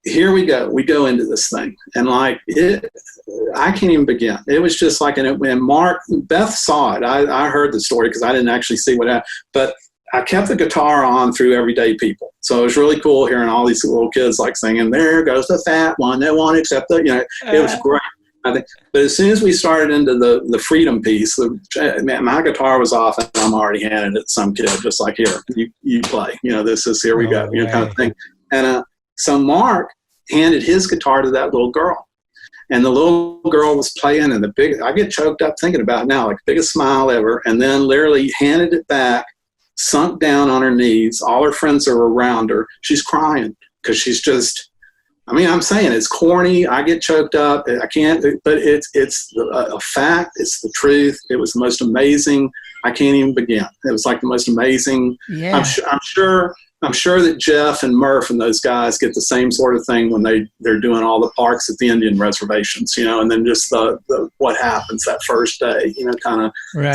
Speaker 1: here we go. We go into this thing, and I can't even begin. It was just and Beth saw it. I heard the story because I didn't actually see what happened, but I kept the guitar on through Everyday People. So it was really cool hearing all these little kids singing, there goes the fat one that won't accept it. It was great. But as soon as we started into the freedom piece, my guitar was off, and I'm already handing it to some kid, just like, here, you play. this is, here we go, kind of thing. And so Mark handed his guitar to that little girl, and the little girl was playing, and I get choked up thinking about it now, biggest smile ever, and then literally handed it back, sunk down on her knees. All her friends are around her. She's crying because she's just. I'm saying it's corny. I get choked up. I can't, but it's a fact. It's the truth. It was the most amazing. I can't even begin. It was the most amazing. Yeah. I'm sure that Jeff and Murph and those guys get the same sort of thing when they're doing all the parks at the Indian reservations, and then just the what happens that first day, kind of. Right.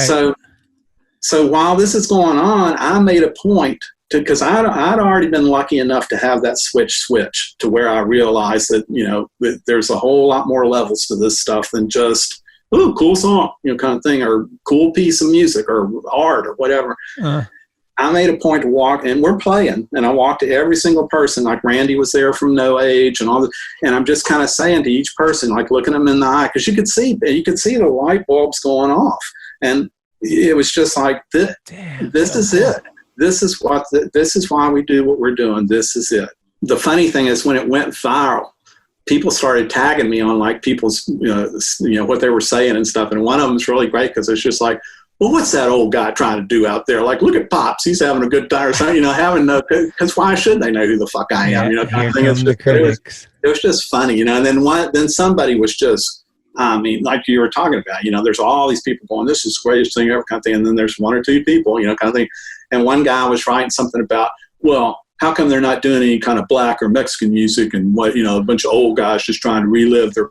Speaker 1: So while this is going on, I made a point because I'd already been lucky enough to have that switch to where I realized that, that there's a whole lot more levels to this stuff than just, ooh, cool song, kind of thing, or cool piece of music or art or whatever. I made a point to walk, and we're playing, and I walked to every single person, like Randy was there from No Age and all that, and I'm just kind of saying to each person, like looking them in the eye, because you could see the light bulbs going off, and it was just like, this is it. This is why we do what we're doing. This is it. The funny thing is, when it went viral, people started tagging me on like people's, what they were saying and stuff, and one of them was really great because it's just like, well, what's that old guy trying to do out there? Like, look at Pops. He's having a good time or something, because why should they know who the fuck I am? Kind of thing. It was just funny, and then somebody was just, like you were talking about, there's all these people going, this is the greatest thing ever, kind of thing. And then there's one or two people, kind of thing. And one guy was writing something about, well, how come they're not doing any kind of black or Mexican music and what, a bunch of old guys just trying to relive their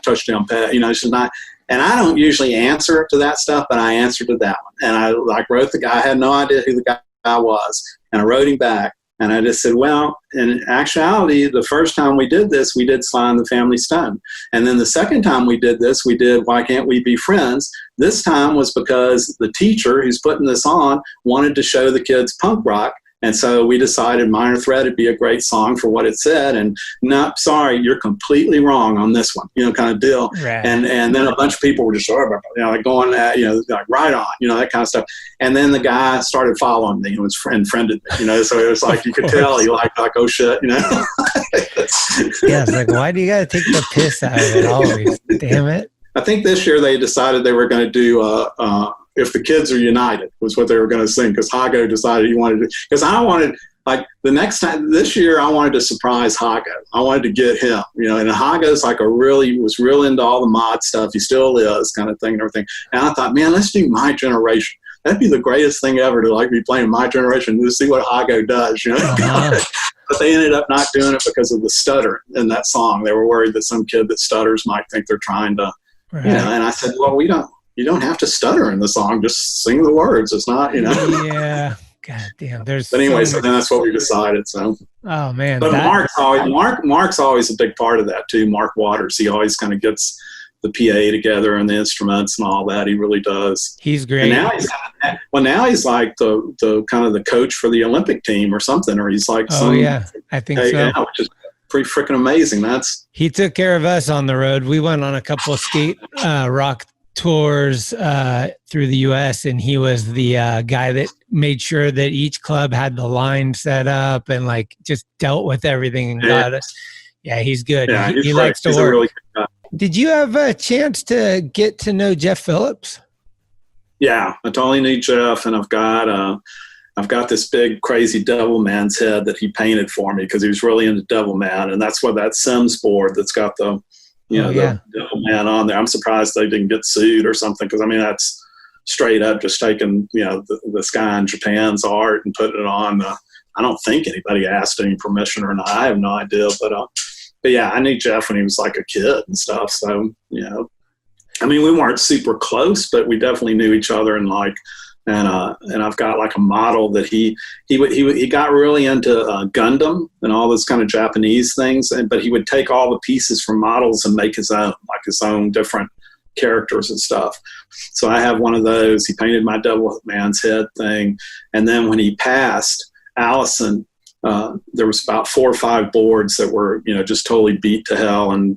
Speaker 1: touchdown pass, it's just not. And I don't usually answer to that stuff, but I answered to that one. And I wrote the guy. I had no idea who the guy was. And I wrote him back. And I just said, well, in actuality, the first time we did this, we did Sly and the Family Stone. And then the second time we did this, we did Why Can't We Be Friends? This time was because the teacher who's putting this on wanted to show the kids punk rock. And so we decided Minor Threat would be a great song for what it said. And no, sorry, you're completely wrong on this one, kind of deal. Right. And then a bunch of people were just like going at, like right on, that kind of stuff. And then the guy started following me and was friended me, so it was like, you could tell he like, oh shit,
Speaker 9: Yeah, it's like, why do you got to take the piss out of it always? Damn it.
Speaker 1: I think this year they decided they were going to do, If the Kids Are United was what they were going to sing, because Hago decided he wanted to, because I wanted, like the next time, this year I wanted to surprise Hago. I wanted to get him, and Hago's like was real into all the mod stuff. He still is, kind of thing and everything. And I thought, man, let's do My Generation. That'd be the greatest thing ever to like be playing My Generation to see what Hago does, But they ended up not doing it because of the stutter in that song. They were worried that some kid that stutters might think they're trying to, and I said, well, you don't have to stutter in the song. Just sing the words. It's not,
Speaker 9: Yeah. God damn.
Speaker 1: But anyway, so then that's what we decided. So.
Speaker 9: Oh man.
Speaker 1: But Mark's always a big part of that too. Mark Waters. He always kind of gets the PA together and the instruments and all that. He really does.
Speaker 9: He's great.
Speaker 1: And now he's like the kind of the coach for the Olympic team or something, or he's like,
Speaker 9: I think so.
Speaker 1: Yeah, which is pretty freaking amazing.
Speaker 9: He took care of us on the road. We went on a couple of skate rock tours through the U.S. and he was the guy that made sure that each club had the line set up and like just dealt with everything and got us. Yeah, he's good.
Speaker 1: Yeah,
Speaker 9: he likes to work. A really good guy. Did you have a chance to get to know Jeff Phillips?
Speaker 1: Yeah, I totally knew Jeff, and I've got this big crazy devil man's head that he painted for me because he was really into devil man, and that's what that Sims board that's got the the devil man on there. I'm surprised they didn't get sued or something, because I mean that's straight up just taking this guy in Japan's art and putting it on. I don't think anybody asked any permission or not. I have no idea, but yeah, I knew Jeff when he was like a kid and stuff. So I mean, we weren't super close, but we definitely knew each other, and I've got like a model that he got really into Gundam and all those kind of Japanese things, but he would take all the pieces from models and make his own different characters and stuff. So I have one of those. He painted my devil man's head thing, and then when he passed, Allison, there was about 4 or 5 boards that were just totally beat to hell and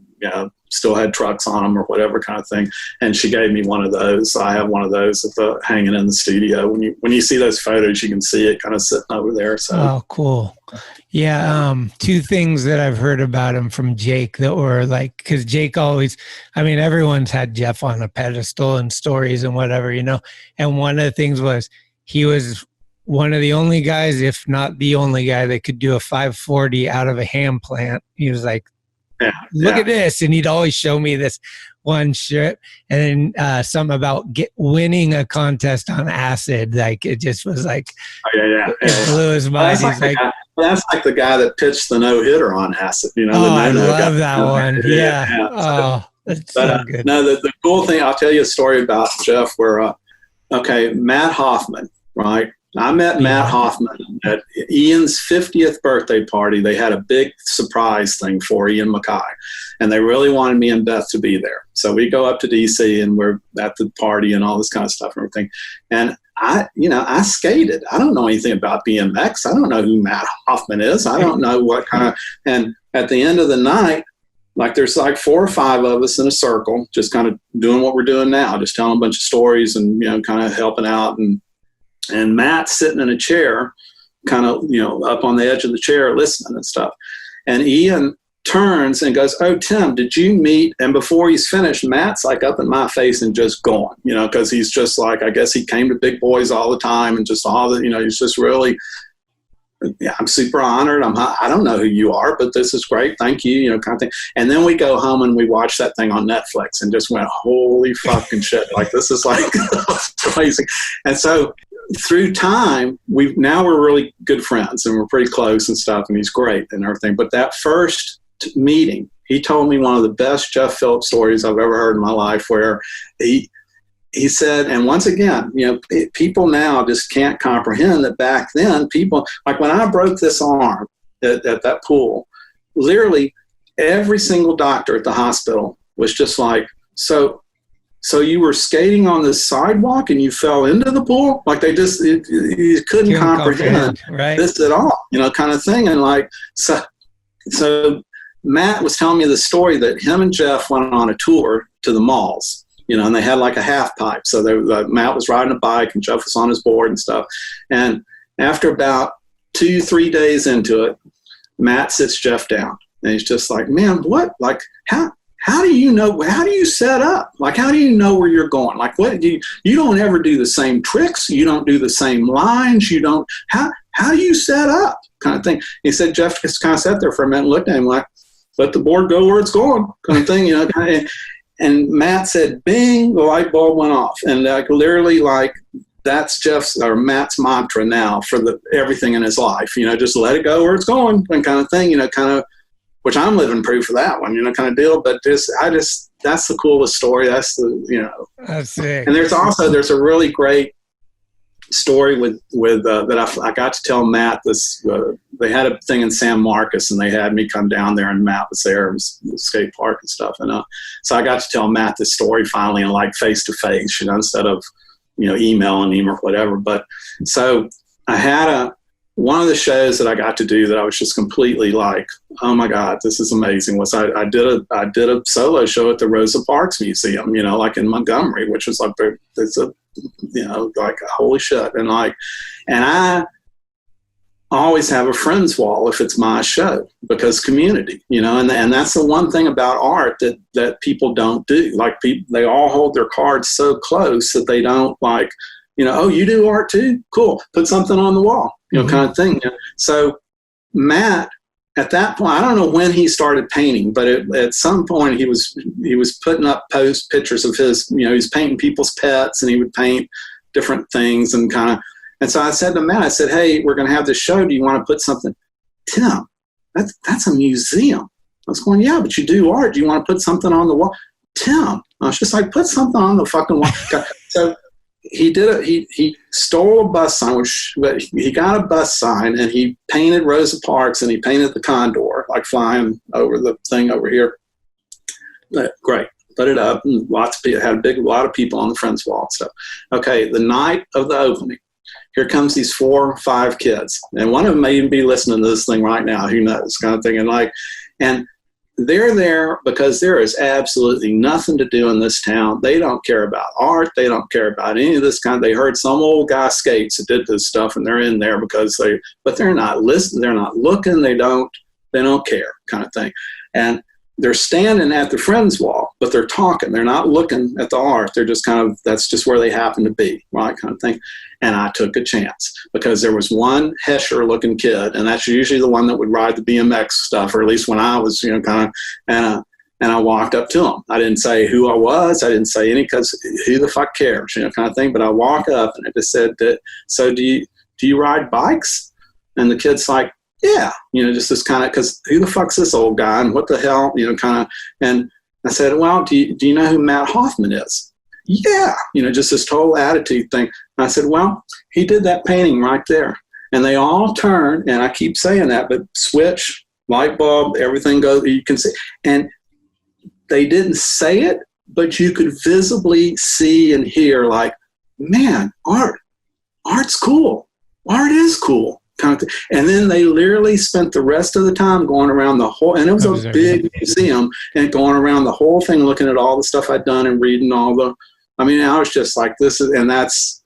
Speaker 1: still had trucks on them or whatever kind of thing, and she gave me one of those. So I have one of those hanging in the studio. When you see those photos, you can see it kind of sitting over there. So
Speaker 9: oh, cool. Yeah, 2 things that I've heard about him from Jake that were like, because Jake always, I mean, everyone's had Jeff on a pedestal and stories and whatever, and one of the things was he was one of the only guys, if not the only guy, that could do a 540 out of a ham plant. He was like, look at this. And he'd always show me this one shirt, and then something about winning a contest on acid. Like it just was like, it blew his mind.
Speaker 1: That's like the guy that pitched the no-hitter on acid.
Speaker 9: I love that one. Yeah. Oh, that's so good.
Speaker 1: No, the cool thing, I'll tell you a story about Jeff where, Matt Hoffman, right? I met Matt Hoffman at Ian's 50th birthday party. They had a big surprise thing for Ian Mackay, and they really wanted me and Beth to be there. So we go up to DC, and we're at the party and all this kind of stuff and everything. And I skated. I don't know anything about BMX. I don't know who Matt Hoffman is. I don't know what kind of, and at the end of the night, like there's like 4 or 5 of us in a circle, just kind of doing what we're doing now, just telling a bunch of stories and, kind of helping out. And Matt's sitting in a chair, kind of, up on the edge of the chair listening and stuff. And Ian turns and goes, "Oh, Tim, did you meet?" And before he's finished, Matt's like up in my face and just going, because he's just like, I guess he came to Big Boys all the time and just all the, he's just really, I'm super honored. I don't know who you are, but this is great. Thank you, kind of thing. And then we go home and we watch that thing on Netflix and just went, holy fucking shit. Like, this is like amazing. And so through time, we're really good friends and we're pretty close and stuff, and he's great and everything. But that first meeting, he told me one of the best Jeff Phillips stories I've ever heard in my life, where he said, and once again, people now just can't comprehend that back then, people, like when I broke this arm at that pool, literally every single doctor at the hospital was just like, so you were skating on the sidewalk and you fell into the pool? Like they just, you couldn't comprehend this at all, kind of thing. And like, so Matt was telling me the story that him and Jeff went on a tour to the malls, and they had like a half pipe. So Matt was riding a bike and Jeff was on his board and stuff. And after about 2-3 days into it, Matt sits Jeff down and he's just like, "Man, what? Like, how do you know? How do you set up? Like, how do you know where you're going? Like, what do you don't ever do the same tricks. You don't do the same lines. You don't, how do you set up?" Kind of thing. He said Jeff just kind of sat there for a minute and looked at him like, "Let the board go where it's going," kind of thing, kind of, and Matt said, bing, the light bulb went off. And like literally, like, that's Jeff's or Matt's mantra now for everything in his life, just let it go where it's going, and kind of thing, kind of, which I'm living proof of that one, kind of deal. But that's the coolest story. That's
Speaker 9: That's sick.
Speaker 1: And there's a really great story with that I got to tell Matt this. They had a thing in San Marcos, and they had me come down there, and Matt was there. It was the skate park and stuff, and so I got to tell Matt this story finally, and like face to face, instead of emailing him or whatever. But so I had one of the shows that I got to do that I was just completely like, oh my God, this is amazing. Was I did a solo show at the Rosa Parks Museum, like in Montgomery, which was like it's a like holy shit. And I always have a friends wall if it's my show, because community, and that's the one thing about art that people don't do. Like they all hold their cards so close that they don't like, oh, you do art too? Cool. Put something on the wall, kind of thing. So Matt, at that point, I don't know when he started painting, but at some point he was putting up pictures of his, he was painting people's pets, and he would paint different things and kind of. And so I said to Matt, I said, "Hey, we're going to have this show. Do you want to put something?" "Tim, that's a museum." I was going, "Yeah, but you do art. Do you want to put something on the wall?" "Tim," I was just like, "Put something on the fucking wall." So he did he stole a bus sign, but he got a bus sign, and he painted Rosa Parks, and he painted the condor like flying over the thing over here. Great. Put it up, and lots of people had a lot of people on the friends wall and stuff. Okay, the night of the opening, here comes these 4 or 5 kids, and one of them may even be listening to this thing right now. Who knows, kind of thing. And they're there because there is absolutely nothing to do in this town. They don't care about art. They don't care about any of this kind. They heard some old guy skates that did this stuff, and they're in there but they're not listening. They're not looking. They don't care, kind of thing. And they're standing at the friends wall, but they're talking. They're not looking at the art. They're just that's just where they happen to be, right, kind of thing. And I took a chance because there was one Hesher-looking kid, and that's usually the one that would ride the BMX stuff, or at least when I was, kind of, and I walked up to him. I didn't say who I was. I didn't say any, because who the fuck cares, kind of thing. But I walk up, and I just said, "So do you ride bikes?" And the kid's like, "Yeah," just this kind of, because who the fuck's this old guy, and what the hell, kind of. And I said, "Well, do you know who Matt Hoffman is?" yeah, just this total attitude thing. And I said, well, he did that painting right there. And they all turn, and I keep saying that, but switch, light bulb, everything goes, you can see. And they didn't say it, but you could visibly see and hear like, man, art's cool. Art is cool. Kind of thing. And then they literally spent the rest of the time going around the whole, and it was a big museum, and going around the whole thing, looking at all the stuff I'd done and reading all the, I was just like, this is, and that's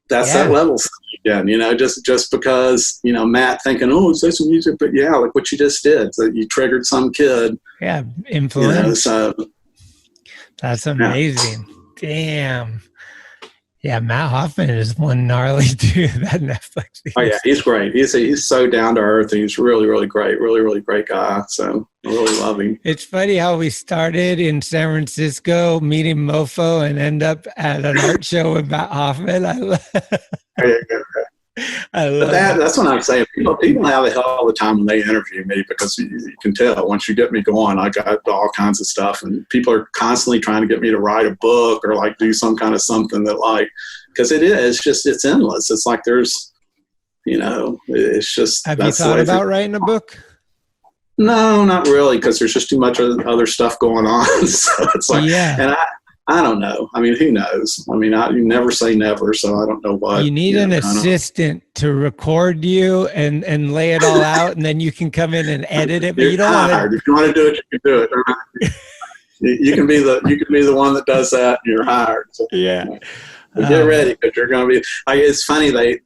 Speaker 1: that level again, just because, Matt thinking, oh, is this music? But yeah, like what you just did, so you triggered some kid.
Speaker 9: Yeah. Influence.
Speaker 1: So
Speaker 9: that's amazing. Yeah. Damn. Yeah, Matt Hoffman is one gnarly dude. That Netflix.
Speaker 1: Oh yeah, he's great. He's so down to earth. He's really, really great. Really, really great guy. So I really love him.
Speaker 9: It's funny how we started in San Francisco meeting Mofo and end up at an art show with Matt Hoffman. I love that.
Speaker 1: That's what I'm saying. People have a hell of a time when they interview me, because you can tell once you get me going, I got all kinds of stuff, and people are constantly trying to get me to write a book or like do some kind of something that like, because it's endless. It's like there's, it's just.
Speaker 9: Have you thought about writing a book?
Speaker 1: No, not really, because there's just too much other stuff going on. So it's like, and I don't know. Who knows? You never say never, so I don't know what.
Speaker 9: You need an assistant to record you and lay it all out, and then you can come in and edit it. But you don't want to. If
Speaker 1: you want to do it, you can do it. You can be the one that does that, and you're hired. So,
Speaker 9: yeah.
Speaker 1: Get ready, because you're going to be. It's funny. They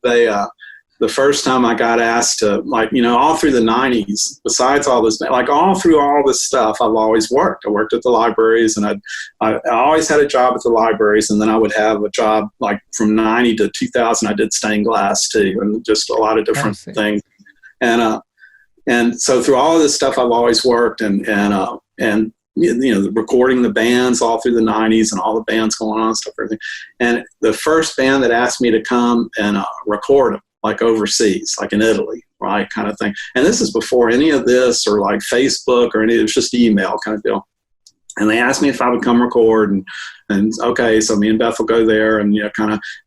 Speaker 1: the first time I got asked to, all through the 90s, besides all this, all through all this stuff, I've always worked. I worked at the libraries, and I always had a job at the libraries, and then I would have a job from 90 to 2000. I did stained glass too, and just a lot of different things. And so through all of this stuff, I've always worked, and recording the bands all through the 90s and all the bands going on and stuff, everything. And the first band that asked me to come and record them, overseas, in Italy, right, kind of thing. And this is before any of this or Facebook or any, it was just email kind of deal. And they asked me if I would come record, and okay, so me and Beth will go there, and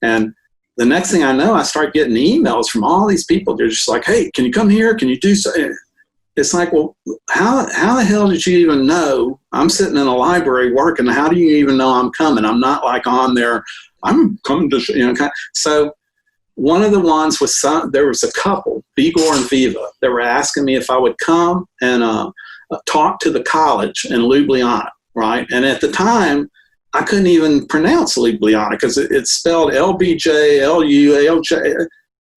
Speaker 1: and the next thing I know, I start getting emails from all these people. They're just like, hey, can you come here? Can you do so? It's like, well, how the hell did you even know I'm sitting in a library working? How do you even know I'm coming? I'm not on there. I'm coming to, So one of the ones was there was a couple, Igor and Viva, that were asking me if I would come and talk to the college in Ljubljana, right? And at the time, I couldn't even pronounce Ljubljana because it's spelled LBJ, LU, LJ.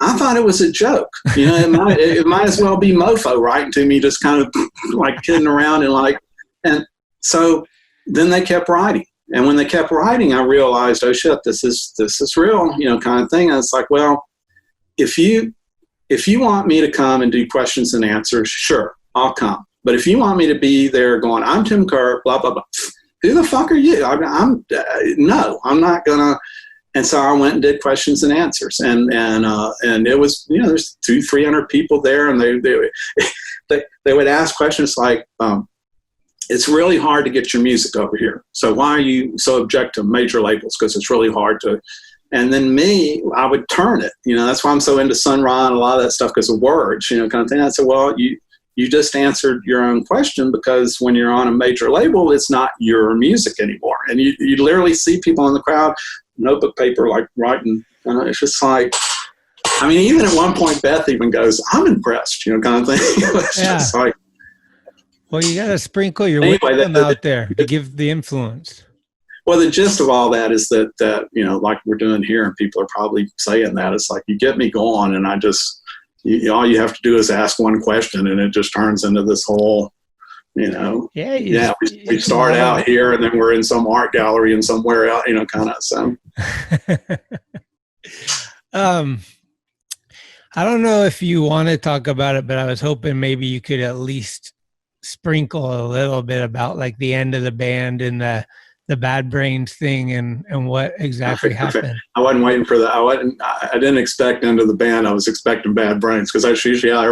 Speaker 1: I thought it was a joke. It might as well be Mofo writing to me, just kind of kidding around and so then they kept writing. And when they kept writing, I realized, oh shit, this is real, kind of thing. And it's like, well, if you want me to come and do questions and answers, sure, I'll come. But if you want me to be there going, I'm Tim Kerr, blah, blah, blah. Who the fuck are you? No, I'm not gonna. And so I went and did questions and answers, and it was, there's 200-300 people there, and they would ask questions like, it's really hard to get your music over here. So why are you so object to major labels? Because it's really hard to. And then I would turn it. That's why I'm so into Sun Ra and a lot of that stuff, because of words, kind of thing. I said, well, you just answered your own question, because when you're on a major label, it's not your music anymore. And you literally see people in the crowd, notebook paper, writing. It's just even at one point, Beth even goes, I'm impressed, kind of thing. It's just like.
Speaker 9: Well, you got to sprinkle your wisdom out there to give the influence.
Speaker 1: Well, the gist of all that is that like we're doing here, and people are probably saying that, it's like, you get me going, and I just, all you have to do is ask one question, and it just turns into this whole, we start out here, and then we're in some art gallery and somewhere out, kind of, so.
Speaker 9: I don't know if you want to talk about it, but I was hoping maybe you could at least sprinkle a little bit about the end of the band and the the Bad Brains thing and what exactly happened.
Speaker 1: I wasn't waiting for that. I didn't expect into the band. I was expecting Bad Brains, because that's usually how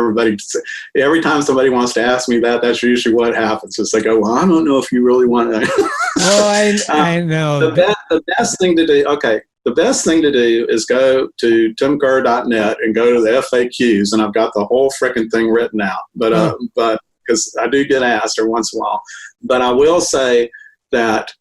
Speaker 1: every time somebody wants to ask me that, that's usually what happens. It's like, oh, well, I don't know if you really want to.
Speaker 9: Well, I know.
Speaker 1: The best thing to do, okay, the best thing to do is go to timkerr.net and go to the FAQs, and I've got the whole frickin' thing written out. But because I do get asked every once in a while. But I will say that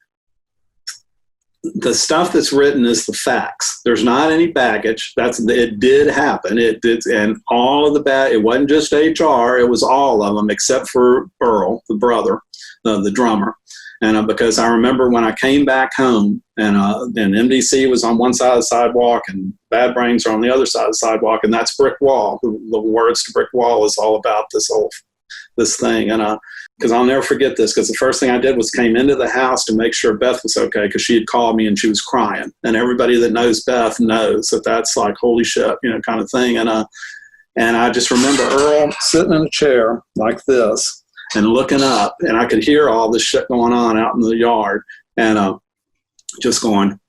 Speaker 1: the stuff that's written is the facts. There's not any baggage. It did happen. It did, and all of the it wasn't just HR. It was all of them except for Earl, the brother, the drummer. And because I remember when I came back home, and MDC was on one side of the sidewalk and Bad Brains are on the other side of the sidewalk, and that's Brick Wall. The words to Brick Wall is all about this thing. And because I'll never forget this, because the first thing I did was came into the house to make sure Beth was okay, because she had called me and she was crying. And everybody that knows Beth knows that that's like, holy shit, kind of thing. And I just remember Earl sitting in a chair like this and looking up, and I could hear all this shit going on out in the yard, and just going,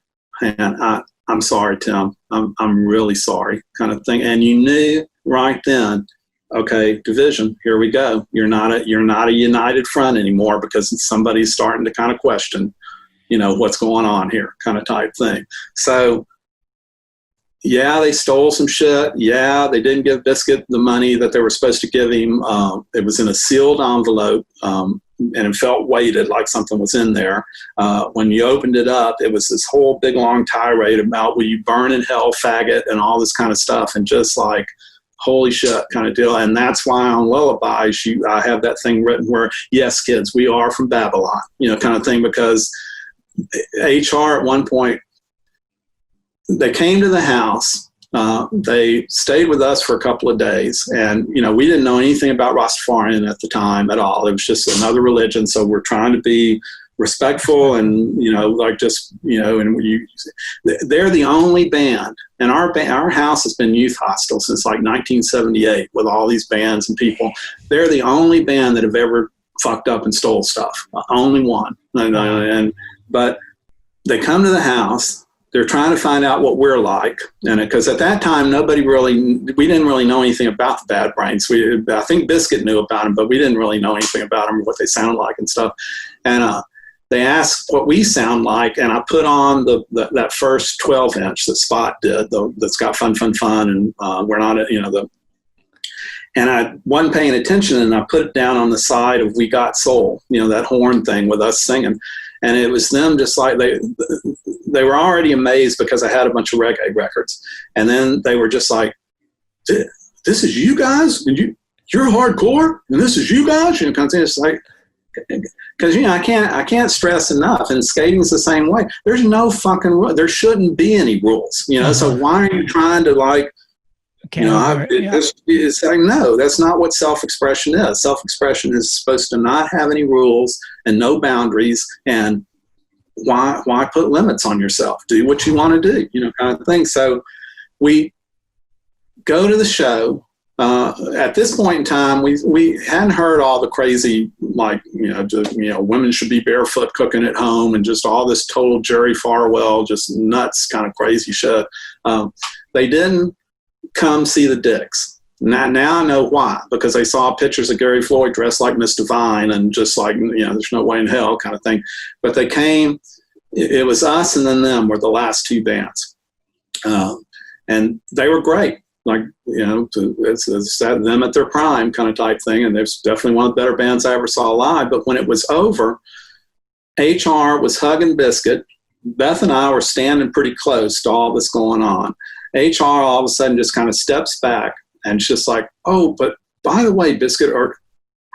Speaker 1: man, I'm sorry, Tim. I'm really sorry, kind of thing. And you knew right then, okay, division, here we go. You're not a united front anymore, because somebody's starting to kind of question, what's going on here, kind of type thing. So, yeah, they stole some shit. Yeah, they didn't give Biscuit the money that they were supposed to give him. It was in a sealed envelope, and it felt weighted like something was in there. When you opened it up, it was this whole big long tirade about, will you burn in hell, faggot, and all this kind of stuff, and just like, holy shit kind of deal. And that's why on Lullaby, I have that thing written where, yes, kids, we are from Babylon, kind of thing, because HR at one point, they came to the house. They stayed with us for a couple of days, and we didn't know anything about Rastafarian at the time at all. It was just another religion, so we're trying to be respectful, and they're the only band, and our house has been youth hostel since like 1978 with all these bands and people. They're the only band that have ever fucked up and stole stuff. Only one. But they come to the house. They're trying to find out what we're like, and because at that time we didn't really know anything about the Bad Brains. I think Biscuit knew about them, but we didn't really know anything about them or what they sound like and stuff. And they asked what we sound like, and I put on that first 12-inch that Spot did, that's got fun, and we're not, and I wasn't paying attention, and I put it down on the side of We Got Soul, that horn thing with us singing. And it was them just like, they were already amazed because I had a bunch of reggae records. And then they were just like, this is you guys? And you're hardcore? And this is you guys? Kind of thing. It's like, because, I can't stress enough, and skating's the same way. There's no fucking rule. There shouldn't be any rules, so why are you trying to like, it's like, no, that's not what self-expression is. Self-expression is supposed to not have any rules and no boundaries, and why put limits on yourself? Do what you want to do, kind of thing. So we go to the show. At this point in time, we hadn't heard all the crazy, like, women should be barefoot cooking at home and just all this total Jerry Falwell, just nuts kind of crazy shit. They didn't come see the Dicks. Now I know why, because they saw pictures of Gary Floyd dressed like Miss Divine and just like, there's no way in hell kind of thing. But they came, it was us and then them were the last two bands. And they were great. Like, it's them at their prime kind of type thing. And there's definitely one of the better bands I ever saw live. But when it was over, HR was hugging Biscuit. Beth and I were standing pretty close to all this going on. HR all of a sudden just kind of steps back and it's just like, oh, but by the way, Biscuit, are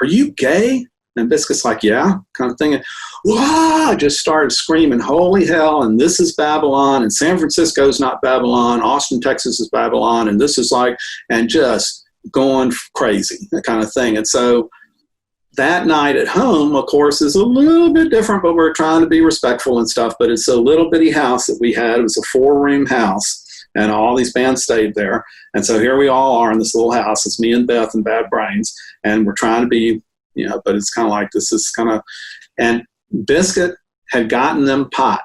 Speaker 1: you gay? And Biscuit's like, yeah, kind of thing. And I just started screaming, holy hell, and this is Babylon, and San Francisco's not Babylon, Austin, Texas is Babylon, and this is like, and just going crazy, that kind of thing. And so that night at home, of course, is a little bit different, but we're trying to be respectful and stuff, but it's a little bitty house that we had. It was a 4-room house. And all these bands stayed there. And so here we all are in this little house. It's me and Beth and Bad Brains. And we're trying to be, but it's kind of like, this is kind of, and Biscuit had gotten them pot.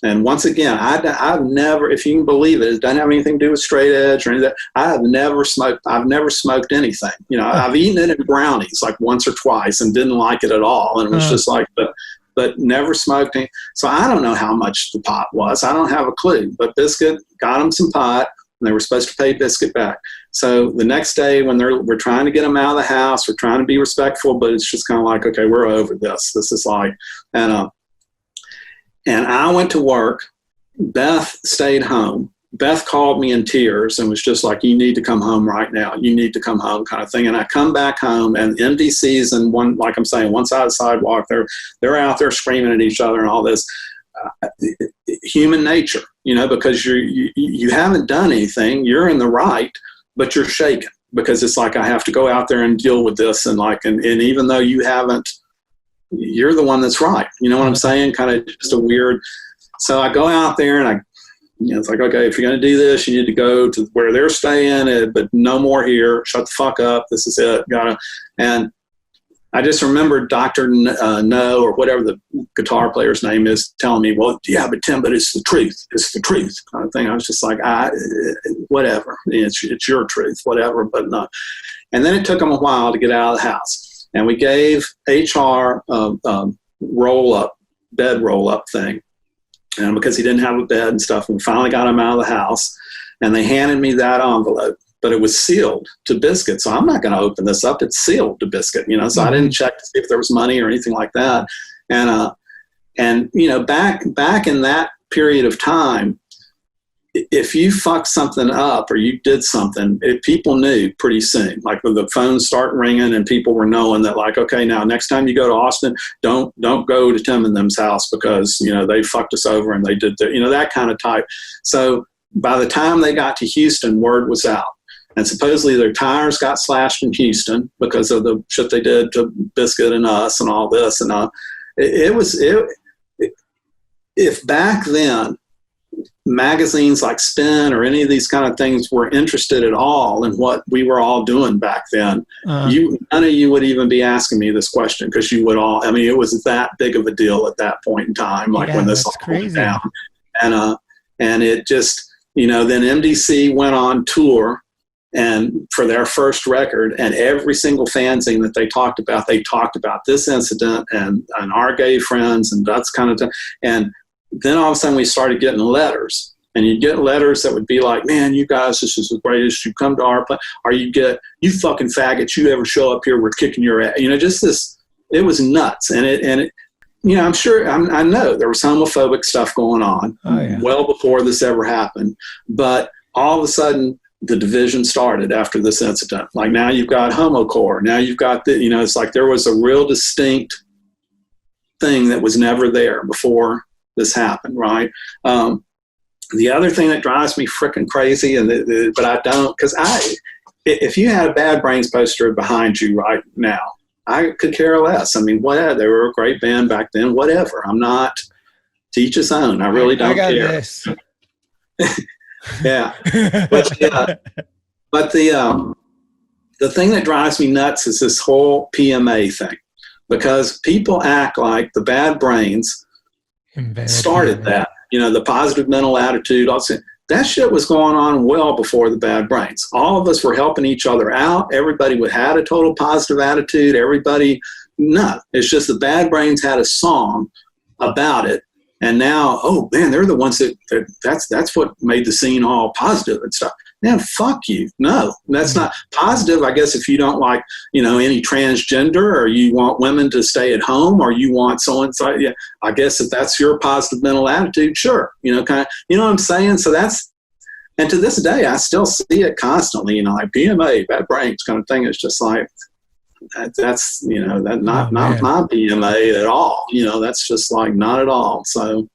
Speaker 1: And once again, I've never, if you can believe it doesn't have anything to do with straight edge or anything. I've never smoked anything. You know, I've eaten it in brownies like once or twice and didn't like it at all. And it was just like, but never smoked any. So I don't know how much the pot was. I don't have a clue. But Biscuit got them some pot, and they were supposed to pay Biscuit back. So the next day when we're trying to get them out of the house, we're trying to be respectful, but it's just kind of like, okay, we're over this. This is like, and I went to work. Beth stayed home. Beth called me in tears and was just like, you need to come home right now. You need to come home, kind of thing. And I come back home, and MDCs and one, like I'm saying, one side of the sidewalk, they're out there screaming at each other and all this. Human nature, you know, because you haven't done anything. You're in the right, but you're shaken because it's like, I have to go out there and deal with this. And like, and even though you haven't, you're the one that's right. You know what I'm saying? Kind of just a weird. So I go out there and it's like, okay, if you're going to do this, you need to go to where they're staying, but no more here. Shut the fuck up. This is it. And I just remember Dr. No, or whatever the guitar player's name is, telling me, well, yeah, but Tim, but it's the truth. It's the truth, kind of thing. I was just like, whatever. It's your truth, whatever, but no. And then it took them a while to get out of the house. And we gave HR a bed roll-up thing. And because he didn't have a bed and stuff, we finally got him out of the house, and they handed me that envelope, but it was sealed to Biscuit. So I'm not going to open this up. It's sealed to Biscuit, you know, so I didn't check to see if there was money or anything like that. And you know, back in that period of time, if you fucked something up or you did something, people knew pretty soon. Like when the phones start ringing and people were knowing that, like, okay, now next time you go to Austin, don't go to Tim and them's house because, you know, they fucked us over and they did that, you know, that kind of type. So by the time they got to Houston, word was out. And supposedly their tires got slashed in Houston because of the shit they did to Biscuit and us and all this. And if back then magazines like Spin or any of these kind of things were interested at all in what we were all doing back then, none of you would even be asking me this question, because you would all, I mean, it was that big of a deal at that point in time, like when this all went down. And it just, you know, then MDC went on tour and for their first record, and every single fanzine that they talked about this incident and our gay friends and that's kind of thing. And then all of a sudden we started getting letters, and you'd get letters that would be like, man, you guys, this is the greatest. You come to our place, or you get, you fucking faggots, you ever show up here, we're kicking your ass. You know, just this, it was nuts. And it, you know, I know there was homophobic stuff going on well before this ever happened, but all of a sudden the division started after this incident. Like now you've got homocore. Now you've got the, you know, it's like there was a real distinct thing that was never there before this happened, right? The other thing that drives me freaking crazy, but I don't, because if you had a Bad Brains poster behind you right now, I could care less. I mean, whatever. They were a great band back then. Whatever. I'm not, to each his own. I really don't care. This. Yeah. But the thing that drives me nuts is this whole PMA thing, because people act like the Bad Brains started that, you know, the positive mental attitude. Also, that shit was going on well before the Bad Brains. All of us were helping each other out. Everybody had a total positive attitude. No, it's just the Bad Brains had a song about it. And now, oh man, they're the ones that's what made the scene all positive and stuff. Man, fuck you. No, that's not positive. I guess if you don't like, you know, any transgender, or you want women to stay at home, or you want so and so, yeah, I guess if that's your positive mental attitude, sure. You know, kind of, you know what I'm saying? So that's, and to this day, I still see it constantly, you know, like PMA, Bad Brains kind of thing. It's just like, that's, you know, that not my PMA at all. You know, that's just like not at all. So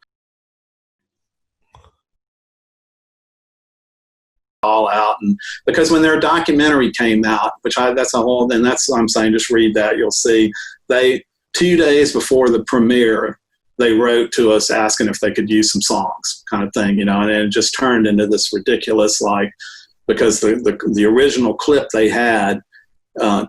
Speaker 1: all out, and because when their documentary came out, that's a whole, then that's what I'm saying, just read that, you'll see they 2 days before the premiere they wrote to us asking if they could use some songs, kind of thing, you know, and it just turned into this ridiculous, like, because the original clip they had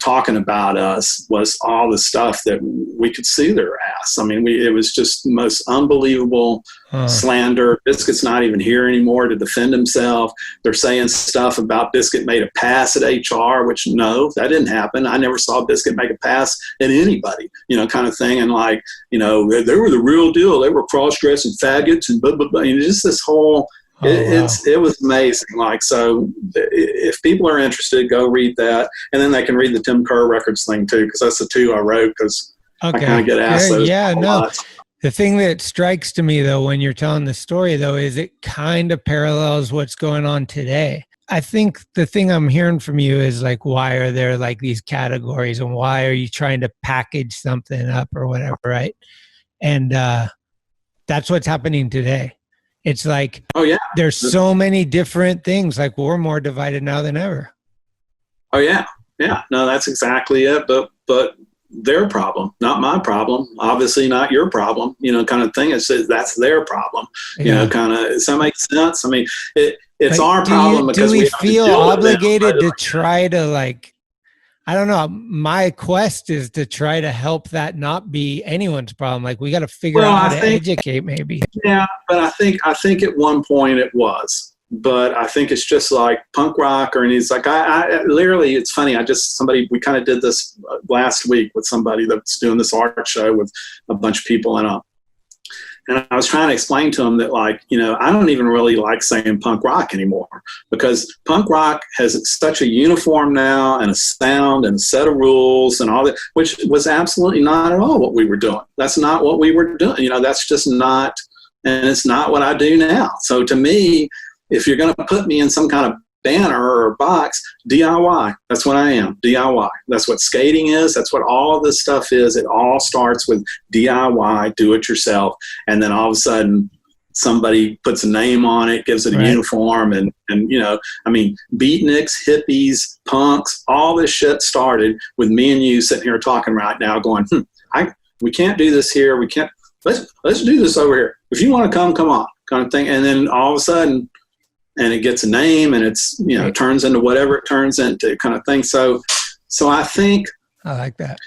Speaker 1: talking about us was all the stuff that we could sue their ass. I mean, it was just the most unbelievable slander. Biscuit's not even here anymore to defend himself. They're saying stuff about Biscuit made a pass at HR, which no, that didn't happen. I never saw Biscuit make a pass at anybody, kind of thing. And like, they were the real deal. They were cross-dressing faggots and blah, blah, blah. Just this whole, it was amazing. Like, so if people are interested, go read that. And then they can read the Tim Kerr Records thing too, because that's the two I wrote, because I kind of get asked those a lot.
Speaker 9: The thing that strikes to me, though, when you're telling the story, though, is it kind of parallels what's going on today. I think the thing I'm hearing from you is like, why are there like these categories, and why are you trying to package something up or whatever, right? And that's what's happening today. It's like, there's so many different things. Like, we're more divided now than ever.
Speaker 1: Oh yeah. No, that's exactly it. But their problem, not my problem. Obviously, not your problem. Kind of thing. It's that's their problem. Kind of. Does that make sense? I mean, it's our problem because
Speaker 9: do we feel obligated to try to like? I don't know. My quest is to try to help that not be anyone's problem. Like, we got to figure out how to educate, maybe.
Speaker 1: Yeah, but I think at one point it was. But I think it's just like punk rock, and he's like, I literally, it's funny. We kind of did this last week with somebody that's doing this art show with a bunch of people and I was trying to explain to him that, like, I don't even really like saying punk rock anymore, because punk rock has such a uniform now and a sound and a set of rules and all that, which was absolutely not at all what we were doing. That's not what we were doing. That's just not, and it's not what I do now. So to me, if you're going to put me in some kind of banner or a box, DIY. That's what I am, DIY. That's what skating is. That's what all of this stuff is. It all starts with DIY, do it yourself. And then all of a sudden, somebody puts a name on it, gives it a uniform. And I mean, beatniks, hippies, punks, all this shit started with me and you sitting here talking right now going, we can't do this here. We can't, let's do this over here. If you want to come on, kind of thing. And then all of a sudden, and it gets a name, and it's, turns into whatever it turns into, kind of thing. So I think
Speaker 9: I like that.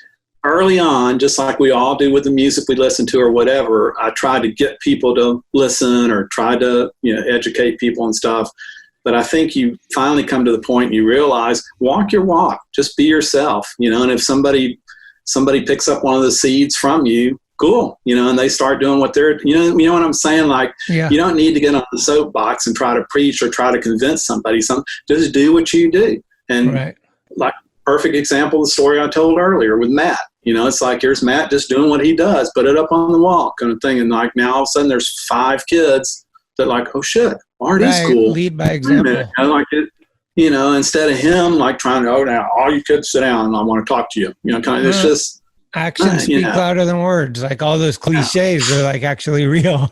Speaker 1: Early on, just like we all do with the music we listen to or whatever, I tried to get people to listen or try to, educate people and stuff. But I think you finally come to the point and you realize, walk your walk, just be yourself, and if somebody picks up one of the seeds from you, cool, and they start doing what they're, you know what I'm saying? Like, you don't need to get on the soapbox and try to preach or try to convince somebody something. Just do what you do. And like, perfect example of the story I told earlier with Matt. It's like, here's Matt just doing what he does, put it up on the wall, kind of thing. And like, now all of a sudden there's 5 kids that like, oh shit, art is cool.
Speaker 9: Lead by example.
Speaker 1: Like it, instead of him like trying to, now all you kids sit down and I want to talk to you. Kind of, it's just,
Speaker 9: actions speak louder than words. Like, all those cliches are like actually real.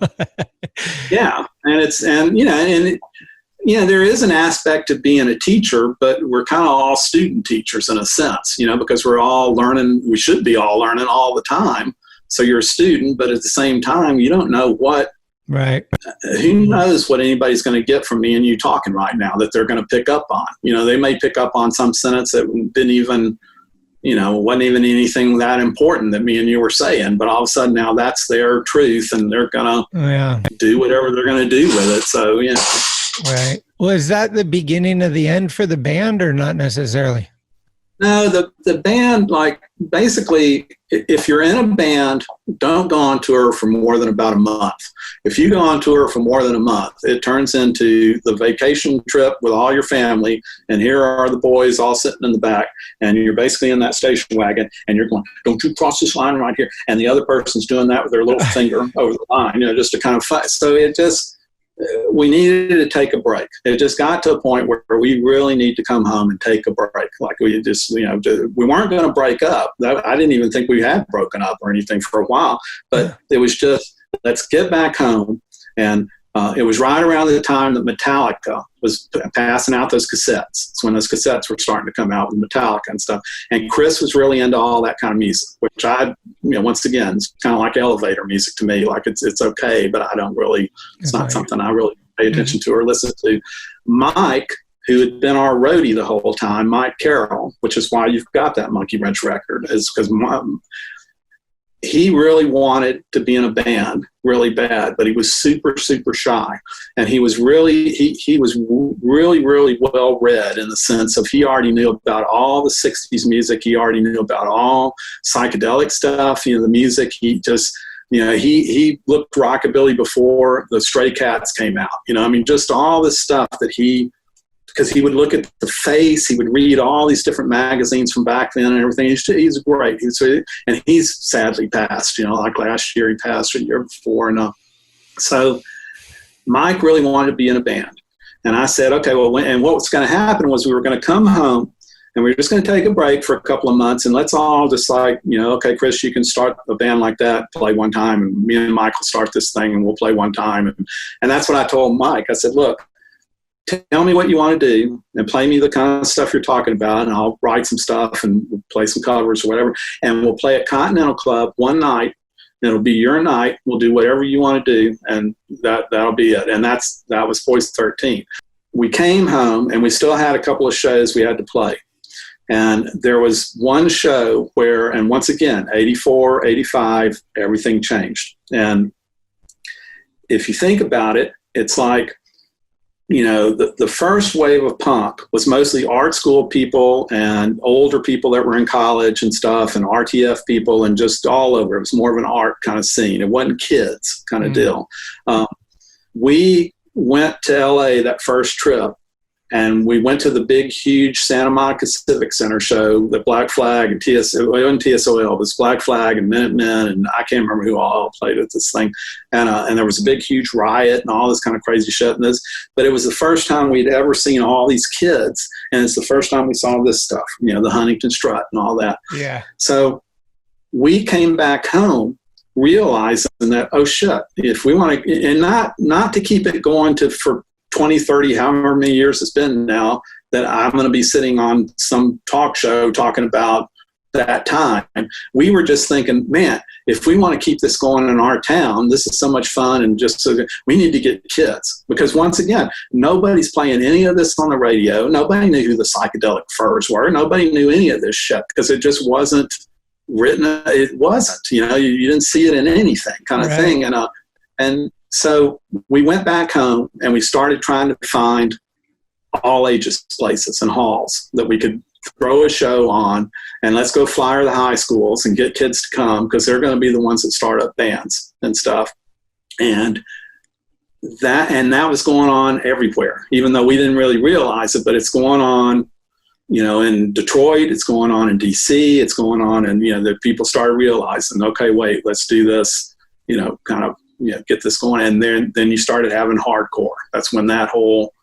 Speaker 9: And there is an aspect of being a teacher, but we're kind of all student teachers in a sense, because we're all learning. We should be all learning all the time. So you're a student, but at the same time, you don't know what. Right.
Speaker 1: Who knows what anybody's going to get from me and you talking right now that they're going to pick up on. They may pick up on some sentence that didn't even. Wasn't even anything that important that me and you were saying, but all of a sudden now that's their truth and they're going to do whatever they're going to do with it. So,
Speaker 9: Right. Well, is that the beginning of the end for the band or not necessarily?
Speaker 1: No, the band, like, basically, if you're in a band, don't go on tour for more than about a month. If you go on tour for more than a month, it turns into the vacation trip with all your family, and here are the boys all sitting in the back, and you're basically in that station wagon, and you're going, don't you cross this line right here, and the other person's doing that with their little finger over the line, just to kind of fight. So it just... we needed to take a break. It just got to a point where we really need to come home and take a break. Like, we just, we weren't going to break up. I didn't even think we had broken up or anything for a while, but it was just, let's get back home. And it was right around the time that Metallica was passing out those cassettes. It's when those cassettes were starting to come out with Metallica and stuff. And Chris was really into all that kind of music, which once again, it's kind of like elevator music to me. Like, it's okay, but I don't really, it's not something I really pay attention to or listen to. Mike, who had been our roadie the whole time, Mike Carroll, which is why you've got that Monkeywrench record, is because he really wanted to be in a band really bad, but he was super, super shy. And he was really, he was really, really well read in the sense of he already knew about all the 60s music. He already knew about all psychedelic stuff, the music. He just, he looked rockabilly before the Stray Cats came out, just all this stuff that because he would look at the face, he would read all these different magazines from back then and everything. He's great. And he's sadly passed, like last year he passed, or the year before. And so Mike really wanted to be in a band. And I said, okay, well, and what was going to happen was we were going to come home and we were just going to take a break for a couple of months, and let's all just okay, Chris, you can start a band like that, play one time, and me and Mike will start this thing and we'll play one time. And that's what I told Mike. I said, look, tell me what you want to do and play me the kind of stuff you're talking about, and I'll write some stuff and we'll play some covers or whatever. And we'll play at Continental Club one night. It'll be your night. We'll do whatever you want to do, and that'll be it. And that was Poison 13. We came home and we still had a couple of shows we had to play. And there was one show where, and once again, 84, 85, everything changed. And if you think about it, it's like, the first wave of punk was mostly art school people and older people that were in college and stuff, and RTF people, and just all over. It was more of an art kind of scene. It wasn't kids kind of deal. We went to LA that first trip, and we went to the big, huge Santa Monica Civic Center show that Black Flag and TSOL, it was Black Flag and Minutemen, and I can't remember who all played at this thing. And there was a big, huge riot and all this kind of crazy shit. But it was the first time we'd ever seen all these kids, and it's the first time we saw this stuff, the Huntington Strut and all that.
Speaker 9: Yeah.
Speaker 1: So we came back home realizing that, oh shit, if we want to, and not to keep it going for 20, 30, however many years it's been now, that I'm going to be sitting on some talk show talking about that time. We were just thinking, man, if we want to keep this going in our town, this is so much fun, and just so good, we need to get kids. Because once again, nobody's playing any of this on the radio. Nobody knew who the Psychedelic Furs were. Nobody knew any of this shit because it just wasn't written. It wasn't, you didn't see it in anything kind of thing. And so we went back home and we started trying to find all ages places and halls that we could throw a show on, and let's go flyer the high schools and get kids to come, because they're going to be the ones that start up bands and stuff. And that was going on everywhere, even though we didn't really realize it, but it's going on, in Detroit, it's going on in DC, it's going on, and, the people started realizing, okay, wait, let's do this, kind of, get this going. And then you started having hardcore. That's when that whole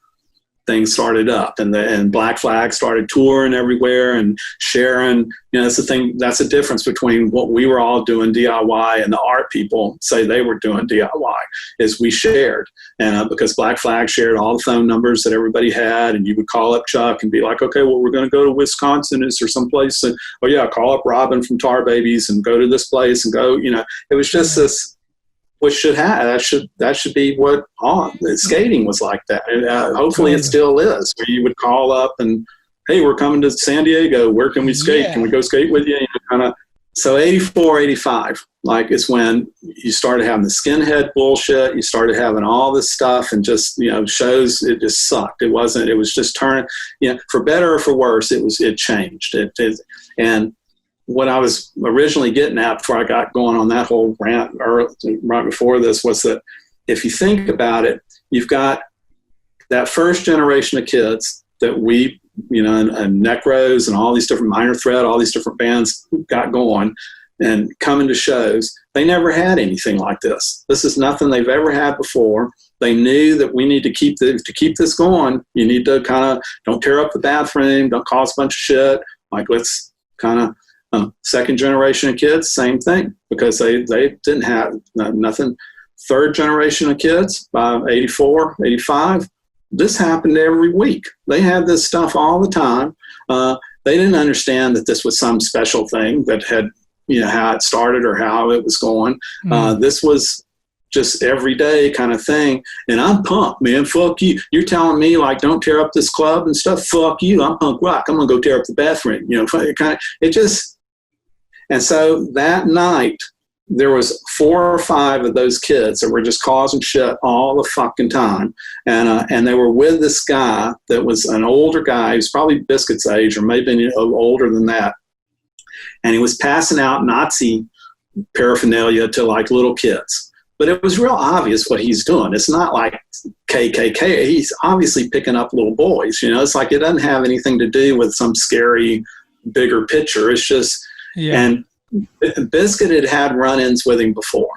Speaker 1: thing started up, and Black Flag started touring everywhere and sharing. That's the thing. That's the difference between what we were all doing DIY and the art people say they were doing DIY, is we shared. And because Black Flag shared all the phone numbers that everybody had, and you would call up Chuck and be like, okay, well, we're going to go to Wisconsin or someplace, and oh yeah, call up Robin from Tar Babies and go to this place and go. It was just this. What should have that should be what skating was like that. Hopefully it still is, where you would call up and, hey, we're coming to San Diego, where can we skate? Can we go skate with you? Kind of. So 84, 85, is when you started having the skinhead bullshit. You started having all this stuff, and just, shows, it just sucked. It was just turning, for better or for worse, it changed. And what I was originally getting at before I got going on that whole rant right before this was that if you think about it, you've got that first generation of kids that we, and Necros and all these different Minor Threat, all these different bands got going and coming to shows. They never had anything like this. This is nothing they've ever had before. They knew that we need to keep this going. You need to kind of don't tear up the bathroom, don't cause a bunch of shit. Let's kind of. Second generation of kids, same thing, because they didn't have nothing. Third generation of kids, by 84, 85, this happened every week. They had this stuff all the time. They didn't understand that this was some special thing that had, how it started or how it was going. This was just every day kind of thing. And I'm pumped, man. Fuck you. You're telling me like, don't tear up this club and stuff. Fuck you. I'm punk rock. I'm going to go tear up the bathroom. And so that night there was 4 or 5 of those kids that were just causing shit all the fucking time. And they were with this guy that was an older guy. He was probably Biscuit's age or maybe older than that. And he was passing out Nazi paraphernalia to like little kids. But it was real obvious what he's doing. It's not like KKK. He's obviously picking up little boys. It's like it doesn't have anything to do with some scary, bigger picture. It's just, and Biscuit had run-ins with him before.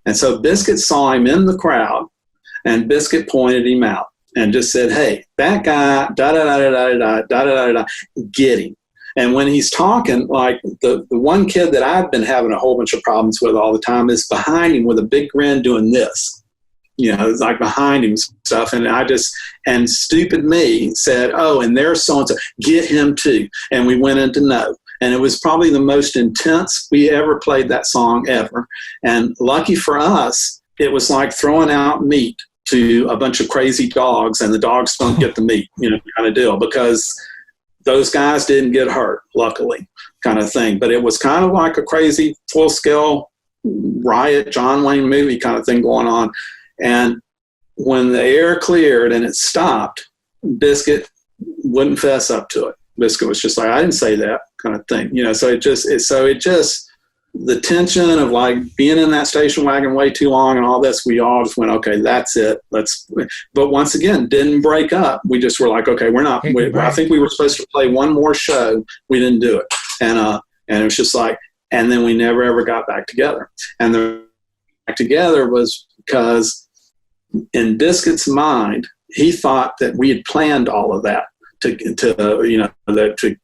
Speaker 1: And so Biscuit saw him in the crowd, and Biscuit pointed him out and just said, hey, that guy, da-da-da-da-da-da-da-da-da, get him. And when he's talking, like the one kid that I've been having a whole bunch of problems with all the time is behind him with a big grin doing this. It's like behind him stuff. And stupid me said, oh, and there's so-and-so, get him too. And we went into no. And it was probably the most intense we ever played that song ever. And lucky for us, it was like throwing out meat to a bunch of crazy dogs, and the dogs don't get the meat, kind of deal, because those guys didn't get hurt, luckily, kind of thing. But it was kind of like a crazy full-scale riot, John Wayne movie kind of thing going on. And when the air cleared and it stopped, Biscuit wouldn't fess up to it. Biscuit was just like, I didn't say that kind of thing. So it just, the tension of like being in that station wagon way too long and all this, we all just went, okay, that's it. But once again, didn't break up. We just were like, okay, I think we were supposed to play one more show. We didn't do it. And it was just like, and then we never ever got back together. And the back together was because in Biscuit's mind, he thought that we had planned all of that to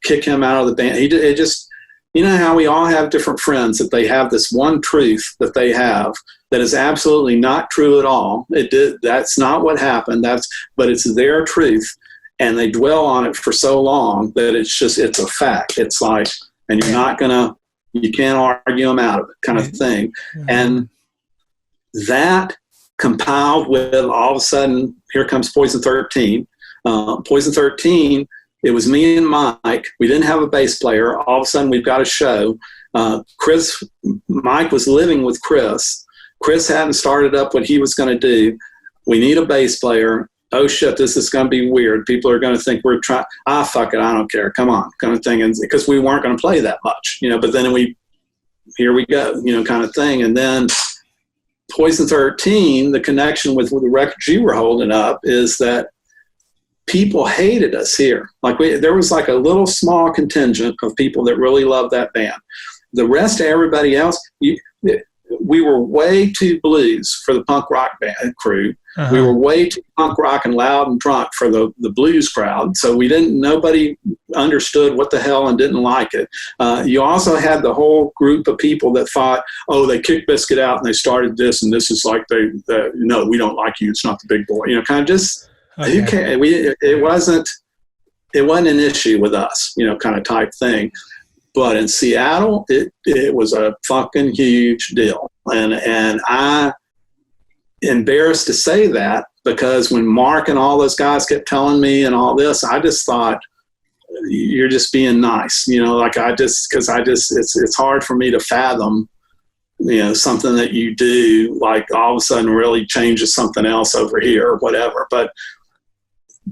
Speaker 1: kick him out of the band. It just, how we all have different friends that they have this one truth that they have that is absolutely not true at all. That's not what happened. But it's their truth, and they dwell on it for so long that it's a fact. It's like, and you can't argue them out of it, kind of thing. And that compiled with all of a sudden, here comes Poison 13. Poison 13, it was me and Mike. We didn't have a bass player. All of a sudden, we've got a show. Mike was living with Chris. Chris hadn't started up what he was going to do. We need a bass player. Oh, shit, this is going to be weird. People are going to think we're trying. Fuck it, I don't care. Come on, kind of thing. And because we weren't going to play that much, but then here we go, kind of thing. And then Poison 13, the connection with the records you were holding up is that people hated us here. Like there was like a little small contingent of people that really loved that band. The rest of everybody else, we were way too blues for the punk rock band crew. Uh-huh. We were way too punk rock and loud and drunk for the blues crowd. So nobody understood what the hell and didn't like it. You also had the whole group of people that thought, oh, they kicked Biscuit out and they started this, and this is like no, we don't like you. It's not the big boy. Kind of just. Okay. It wasn't an issue with us, kind of type thing. But in Seattle, it was a fucking huge deal. And I embarrassed to say that because when Mark and all those guys kept telling me and all this, I just thought, you're just being nice, it's hard for me to fathom, something that you do, like all of a sudden really changes something else over here or whatever. But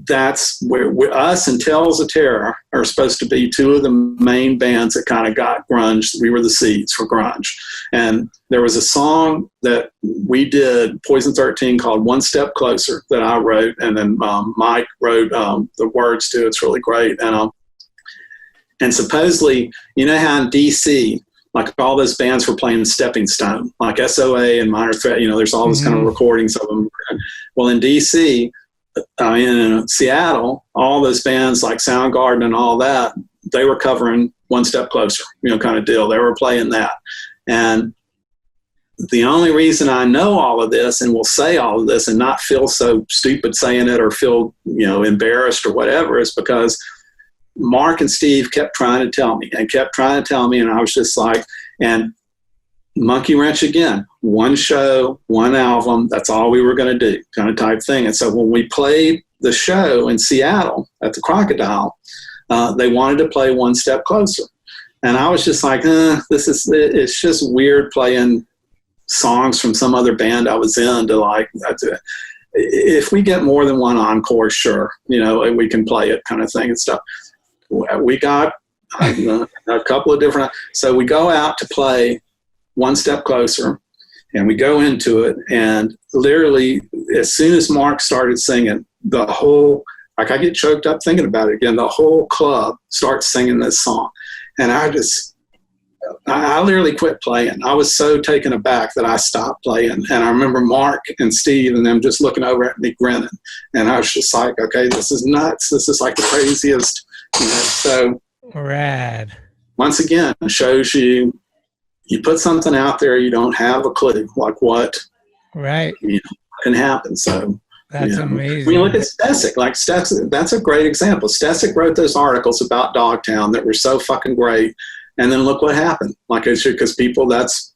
Speaker 1: that's where us and Tales of Terror are supposed to be two of the main bands that kind of got grunge. We were the seeds for grunge. And there was a song that we did, Poison 13, called One Step Closer, that I wrote. And then Mike wrote the words to it. It's really great. And supposedly, how in DC, like all those bands were playing Stepping Stone, like SOA and Minor Threat, there's all this kind of recordings of them. Well, in DC, in Seattle, all those bands like Soundgarden and all that, they were covering One Step Closer, kind of deal. They were playing that. And the only reason I know all of this and will say all of this and not feel so stupid saying it or feel, embarrassed or whatever is because Mark and Steve kept trying to tell me. And I was just like, and Monkeywrench again, one show, one album. That's all we were going to do, kind of type thing. And so when we played the show in Seattle at the Crocodile, they wanted to play One Step Closer. And I was just like, it's just weird playing songs from some other band I was in to like, if we get more than one encore, sure, we can play it kind of thing and stuff. We got a couple of different, so we go out to play One Step Closer, and we go into it, and literally as soon as Mark started singing, the whole, like I get choked up thinking about it again, the whole club starts singing this song. And I literally quit playing. I was so taken aback that I stopped playing. And I remember Mark and Steve and them just looking over at me grinning. And I was just like, okay, this is nuts. This is like the craziest. So
Speaker 9: rad.
Speaker 1: Once again, it shows you put something out there, you don't have a clue like what can happen. So
Speaker 9: that's amazing.
Speaker 1: When you look at Stesic, that's a great example. Stesic wrote those articles about Dogtown that were so fucking great. And then look what happened. Like, because people, that's,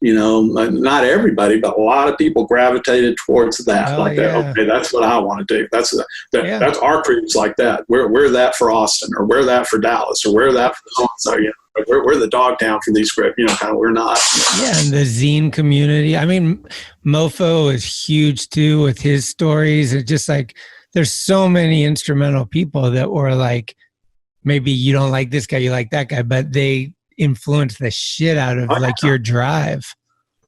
Speaker 1: not everybody, but a lot of people gravitated towards that. Okay, that's what I want to do. That's our crews like that. We're that for Austin, or we're that for Dallas, or we're that for so. We're the Dogtown for these script. Kind of we're not.
Speaker 9: Yeah, and the zine community. I mean, Mofo is huge too with his stories. It's just like there's so many instrumental people that were like, maybe you don't like this guy, you like that guy, but they influence the shit out of your drive.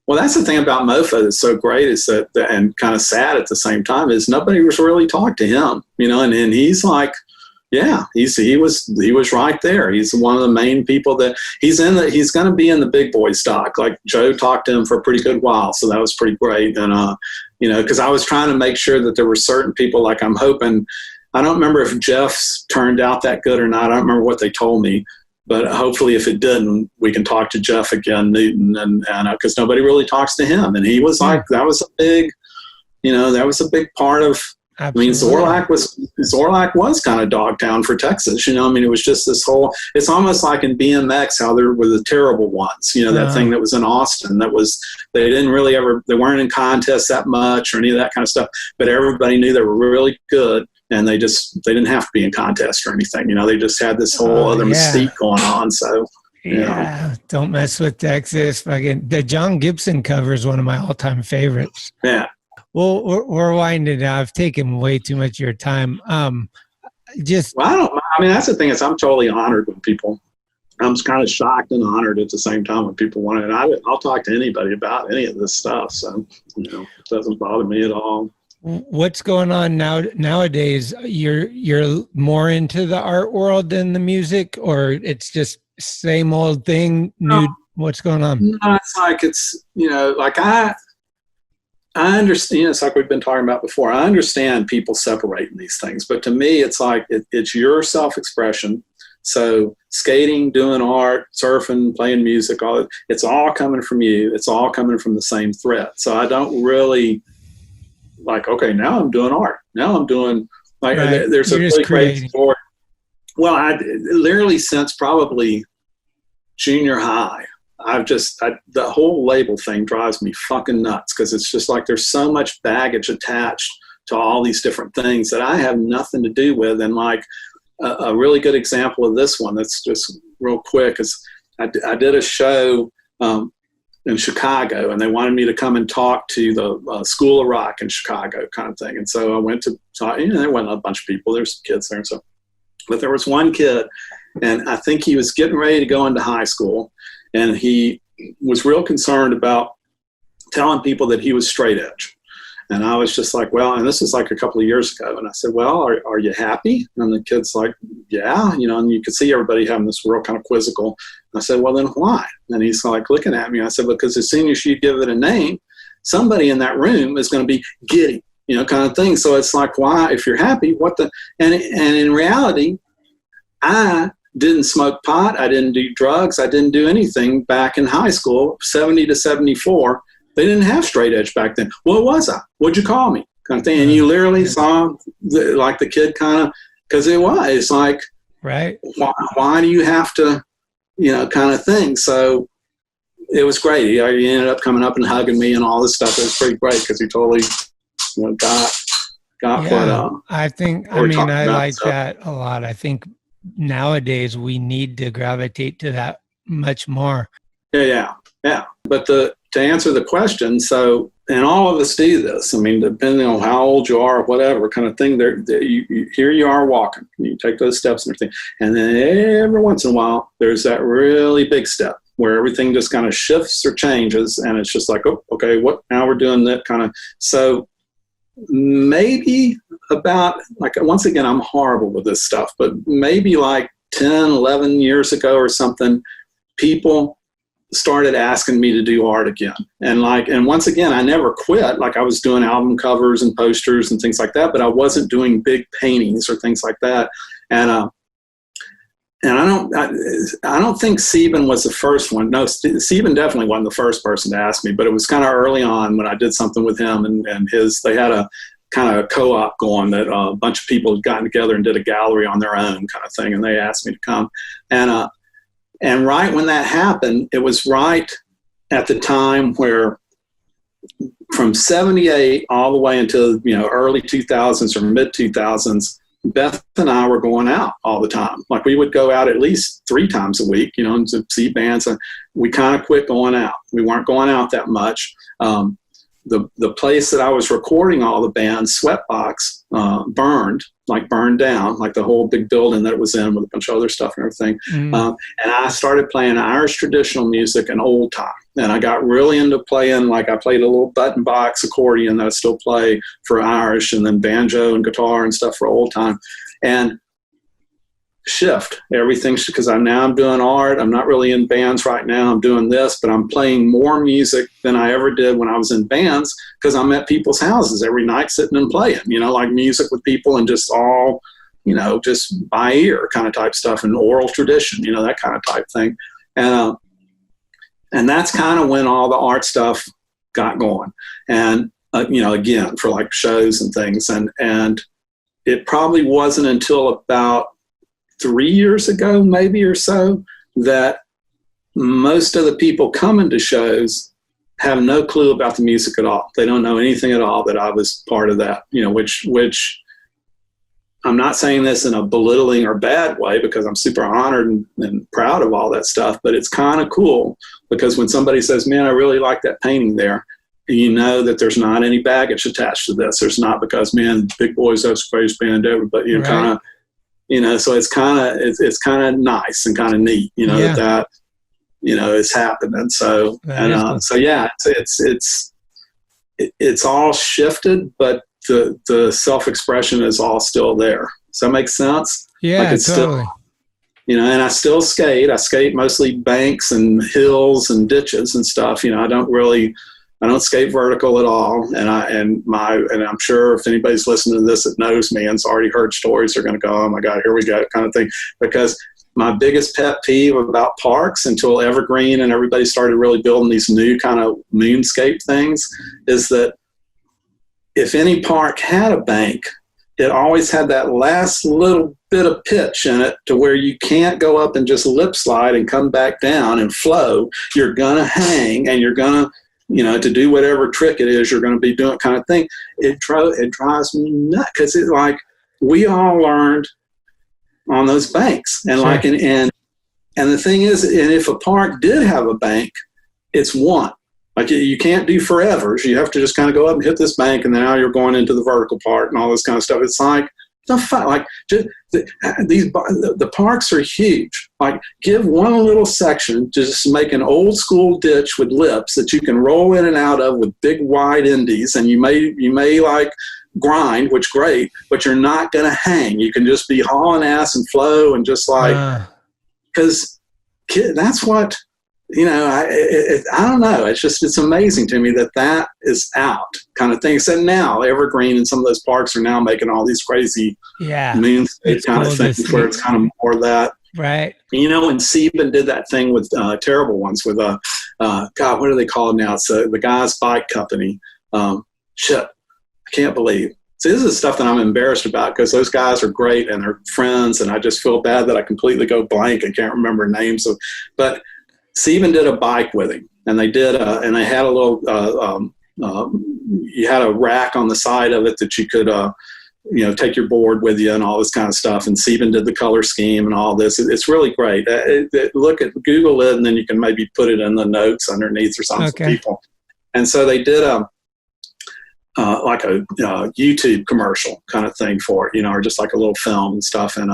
Speaker 1: Well, that's the thing about Mofo that's so great is that, and kind of sad at the same time, is nobody was really talking to him, and he's like, yeah, he was right there. He's one of the main people that he's going to be in the big boy stock. Like Joe talked to him for a pretty good while. So that was pretty great. And, cause I was trying to make sure that there were certain people, like I'm hoping, I don't remember if Jeff's turned out that good or not. I don't remember what they told me, but hopefully if it didn't, we can talk to Jeff again, Newton, and because nobody really talks to him. And he was like, that was a big part of,
Speaker 9: absolutely.
Speaker 1: I mean, Zorlak was kind of Dogtown for Texas, it was just this whole, it's almost like in BMX, how there were the terrible ones, that thing that was in Austin, they didn't really they weren't in contests that much or any of that kind of stuff, but everybody knew they were really good. And they didn't have to be in contest or anything. They just had this whole other mystique going on. So,
Speaker 9: don't mess with Texas. The John Gibson cover is one of my all-time favorites.
Speaker 1: Yeah.
Speaker 9: Well, we're winding down. I've taken way too much of your time. That's
Speaker 1: the thing is I'm totally honored when people, I'm kind of shocked and honored at the same time when people want it. And I'll talk to anybody about any of this stuff. So, it doesn't bother me at all.
Speaker 9: What's going on nowadays? You're more into the art world than the music, or it's just same old thing? New? What's going on?
Speaker 1: No, I understand. It's like we've been talking about before. I understand people separating these things, but to me, it's like it's your self-expression. So skating, doing art, surfing, playing music, it's all coming from you. It's all coming from the same thread. So I don't really. Like, okay, now I'm doing art. Now I'm doing there's a really great story. Well, I literally since probably junior high, the whole label thing drives me fucking nuts because it's just like there's so much baggage attached to all these different things that I have nothing to do with. And like a really good example of this one that's just real quick is I did a show in Chicago, and they wanted me to come and talk to the School of Rock in Chicago kind of thing. And so I went to talk, there wasn't a bunch of people, there's some kids there. But there was one kid, and I think he was getting ready to go into high school, and he was real concerned about telling people that he was straight edge. And I was just like, well, and this is like a couple of years ago. And I said, well, are you happy? And the kid's like, yeah, and you could see everybody having this real kind of quizzical. And I said, well, then why? And he's like looking at me. I said, because as soon as you give it a name, somebody in that room is going to be giddy, kind of thing. So it's like, why, if you're happy, and in reality, I didn't smoke pot. I didn't do drugs. I didn't do anything back in high school, 70 to 74. They didn't have straight edge back then. What was I? What'd you call me? Kind of thing. And you literally saw the kid kind of, because it's like,
Speaker 9: right.
Speaker 1: Why do you have to, kind of thing. So it was great. He ended up coming up and hugging me and all this stuff. It was pretty great because he totally got what.
Speaker 9: I think. I mean, I like that a lot. I think nowadays we need to gravitate to that much more.
Speaker 1: Yeah. But to answer the question, so, and all of us do this. I mean, depending on how old you are, or whatever kind of thing, here you are walking. You take those steps and everything, and then every once in a while, there's that really big step where everything just kind of shifts or changes, and it's just like, oh, okay, what? Now we're doing that kind of. So maybe about, like, once again, I'm horrible with this stuff, but maybe like 10, 11 years ago or something, people started asking me to do art again. And once again, I never quit. Like, I was doing album covers and posters and things like that, but I wasn't doing big paintings or things like that. And I don't think Sieben was the first one. No, Sieben definitely wasn't the first person to ask me, but it was kind of early on when I did something with him and they had a kind of a co-op going that a bunch of people had gotten together and did a gallery on their own kind of thing. And they asked me to come. And right when that happened, it was right at the time where from 78 all the way until, early 2000s or mid 2000s, Beth and I were going out all the time. Like, we would go out at least 3 times a week, to see bands. And we kind of quit going out. We weren't going out that much. The place that I was recording all the bands, Sweatbox, burned down, like the whole big building that it was in with a bunch of other stuff and everything. And I started playing Irish traditional music and old time. And I got really into playing, like, I played a little button box accordion that I still play for Irish, and then banjo and guitar and stuff for old time. And shift everything, because I'm doing art. I'm not really in bands right now. I'm doing this, but I'm playing more music than I ever did when I was in bands, because I'm at people's houses every night sitting and playing, like music with people, and just all, just by ear kind of type stuff, and oral tradition, that kind of type thing. And that's kind of when all the art stuff got going. And, again, for like shows and things. And it probably wasn't until about 3 years ago, maybe, or so, that most of the people coming to shows have no clue about the music at all. They don't know anything at all that I was part of that, which I'm not saying this in a belittling or bad way, because I'm super honored and proud of all that stuff, but it's kind of cool, because when somebody says, man, I really like that painting there, that there's not any baggage attached to this. There's not, because, man, Big Boys, that's the greatest band ever, but right. Kind of, so it's kind of nice and kind of neat, that it's happening. So, so yeah, it's all shifted, but the self-expression is all still there. Does that make sense?
Speaker 9: Yeah,
Speaker 1: like, it's
Speaker 9: totally.
Speaker 1: Still, and I still skate. I skate mostly banks and hills and ditches and stuff. I don't skate vertical at all, and I'm sure if anybody's listening to this that knows me and's already heard stories, they're going to go, "Oh my God, here we go," kind of thing. Because my biggest pet peeve about parks, until Evergreen and everybody started really building these new kind of moonscape things, is that if any park had a bank, it always had that last little bit of pitch in it to where you can't go up and just lip slide and come back down and flow. You're going to hang, and you're going to, to do whatever trick it is you're going to be doing kind of thing. It drives me nuts, because it's like, we all learned on those banks. And sure. Like, and the thing is, and if a park did have a bank, it's one. Like, you can't do forevers. You have to just kind of go up and hit this bank, and now you're going into the vertical part and all this kind of stuff. It's like, the fun, like, just the parks are huge. Like, give one little section, just make an old school ditch with lips that you can roll in and out of with big wide indies, and you may like grind, which great, but you're not going to hang. You can just be hauling ass and flow, and just like, because that's what. I don't know. It's amazing to me that is out kind of thing. So now Evergreen and some of those parks are now making all these crazy moonscape kind of things where it's kind of more that.
Speaker 9: Right.
Speaker 1: And Sieben did that thing with Terrible Ones with, God, what are they called now? It's the guy's bike company. I can't believe. So this is stuff that I'm embarrassed about, because those guys are great and they're friends, and I just feel bad that I completely go blank and can't remember names. But Steven did a bike with him, and they did, and they had a little, you had a rack on the side of it that you could, take your board with you and all this kind of stuff. And Steven did the color scheme and all this. It's really great. Google it, and then you can maybe put it in the notes underneath or something for people. And so they did like a YouTube commercial kind of thing for it, or just like a little film and stuff. And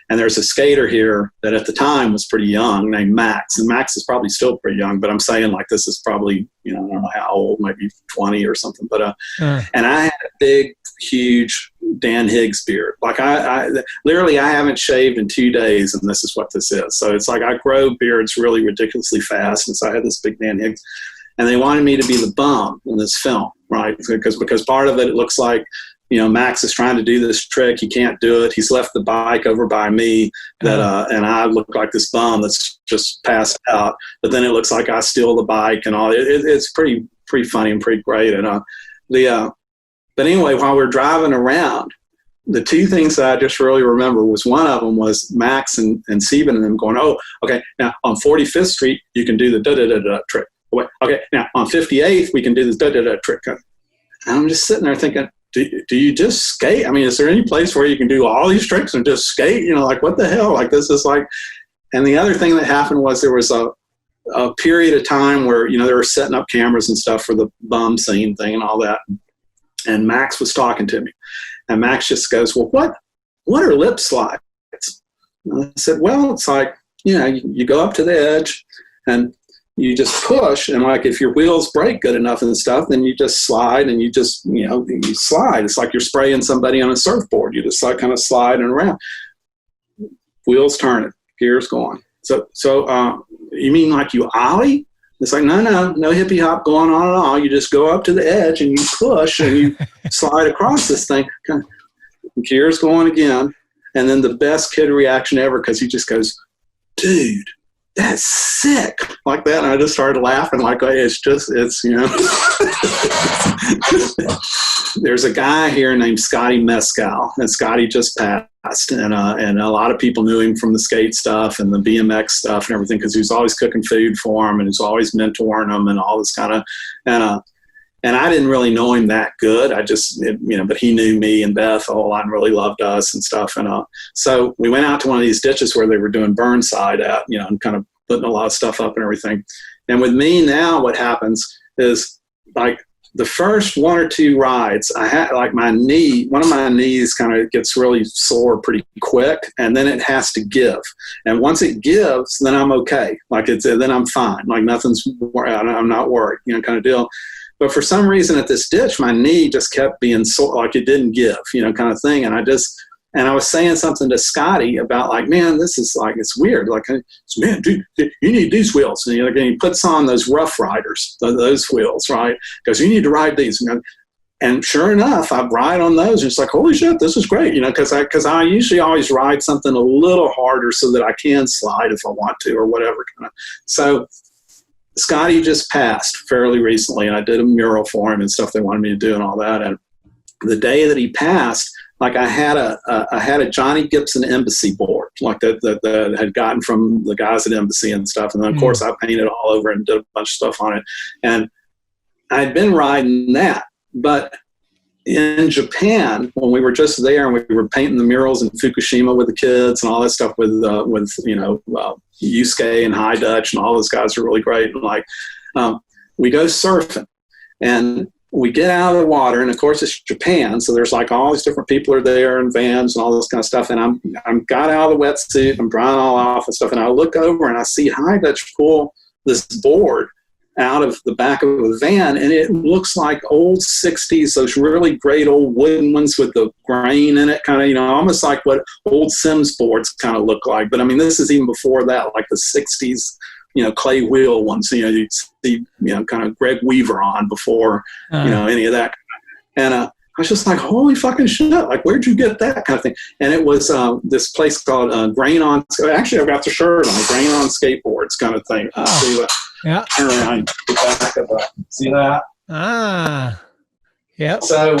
Speaker 1: there's a skater here that at the time was pretty young named Max, and Max is probably still pretty young, but I'm saying like this is probably, I don't know how old, maybe 20 or something. But and I had a big, huge Dan Higgs beard. Like I literally I haven't shaved in 2 days, and this is what this is. So it's like I grow beards really ridiculously fast, and so I had this big Dan Higgs. And they wanted me to be the bum in this film, right? Because part of it looks like, Max is trying to do this trick. He can't do it. He's left the bike over by me, and I look like this bum that's just passed out. But then it looks like I steal the bike and all. It's pretty funny and pretty great. And but anyway, while we're driving around, the two things that I just really remember was one of them was Max and Steven and them going, oh, okay, now on 45th Street you can do the da-da-da-da trick. Okay, now on 58th, we can do this da-da-da trick. And I'm just sitting there thinking, do you just skate? I mean, is there any place where you can do all these tricks and just skate? Like, what the hell? Like, this is like... And the other thing that happened was there was a period of time where, they were setting up cameras and stuff for the bum scene thing and all that. And Max was talking to me. And Max just goes, well, what are lip slides? And I said, well, it's like, you go up to the edge and you just push, and like if your wheels break good enough and stuff, then you just slide and you just, you slide. It's like you're spraying somebody on a surfboard. You just like kind of sliding around. Wheels turning, gears going. So you mean like you ollie? It's like, no hippie hop going on at all. You just go up to the edge and you push and you slide across this thing. Gears going again. And then the best kid reaction ever, because he just goes, dude, that's sick, like that. And I just started laughing like, hey, it's There's a guy here named Scotty Mescal, and Scotty just passed. And a lot of people knew him from the skate stuff and the BMX stuff and everything, because he was always cooking food for him and he was always mentoring them and all this kind of, and I didn't really know him that good. I just, but he knew me and Beth a whole lot and really loved us and stuff. And so we went out to one of these ditches where they were doing Burnside at, and kind of putting a lot of stuff up and everything. And with me now, what happens is like the first one or two rides, I had like one of my knees kind of gets really sore pretty quick, and then it has to give. And once it gives, then I'm okay. Like then I'm fine. Like I'm not worried, kind of deal. But for some reason at this ditch, my knee just kept being sore, like it didn't give, kind of thing. And I was saying something to Scotty about like, man, this is like, it's weird. Like, man, dude, you need these wheels. And he puts on those Rough Riders, those wheels, right? Because you need to ride these. And sure enough, I ride on those. And it's like, holy shit, this is great. Because I usually always ride something a little harder so that I can slide if I want to or whatever. So Scotty just passed fairly recently, and I did a mural for him and stuff they wanted me to do and all that. And the day that he passed, like I had a Johnny Gibson Embassy board, like that had gotten from the guys at Embassy and stuff. And then of course I painted all over it and did a bunch of stuff on it. And I'd been riding that, but in Japan, when we were just there and we were painting the murals in Fukushima with the kids and all that stuff with Yusuke and High Dutch and all those guys are really great. And like, we go surfing and we get out of the water, and of course it's Japan, so there's like all these different people are there and vans and all this kind of stuff. And I'm got out of the wetsuit, I'm drying all off and stuff, and I look over and I see High Dutch pull this board out of the back of a van, and it looks like old 60s, those really great old wooden ones with the grain in it, kind of, almost like what old Sims boards kind of look like. But I mean, this is even before that, like the 60s, clay wheel ones, you'd see, kind of Greg Weaver on before, any of that. And I was just like, holy fucking shit, like, where'd you get that kind of thing? And it was this place called Grain On, actually I've got the shirt on, Grain On Skateboards kind of thing. See that? Yeah. Turn around, get back of that. See that?
Speaker 9: Yeah.
Speaker 1: So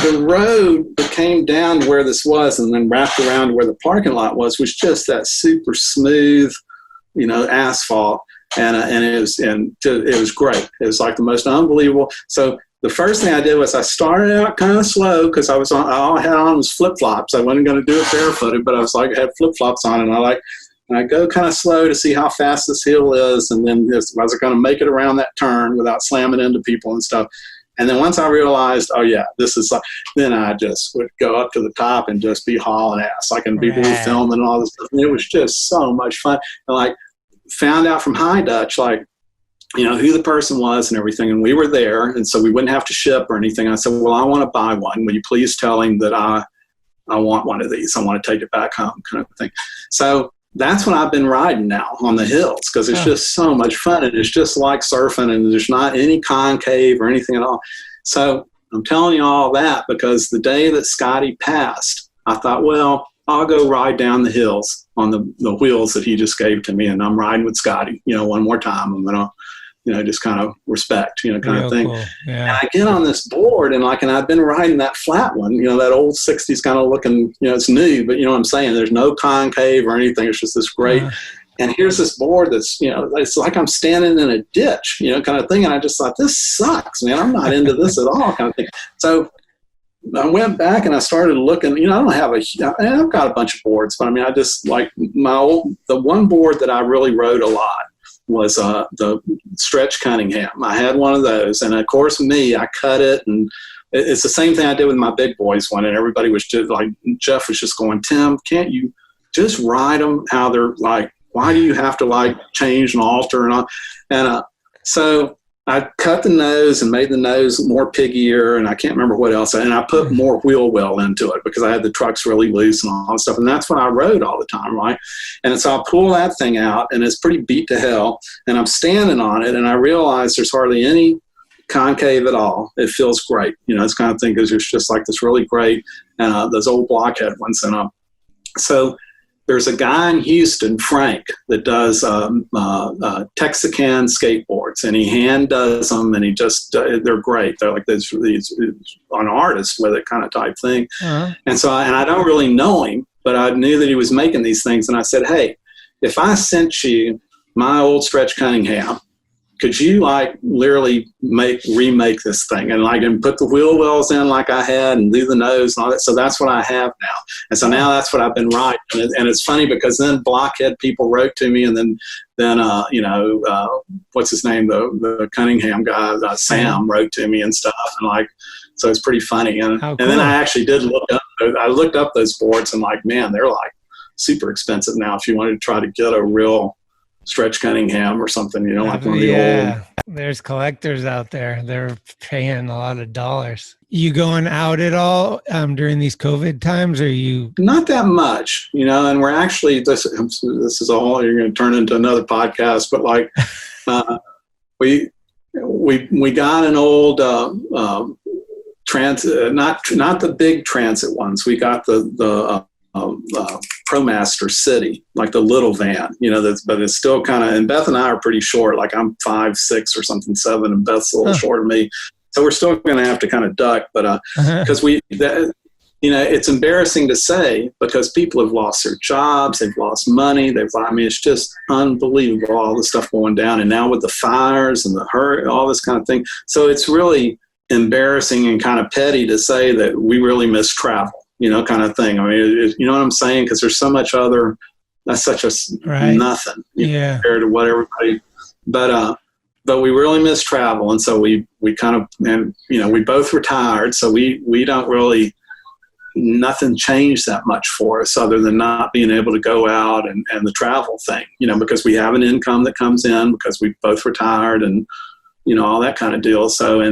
Speaker 1: the road that came down to where this was and then wrapped around where the parking lot was just that super smooth, asphalt. and it was great. It was like the most unbelievable. So the first thing I did was I started out kind of slow because all I had on was flip flops. I wasn't going to do it barefooted, but I was like, I had flip flops on, and I go kind of slow to see how fast this hill is, and then was I going to make it around that turn without slamming into people and stuff. And then once I realized, oh yeah, this is like, then I just would go up to the top and just be hauling ass. Like, and people were filming and all this stuff. And it was just so much fun. And like, found out from High Dutch, like, you know, who the person was and everything. And we were there. And so we wouldn't have to ship or anything. I said, well, I want to buy one. Will you please tell him that I want one of these? I want to take it back home, kind of thing. So that's when I've been riding now on the hills, because it's just so much fun. And it's just like surfing, and there's not any concave or anything at all. So I'm telling you all that because the day that Scotty passed, I thought, well, I'll go ride down the hills on the wheels that he just gave to me. And I'm riding with Scotty, you know, one more time. I'm going to, you know, just kind of respect, you know, kind of thing.
Speaker 9: Cool. Yeah.
Speaker 1: And I get on this board and I've been riding that flat one, you know, that old 60s kind of looking, you know, it's new, but you know what I'm saying? There's no concave or anything. It's just this great, and here's this board that's, you know, it's like I'm standing in a ditch, you know, kind of thing. And I just thought, this sucks, man. I'm not into this at all, kind of thing. So I went back and I started looking, you know, I've got a bunch of boards, but I mean, I just like the one board that I really rode a lot was the Stretch Cunningham. I had one of those, and of course I cut it, and it's the same thing I did with my big boys one, and everybody was just like, Jeff was just going, Tim, can't you just ride them how they're like, why do you have to like change and alter and all? And so I cut the nose and made the nose more piggier, and I can't remember what else. And I put more wheel well into it because I had the trucks really loose and all that stuff. And that's what I rode all the time, right? And so I pull that thing out, and it's pretty beat to hell. And I'm standing on it, and I realize there's hardly any concave at all. It feels great. You know, it's kind of thing because it's just like this really great, those old blockhead ones. And so there's a guy in Houston, Frank, that does Texican skateboards, and he hand does them, and he just, they're great. They're like these an artist with it kind of type thing. And so, and I don't really know him, but I knew that he was making these things. And I said, hey, if I sent you my old Stretch Cunningham, could you like literally remake this thing and put the wheel wells in like I had and do the nose and all that? So that's what I have now. And so now that's what I've been riding. And it's funny because then blockhead people wrote to me, and then you know, what's his name? The Cunningham guy, Sam, wrote to me and stuff. And like, so it's pretty funny. And then I actually did looked up those boards, and like, man, they're like super expensive now if you wanted to try to get a real Stretch Cunningham or something, you know, like one of the old.
Speaker 9: There's collectors out there. They're paying a lot of dollars. You going out at all during these COVID times? Or you
Speaker 1: not that much, you know? And we're actually this is all you're going to turn into another podcast. But like, we got an old transit, not the big transit ones. We got the ProMaster City, like the little van, you know, but it's still kind of, and Beth and I are pretty short, like I'm 5'6" or something, 7, and Beth's a little shorter than me. So we're still going to have to kind of duck, but because you know, it's embarrassing to say because people have lost their jobs, they've lost money, I mean, it's just unbelievable, all the stuff going down. And now with the fires and the hurt, all this kind of thing. So it's really embarrassing and kind of petty to say that we really miss travel. You know, kind of thing. I mean, you know what I'm saying? Because there's so much that's such a nothing compared to what everybody, but we really miss travel. And so we kind of, and, you know, we both retired. So we don't really, nothing changed that much for us other than not being able to go out and the travel thing, you know, because we have an income that comes in because we both retired and, you know, all that kind of deal. So,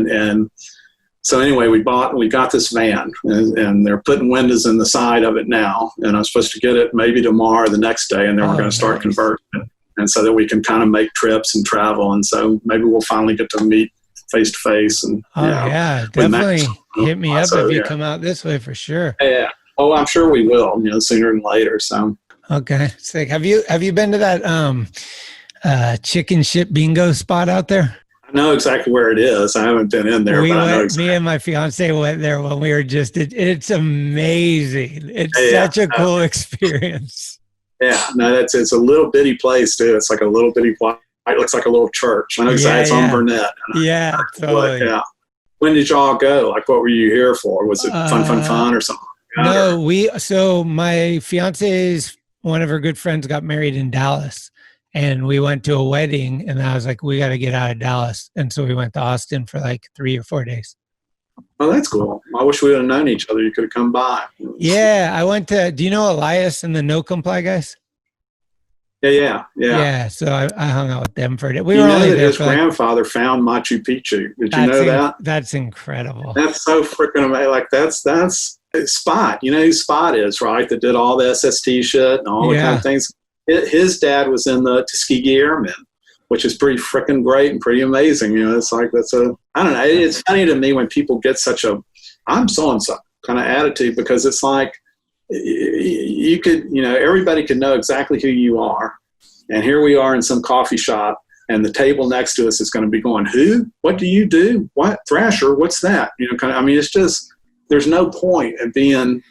Speaker 1: so anyway, we got this van, and they're putting windows in the side of it now. And I'm supposed to get it maybe tomorrow or the next day, and then we're going to start converting it, and so that we can kind of make trips and travel. And so maybe we'll finally get to meet face to face. And
Speaker 9: definitely hit me up if you come out this way for sure.
Speaker 1: Yeah. Oh, I'm sure we will. You know, sooner than later. So
Speaker 9: okay. Sick. Have you been to that chicken shit bingo spot out there?
Speaker 1: I know exactly where it is. I haven't been in there.
Speaker 9: Me and my fiance went there when we were it's amazing. It's such a cool experience.
Speaker 1: Yeah, no, it's a little bitty place too. It's like a little bitty white It looks like a little church. I know exactly it's on Burnett.
Speaker 9: Yeah, totally.
Speaker 1: Yeah. When did y'all go? Like, what were you here for? Was it fun or something?
Speaker 9: No, so my fiance's, one of her good friends got married in Dallas, and we went to a wedding, and I was like, we got to get out of Dallas. And so we went to Austin for like 3 or 4 days.
Speaker 1: Oh, that's cool. I wish we would have known each other. You could have come by.
Speaker 9: Yeah, I went to, do you know Elias and the No Comply guys?
Speaker 1: Yeah.
Speaker 9: So I hung out with them for a day.
Speaker 1: We were only there. His grandfather found Machu Picchu. Did you know that?
Speaker 9: That's incredible.
Speaker 1: That's so freaking amazing. Like that's Spot. You know who Spot is, right? That did all the SST shit and all the kind of things. His dad was in the Tuskegee Airmen, which is pretty freaking great and pretty amazing. You know, it's like I don't know. It's funny to me when people get such a I'm so and so kind of attitude, because it's like, you could, everybody could know exactly who you are. And here we are in some coffee shop, and the table next to us is going to be going, who? What do you do? What? Thrasher? What's that? It's just, there's no point in being.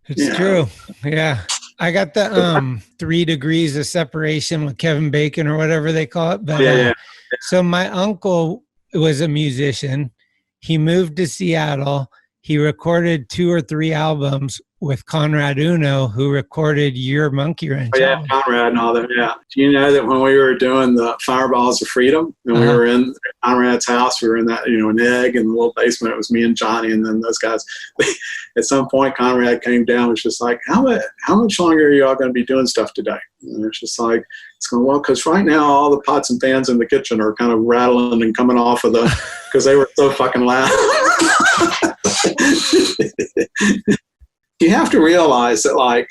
Speaker 9: It's true. Yeah. I got the 3 degrees of separation with Kevin Bacon or whatever they call it. But so my uncle was a musician. He moved to Seattle. He recorded 2 or 3 albums with Conrad Uno, who recorded your Monkeywrench.
Speaker 1: Oh, yeah, Conrad and all that. Yeah. Do you know that when we were doing the Fireballs of Freedom, and we were in Conrad's house, we were in that, an egg in the little basement. It was me and Johnny, and then those guys. At some point, Conrad came down and was just like, how much longer are you all going to be doing stuff today? And it's just like, it's going, well, because right now all the pots and pans in the kitchen are kind of rattling and coming off of because they were so fucking loud. You have to realize that, like,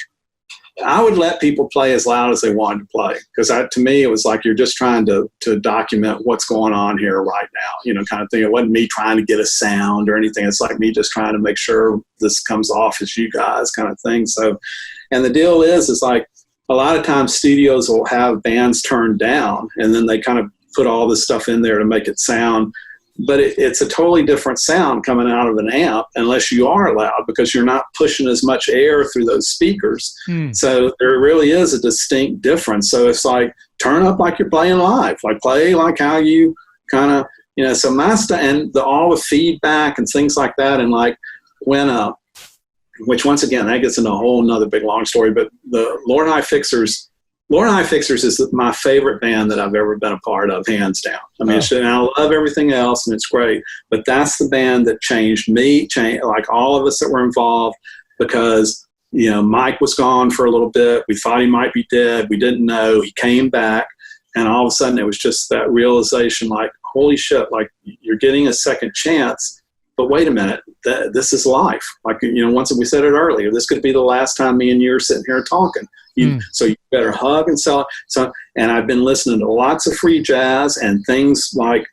Speaker 1: I would let people play as loud as they wanted to play, because to me it was like you're just trying to document what's going on here right now, kind of thing. It wasn't me trying to get a sound or anything. It's like me just trying to make sure this comes off as you guys, kind of thing. So, and the deal is like a lot of times studios will have bands turned down, and then they kind of put all this stuff in there to make it sound. But it's a totally different sound coming out of an amp unless you are loud, because you're not pushing as much air through those speakers. So there really is a distinct difference. So it's like, turn up like you're playing live, like play like how you kind of, so master, and all the feedback and things like that. And like when, which once again, that gets into a whole nother big long story, but the Lord and I Fixers is my favorite band that I've ever been a part of, hands down. I mean, and I love everything else, and it's great. But that's the band that changed me, like all of us that were involved, because, Mike was gone for a little bit. We thought he might be dead. We didn't know. He came back, and all of a sudden it was just that realization, like, holy shit, like, you're getting a second chance. But wait a minute, this is life. Like, once we said it earlier, this could be the last time me and you are sitting here talking. So you better hug and sell. So, and I've been listening to lots of free jazz and things like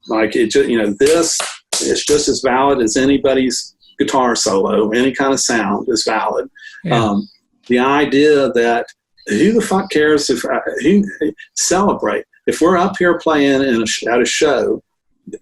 Speaker 1: it. This is just as valid as anybody's guitar solo. Any kind of sound is valid. Yeah. The idea that who the fuck cares if celebrate? If we're up here playing at a show,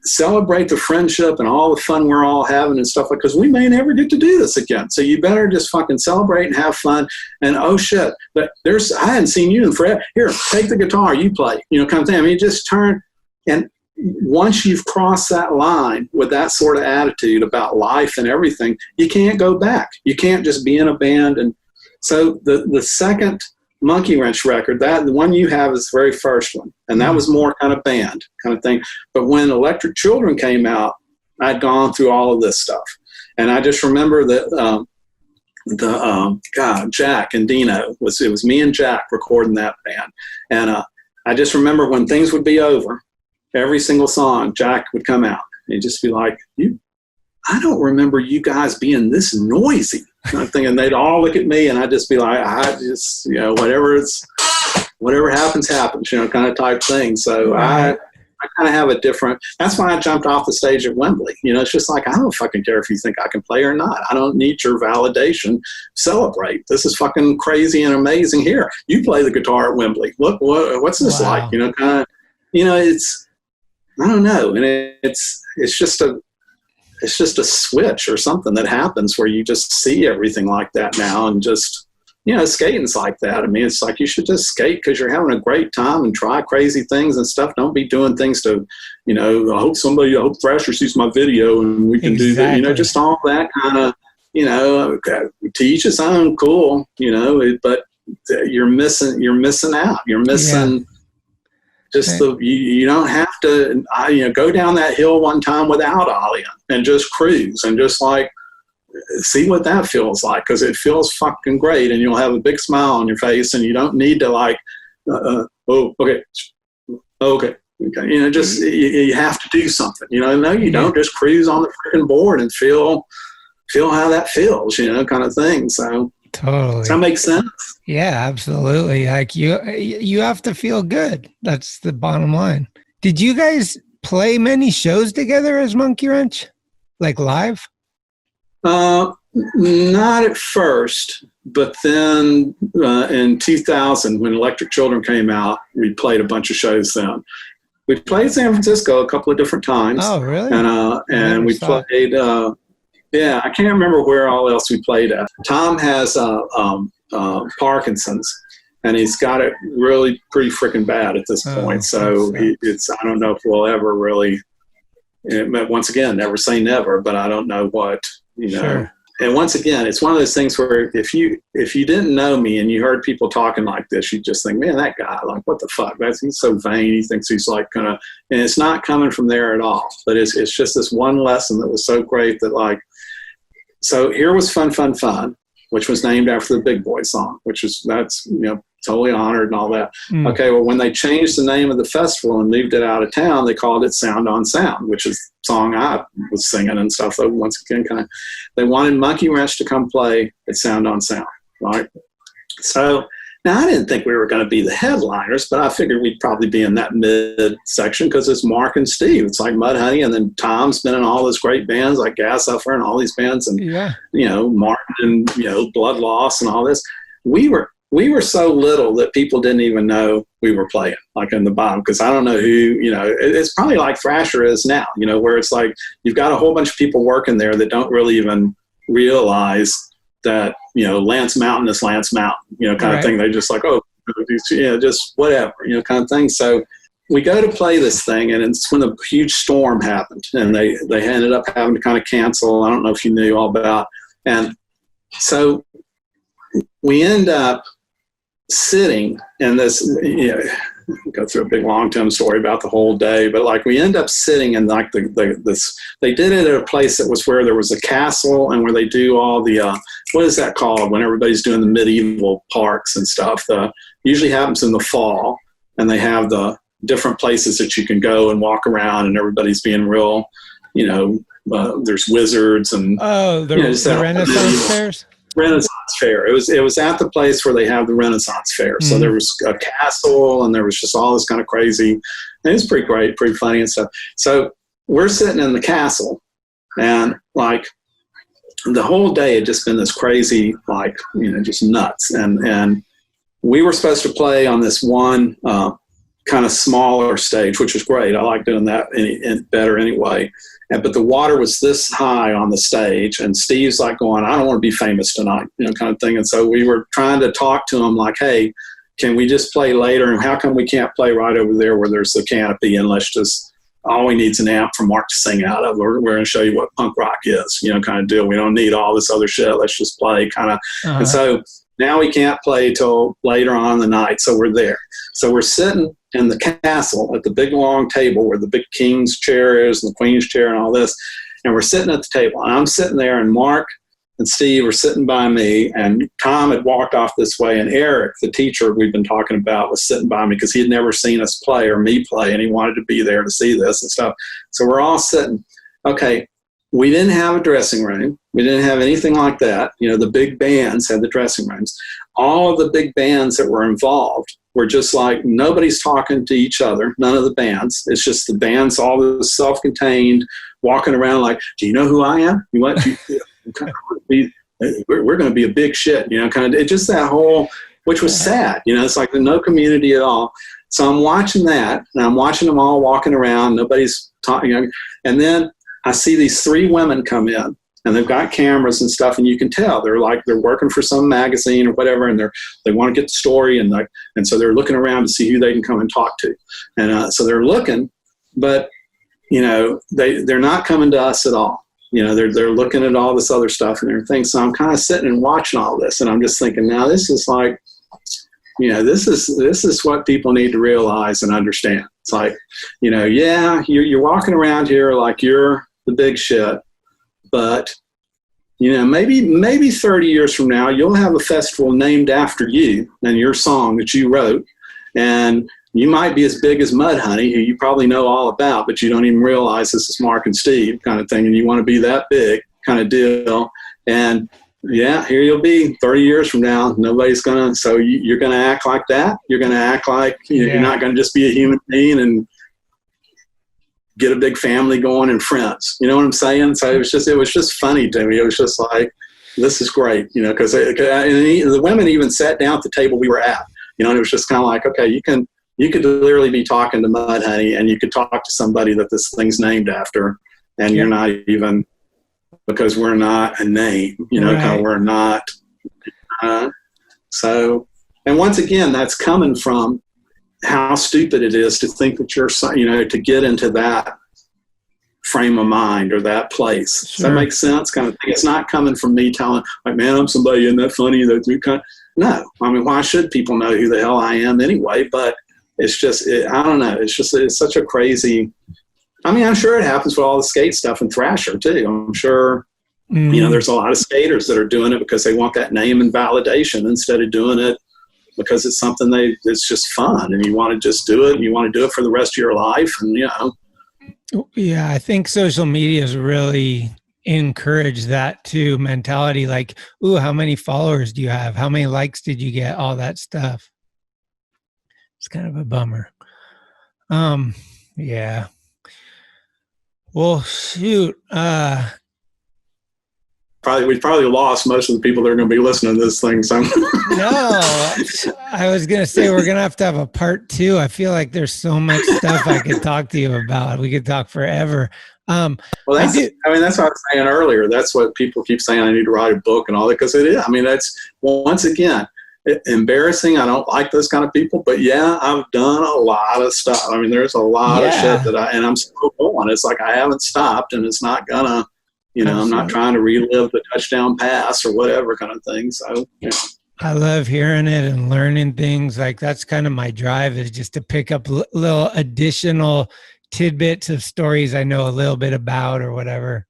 Speaker 1: celebrate the friendship and all the fun we're all having and stuff, like, because we may never get to do this again. So you better just fucking celebrate and have fun. And oh shit, but I hadn't seen you in forever. Here, take the guitar, you play, kind of thing. I mean, just turn. And once you've crossed that line with that sort of attitude about life and everything, you can't go back. You can't just be in a band. And so the second Monkeywrench record, the one you have is the very first one, and that was more kind of band kind of thing. But when Electric Children came out, I'd gone through all of this stuff, and I just remember that Jack and Dino it was me and Jack recording that band, and I just remember when things would be over, every single song Jack would come out and he'd just be like, I don't remember you guys being this noisy. I'm thinking they'd all look at me, and I'd just be like, I just, whatever happens, kind of type thing. So I kind of have a different, that's why I jumped off the stage at Wembley. It's just like, I don't fucking care if you think I can play or not. I don't need your validation. Celebrate. This is fucking crazy and amazing. Here, you play the guitar at Wembley. Look, what's this like? It's, I don't know. And it's just a switch or something that happens where you just see everything like that now, and just, skating's like that. I mean, it's like you should just skate because you're having a great time and try crazy things and stuff. Don't be doing things to, I hope Thrasher sees my video and we can do that. Just all that kind of, to each his own, cool, but you're missing out. You're missing just you don't have to, go down that hill one time without ollieing and just cruise and just like, see what that feels like, because it feels fucking great and you'll have a big smile on your face and you don't need to like, okay. Just you have to do something. No, you don't just cruise on the freaking board and feel how that feels, kind of thing. So
Speaker 9: totally.
Speaker 1: Does that make sense?
Speaker 9: Yeah, absolutely. Like you have to feel good. That's the bottom line. Did you guys play many shows together as Monkeywrench, like live?
Speaker 1: Not at first, but then in 2000, when Electric Children came out, we played a bunch of shows then. We played San Francisco a couple of different times.
Speaker 9: Oh, really?
Speaker 1: And we played, I can't remember where all else we played at. Tom has Parkinson's, and he's got it really pretty freaking bad at this point. So I don't know if we'll ever really, once again, never say never, but I don't know what.
Speaker 9: Sure.
Speaker 1: And once again, it's one of those things where if you didn't know me and you heard people talking like this, you just think, man, that guy, like, what the fuck? He's so vain. He thinks he's like and it's not coming from there at all. But it's just this one lesson that was so great that like, so here was Fun, which was named after the Big Boy song, that's totally honored and all that. Okay, well, when they changed the name of the festival and moved it out of town, they called it Sound on Sound, which is the song I was singing and stuff. So once again, they wanted Monkeywrench to come play at Sound on Sound, right? So now I didn't think we were going to be the headliners, but I figured we'd probably be in that mid section because it's Mark and Steve. It's like Mudhoney, and then Tom's been in all those great bands like Gas Suffer and all these bands, and Martin and Blood Loss and all this. We were so little that people didn't even know we were playing, like in the bottom, because I don't know who, it's probably like Thrasher is now, where it's like you've got a whole bunch of people working there that don't really even realize that, Lance Mountain is Lance Mountain, kind of thing. They're just like, just whatever, kind of thing. So we go to play this thing, and it's when a huge storm happened, and they ended up having to kind of cancel. I don't know if you knew all about. And so we end up sitting in this, go through a big long-term story about the whole day, but like we end up sitting in like this, they did it at a place that was where there was a castle and where they do all the, what is that called when everybody's doing the medieval parks and stuff? Usually happens in the fall, and they have the different places that you can go and walk around, and everybody's being real, there's wizards and
Speaker 9: the Renaissance fairs.
Speaker 1: Renaissance fair. It was at the place where they have the Renaissance fair. So there was a castle, and there was just all this kind of crazy. And it was pretty great, pretty funny and stuff. So we're sitting in the castle, and like the whole day had just been this crazy, like just nuts. And we were supposed to play on this one kind of smaller stage, which was great. I like doing that better anyway. But the water was this high on the stage, and Steve's like going, I don't want to be famous tonight, kind of thing. And so we were trying to talk to him like, hey, can we just play later? And how come we can't play right over there where there's the canopy, and let's just, all we need is an amp for Mark to sing out of. We're going to show you what punk rock is, kind of deal. We don't need all this other shit. Let's just play kind of. And so now we can't play till later on in the night. So we're there. So we're sitting in the castle at the big long table where the big king's chair is and the queen's chair and all this. And we're sitting at the table, and I'm sitting there, and Mark and Steve were sitting by me, and Tom had walked off this way, and Eric, the teacher we've been talking about, was sitting by me because he had never seen us play or me play, and he wanted to be there to see this and stuff. So we're all sitting. Okay, we didn't have a dressing room. We didn't have anything like that. The big bands had the dressing rooms. All of the big bands that were involved were just like, nobody's talking to each other, none of the bands. It's just the bands, all self-contained, walking around like, do you know who I am? You want to we're going to be a big shit, kind of. It just that whole, which was sad, it's like no community at all. So I'm watching that, and I'm watching them all walking around. Nobody's talking, and then I see these 3 women come in, and they've got cameras and stuff, and you can tell they're working for some magazine or whatever, and they want to get the story, and so they're looking around to see who they can come and talk to, and so they're looking, but they're not coming to us at all. They're looking at all this other stuff and everything. So I'm kind of sitting and watching all this, and I'm just thinking, now this is like, this is what people need to realize and understand. It's like, you're walking around here like you're the big shit, but maybe 30 years from now, you'll have a festival named after you and your song that you wrote, and you might be as big as Mudhoney, who you probably know all about, but you don't even realize this is Mark and Steve kind of thing, and you want to be that big kind of deal. And yeah, here you'll be 30 years from now. Nobody's gonna. So you're gonna act like that. You're gonna act like you're not gonna just be a human being and get a big family going and friends. You know what I'm saying? So it was just funny to me. It was just like, this is great, because the women even sat down at the table we were at. And it was just kind of like, okay, you could literally be talking to Mudhoney, and you could talk to somebody that this thing's named after, and you're not even. Because we're not a name, right. We're not. So, and once again, that's coming from how stupid it is to think that you're, to get into that frame of mind or that place. Sure. Does that make sense? Kind of thing. It's not coming from me telling, like, man, I'm somebody, isn't that funny? No, I mean, why should people know who the hell I am anyway? But it's just, I don't know. It's such a crazy. I mean, I'm sure it happens with all the skate stuff and Thrasher too. I'm sure, there's a lot of skaters that are doing it because they want that name and validation instead of doing it because it's something it's just fun, and you want to just do it, and you want to do it for the rest of your life. And,
Speaker 9: Yeah, I think social media has really encouraged that too, mentality. Like, ooh, how many followers do you have? How many likes did you get? All that stuff. It's kind of a bummer. Yeah. Well, shoot.
Speaker 1: We probably lost most of the people that are going to be listening to this thing. So.
Speaker 9: No, I was going to say we're going to have a part 2. I feel like there's so much stuff I could talk to you about. We could talk forever.
Speaker 1: Well, that's what I was saying earlier. That's what people keep saying. I need to write a book and all that, because it is. I mean, that's once again. Embarrassing. I don't like those kind of people, but yeah, I've done a lot of stuff. I mean, there's a lot of shit and I'm still going. It's like I haven't stopped, and it's not gonna, I'm not trying to relive the touchdown pass or whatever kind of thing. So,
Speaker 9: I love hearing it and learning things. Like, that's kind of my drive, is just to pick up little additional tidbits of stories I know a little bit about or whatever.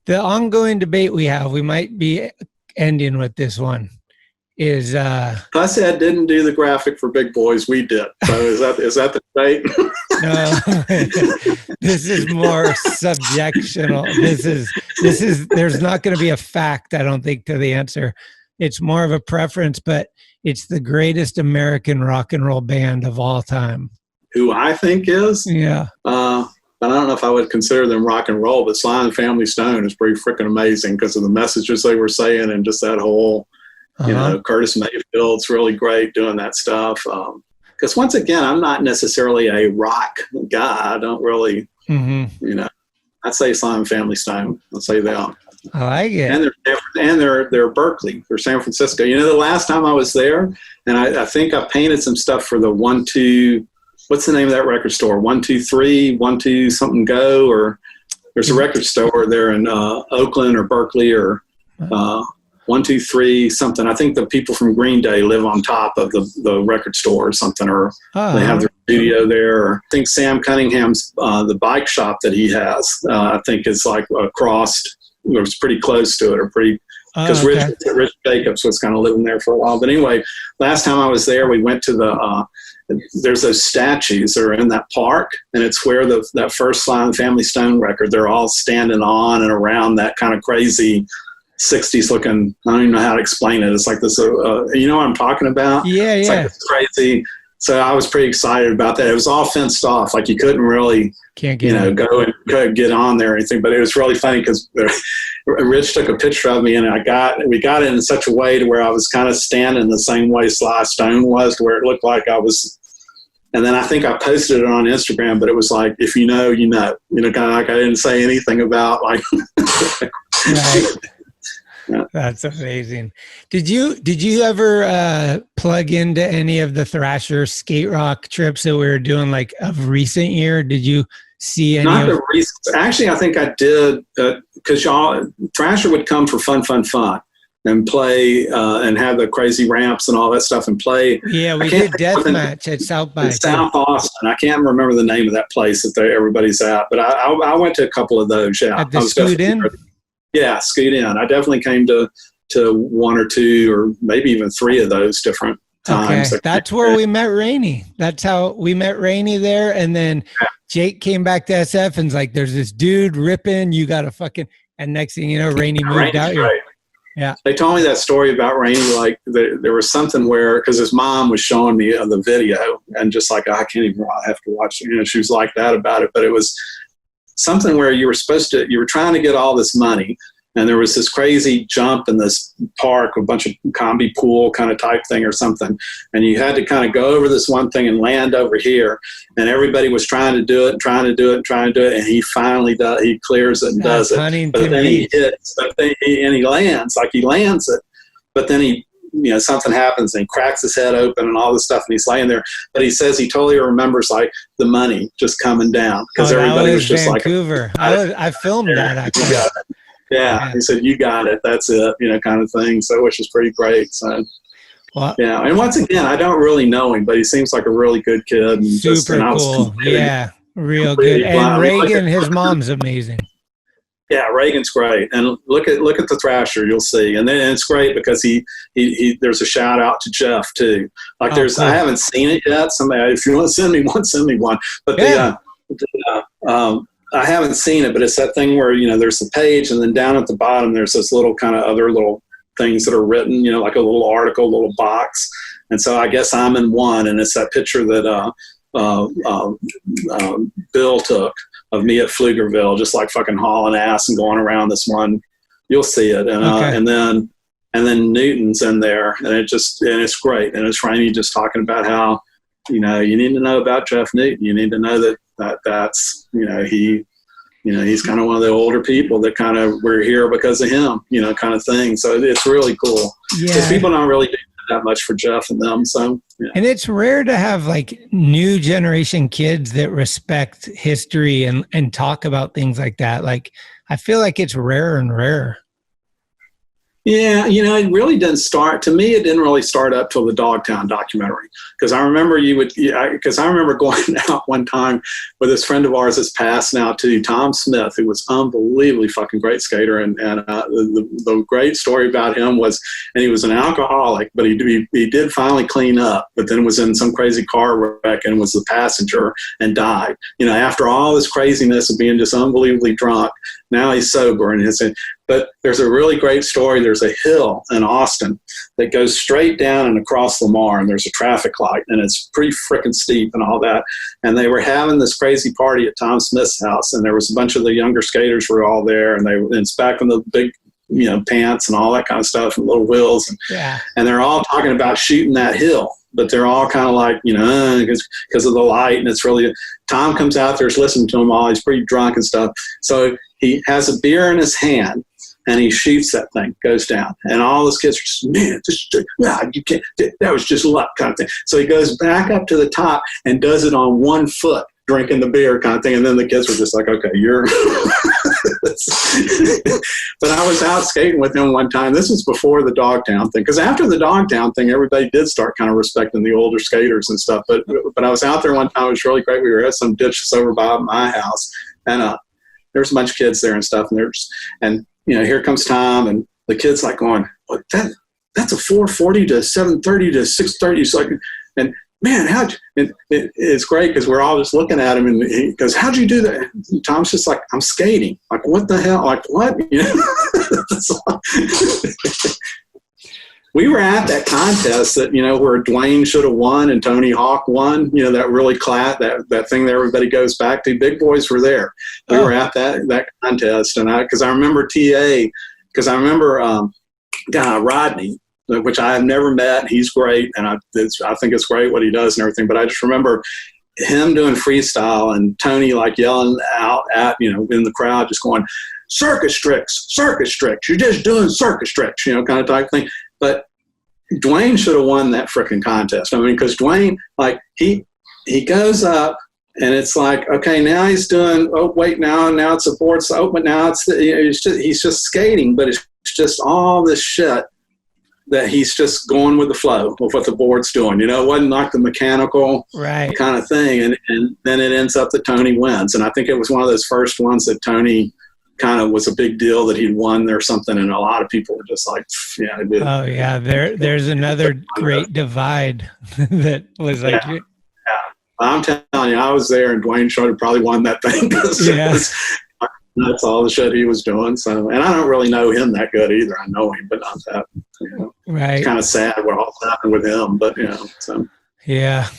Speaker 9: The ongoing debate we have, we might be ending with this one. I said didn't do the graphic for Big Boys. We did. So is that the debate? No, this is more subjectional. This is there's not going to be a fact, I don't think, to the answer. It's more of a preference, but it's the greatest American rock and roll band of all time.
Speaker 1: Who I think is?
Speaker 9: Yeah.
Speaker 1: I don't know if I would consider them rock and roll, but Sly and Family Stone is pretty freaking amazing because of the messages they were saying and just that whole. Curtis Mayfield's really great doing that stuff. Because once again, I'm not necessarily a rock guy. I don't really, I'd say Simon Family Stone. I'd say them.
Speaker 9: I like it.
Speaker 1: And they're Berkeley. They're San Francisco. The last time I was there, and I think I painted some stuff for the 1-2. What's the name of that record store? 1-2-3, 1-2 something go, or there's a record store there in Oakland or Berkeley or. 1-2-3 something. I think the people from Green Day live on top of the record store or something, or they have their studio there. Or I think Sam Cunningham's the bike shop that he has, I think is like across. It was pretty close to it, or pretty because Rich Jacobs was kind of living there for a while. But anyway, last time I was there, we went to there's those statues that are in that park, and it's where that first Sly and Family Stone record. They're all standing on and around that kind of crazy 60s looking. I don't even know how to explain it. It's like this, you know what I'm talking about?
Speaker 9: Yeah,
Speaker 1: it's like this crazy. So I was pretty excited about that. It was all fenced off. Like you couldn't really, go and get on there or anything. But it was really funny because Rich took a picture of me, and we got it in such a way to where I was kind of standing the same way Sly Stone was, to where it looked like I was. And then I think I posted it on Instagram, but it was like, if you know, you know. Kind of like I didn't say anything about like.
Speaker 9: Right.
Speaker 1: Yeah.
Speaker 9: That's amazing. Did you ever plug into any of the Thrasher skate rock trips that we were doing like of recent year? Did you see any?
Speaker 1: Not the recent. Actually, I think I did because Thrasher would come for fun, and play and have the crazy ramps and all that stuff and play.
Speaker 9: Yeah, we did Deathmatch at South by
Speaker 1: South Austin. I can't remember the name of that place that everybody's at, but I went to a couple of those. Yeah,
Speaker 9: at the Scoot In.
Speaker 1: Yeah, Scoot In. I definitely came to one or two or maybe even three of those different times.
Speaker 9: Okay. That's where we met Rainey. That's how we met Rainey there. And then Jake came back to SF and's like, there's this dude ripping, you got to fucking, and next thing you know, Rainey moved out here.
Speaker 1: Right. Yeah. They told me that story about Rainey, like there was something where, because his mom was showing me the video and just like, I can't even, I have to watch it. She was like that about it, but it was something where you were trying to get all this money. And there was this crazy jump in this park, a bunch of combi pool kind of type thing or something. And you had to kind of go over this one thing and land over here. And everybody was trying to do it. And he finally does. He clears it and does it. But then he hits. And he lands it. But then something happens and he cracks his head open and all this stuff. And he's laying there. But he says he totally remembers like the money just coming down. Because everybody was just
Speaker 9: Vancouver. I filmed that actually.
Speaker 1: Yeah, he said, you got it. That's it, kind of thing. So, which is pretty great. So, yeah. And once again, I don't really know him, but he seems like a really good kid. And
Speaker 9: super cool. Yeah, real good. And Reagan, his mom's amazing.
Speaker 1: Yeah, Reagan's great. And look at the Thrasher, you'll see. And then it's great because he there's a shout out to Jeff too. Like cool. I haven't seen it yet. Somebody, if you want to send me one, send me one. But I haven't seen it, but it's that thing where, there's the page and then down at the bottom, there's this little kind of other little things that are written, like a little article, a little box. And so I guess I'm in one, and it's that picture that Bill took of me at Pflugerville, just like fucking hauling ass and going around this one. You'll see it. And, and then Newton's in there, and it's great. And it's Rainey just talking about how, you need to know about Jeff Newton. You need to know that's he's kind of one of the older people that kind of we're here because of him, kind of thing. So it's really cool because people don't really do that much for Jeff and them. So
Speaker 9: and it's rare to have like new generation kids that respect history and talk about things like that. Like I feel like it's rarer and rarer.
Speaker 1: Yeah, it really didn't start. To me, it didn't really start up till the Dogtown documentary. Because I remember I remember going out one time with this friend of ours that's passed now too, Tom Smith, who was unbelievably fucking great skater. And the great story about him was, and he was an alcoholic, but he did finally clean up, but then was in some crazy car wreck and was the passenger and died. After all this craziness of being just unbelievably drunk, now he's sober and but there's a really great story. There's a hill in Austin that goes straight down and across Lamar, and there's a traffic light, and it's pretty freaking steep and all that. And they were having this crazy party at Tom Smith's house, and there was a bunch of the younger skaters were all there, and it's back in the big, pants and all that kind of stuff and little wheels, and they're all talking about shooting that hill. But they're all kind of like, because of the light, and it's really. Tom comes out there's listening to them all. He's pretty drunk and stuff, so he has a beer in his hand. And he shoots that thing, goes down. And all those kids are just, man, you can't, that was just luck kind of thing. So he goes back up to the top and does it on 1 foot, drinking the beer kind of thing. And then the kids were just like, okay, you're. But I was out skating with him one time. This was before the Dogtown thing. Because after the Dogtown thing, everybody did start kind of respecting the older skaters and stuff. But I was out there one time. It was really great. We were at some ditch that's over by my house. And there's a bunch of kids there and stuff. And here comes Tom, and the kid's like going, well, that's a 440 to 730 to 630. It's like, and man, it's great because we're all just looking at him, and he goes, how'd you do that? And Tom's just like, I'm skating. Like, what the hell? Like, what? We were at that contest that, where Dwayne should have won and Tony Hawk won, that really that thing that everybody goes back to. Big boys were there. We were at that contest. And because I remember Rodney, which I have never met. He's great. And I think it's great what he does and everything. But I just remember him doing freestyle and Tony like yelling out at, in the crowd, just going, circus tricks. You're just doing circus tricks, kind of type thing. But Dwayne should have won that freaking contest. I mean, because Dwayne, like, he goes up and it's like, okay, now he's doing, oh, wait, now it's a board. Oh, but now he's just skating, but it's just all this shit that he's just going with the flow of what the board's doing. It wasn't like the mechanical kind of thing. And then it ends up that Tony wins. And I think it was one of those first ones that Tony kind of was a big deal that he'd won or something. And a lot of people were just like, yeah, I did.
Speaker 9: Oh, yeah. There's another great divide that was like...
Speaker 1: Yeah. I'm telling you, I was there and Dwayne Schroeder probably won that thing because that's all the shit he was doing. So, and I don't really know him that good either. I know him, but not that.
Speaker 9: Right.
Speaker 1: It's kind of sad what all happened with him, but so.
Speaker 9: Yeah,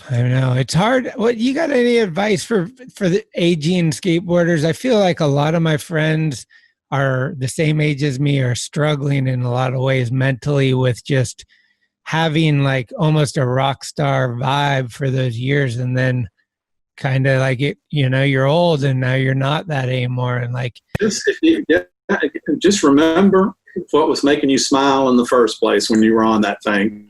Speaker 9: I know it's hard. What you got? Any advice for the aging skateboarders? I feel like a lot of my friends are the same age as me, are struggling in a lot of ways mentally with just having like almost a rock star vibe for those years, and then kind of like it, you're old and now you're not that anymore. And like,
Speaker 1: just remember what was making you smile in the first place when you were on that thing,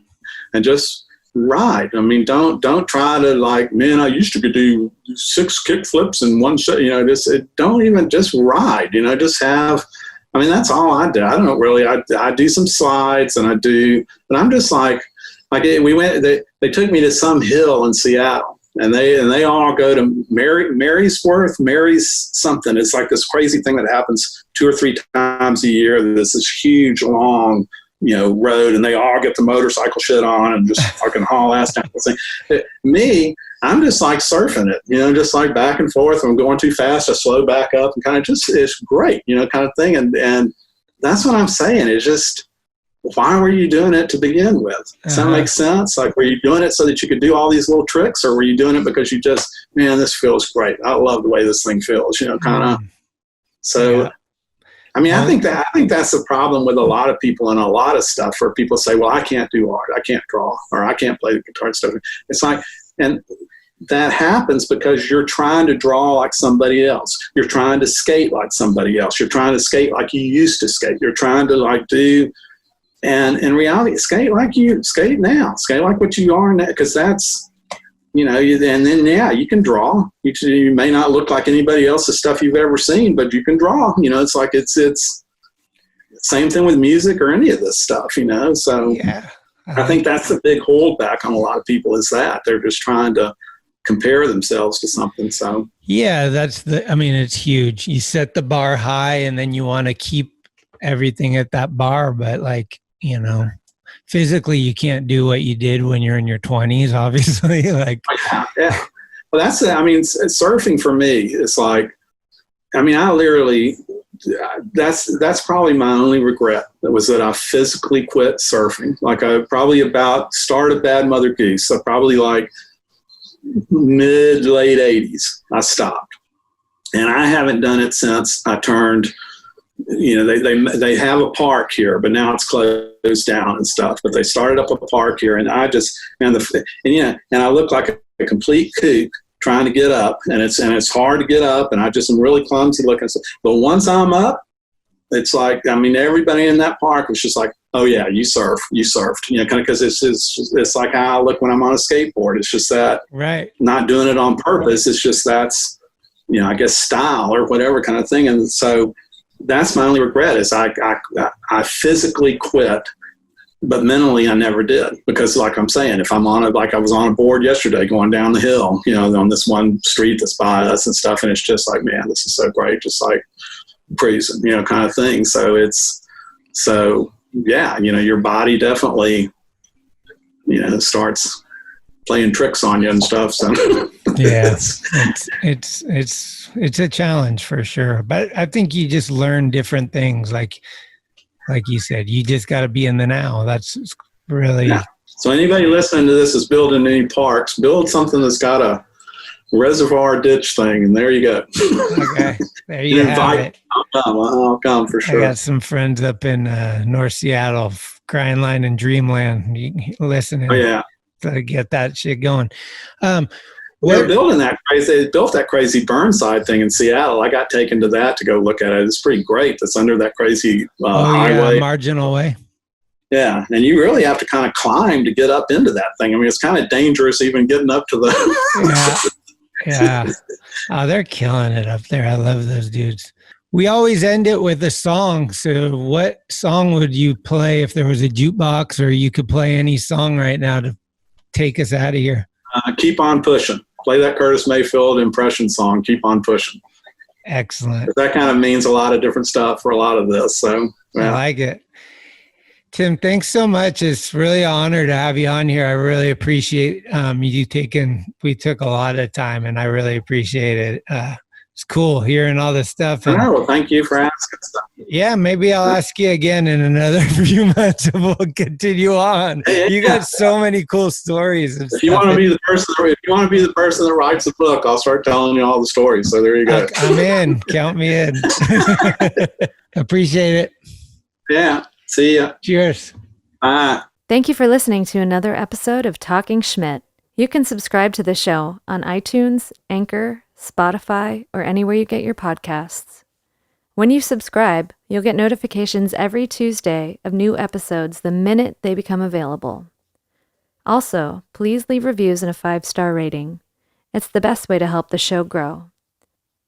Speaker 1: and just ride. I mean, don't try to like, man, I used to do 6 kick flips in one shot. Don't even, just ride. Just have. I mean, that's all I do. I don't really. I do some slides and but I'm just like we went. They took me to some hill in Seattle. And they all go to Mary's something. It's like this crazy thing that happens 2 or 3 times a year. There's this huge, long, road, and they all get the motorcycle shit on and just fucking haul ass down the thing. Me, I'm just like surfing it, just like back and forth. I'm going too fast, I slow back up and kind of it's great, kind of thing. And that's what I'm saying. It's just, why were you doing it to begin with? Does that make sense? Like, were you doing it so that you could do all these little tricks, or were you doing it because you just, man, this feels great. I love the way this thing feels, kind of. So, yeah. I mean, I think that's the problem with a lot of people and a lot of stuff, where people say, well, I can't do art, I can't draw, or I can't play the guitar and stuff. It's like, and that happens because you're trying to draw like somebody else. You're trying to skate like somebody else. You're trying to skate like you used to skate. You're trying to like do. And in reality, skate like you skate now. Skate like what you are now, because that's, and then, you can draw. You may not look like anybody else's stuff you've ever seen, but you can draw. It's like it's same thing with music or any of this stuff, So
Speaker 9: yeah.
Speaker 1: I think that's the big holdback on a lot of people, is that they're just trying to compare themselves to something. So
Speaker 9: yeah, it's huge. You set the bar high and then you want to keep everything at that bar, but like, physically you can't do what you did when you're in your 20s, obviously. Like,
Speaker 1: yeah. Well, that's it. I mean, surfing for me, it's like, I mean, I literally, that's probably my only regret. Was that I physically quit surfing. Like, I probably started Bad Mother Goose. So probably like late 80s, I stopped. And I haven't done it since I turned, they have a park here, but now it's closed down and stuff. But they started up a park here, and I just and I look like a complete kook trying to get up, and it's hard to get up, and I just am really clumsy looking. But once I'm up, it's like, I mean, everybody in that park was just like, oh yeah, you surfed, kind of, because it's like how I look when I'm on a skateboard. It's just that,
Speaker 9: right? Not
Speaker 1: doing it on purpose. It's just that's, I guess, style or whatever kind of thing, and so. That's my only regret, is I physically quit, but mentally I never did, because like I'm saying, if I'm like I was on a board yesterday going down the hill, on this one street that's by us and stuff, and it's just like, man, this is so great, just like cruising, kind of thing. So your body definitely, starts playing tricks on you and stuff. So
Speaker 9: yeah, it's a challenge for sure. But I think you just learn different things. Like you said, you just got to be in the now. That's really.
Speaker 1: Yeah. So anybody listening to this is building any parks, build something that's got a reservoir ditch thing, and there you go.
Speaker 9: Okay, there you have it.
Speaker 1: I'll come for sure.
Speaker 9: I got some friends up in North Seattle, Crying Line and Dreamland, listening.
Speaker 1: Oh yeah.
Speaker 9: To get that shit going.
Speaker 1: They're building that crazy. They built that crazy Burnside thing in Seattle. I got taken to that to go look at it. It's pretty great. That's under that crazy highway.
Speaker 9: Yeah, marginal way.
Speaker 1: Yeah, and you really have to kind of climb to get up into that thing. I mean, it's kind of dangerous even getting up to the.
Speaker 9: Yeah. Oh, they're killing it up there. I love those dudes. We always end it with a song. So what song would you play if there was a jukebox, or you could play any song right now to take us out of here?
Speaker 1: Keep on pushing. Play that Curtis Mayfield impression song, Keep on Pushing.
Speaker 9: Excellent.
Speaker 1: That kind of means a lot of different stuff for a lot of this. So yeah.
Speaker 9: I like it. Tim, thanks so much. It's really an honor to have you on here. I really appreciate we took a lot of time, and I really appreciate it. It's cool hearing all this stuff. And,
Speaker 1: well, thank you for asking stuff.
Speaker 9: Yeah, maybe I'll ask you again in another few months, and we'll continue on. You got so many cool stories.
Speaker 1: If you want to be the person that writes the book, I'll start telling you all the stories. So there you go.
Speaker 9: I'm in. Count me in. Appreciate it.
Speaker 1: Yeah. See ya.
Speaker 9: Cheers.
Speaker 1: Bye.
Speaker 8: Thank you for listening to another episode of Talkin Schmit. You can subscribe to the show on iTunes, Anchor, Spotify, or anywhere you get your podcasts. When you subscribe, you'll get notifications every Tuesday of new episodes the minute they become available. Also, please leave reviews and a 5-star rating. It's the best way to help the show grow.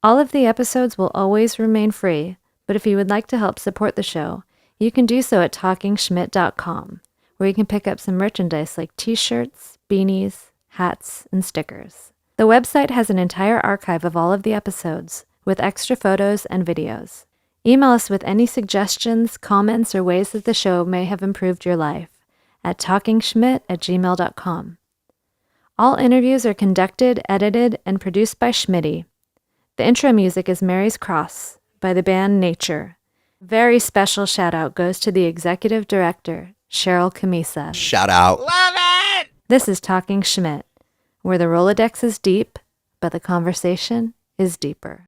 Speaker 8: All of the episodes will always remain free, but if you would like to help support the show, you can do so at TalkinSchmit.com, where you can pick up some merchandise like t-shirts, beanies, hats, and stickers. The website has an entire archive of all of the episodes, with extra photos and videos. Email us with any suggestions, comments, or ways that the show may have improved your life at talkinschmit@gmail.com. All interviews are conducted, edited, and produced by Schmitty. The intro music is Mary's Cross by the band Nature. Very special shout out goes to the executive director, Sharal Camisa.
Speaker 6: Shout out.
Speaker 8: Love it! This is Talkin Schmit, where the Rolodex is deep, but the conversation is deeper.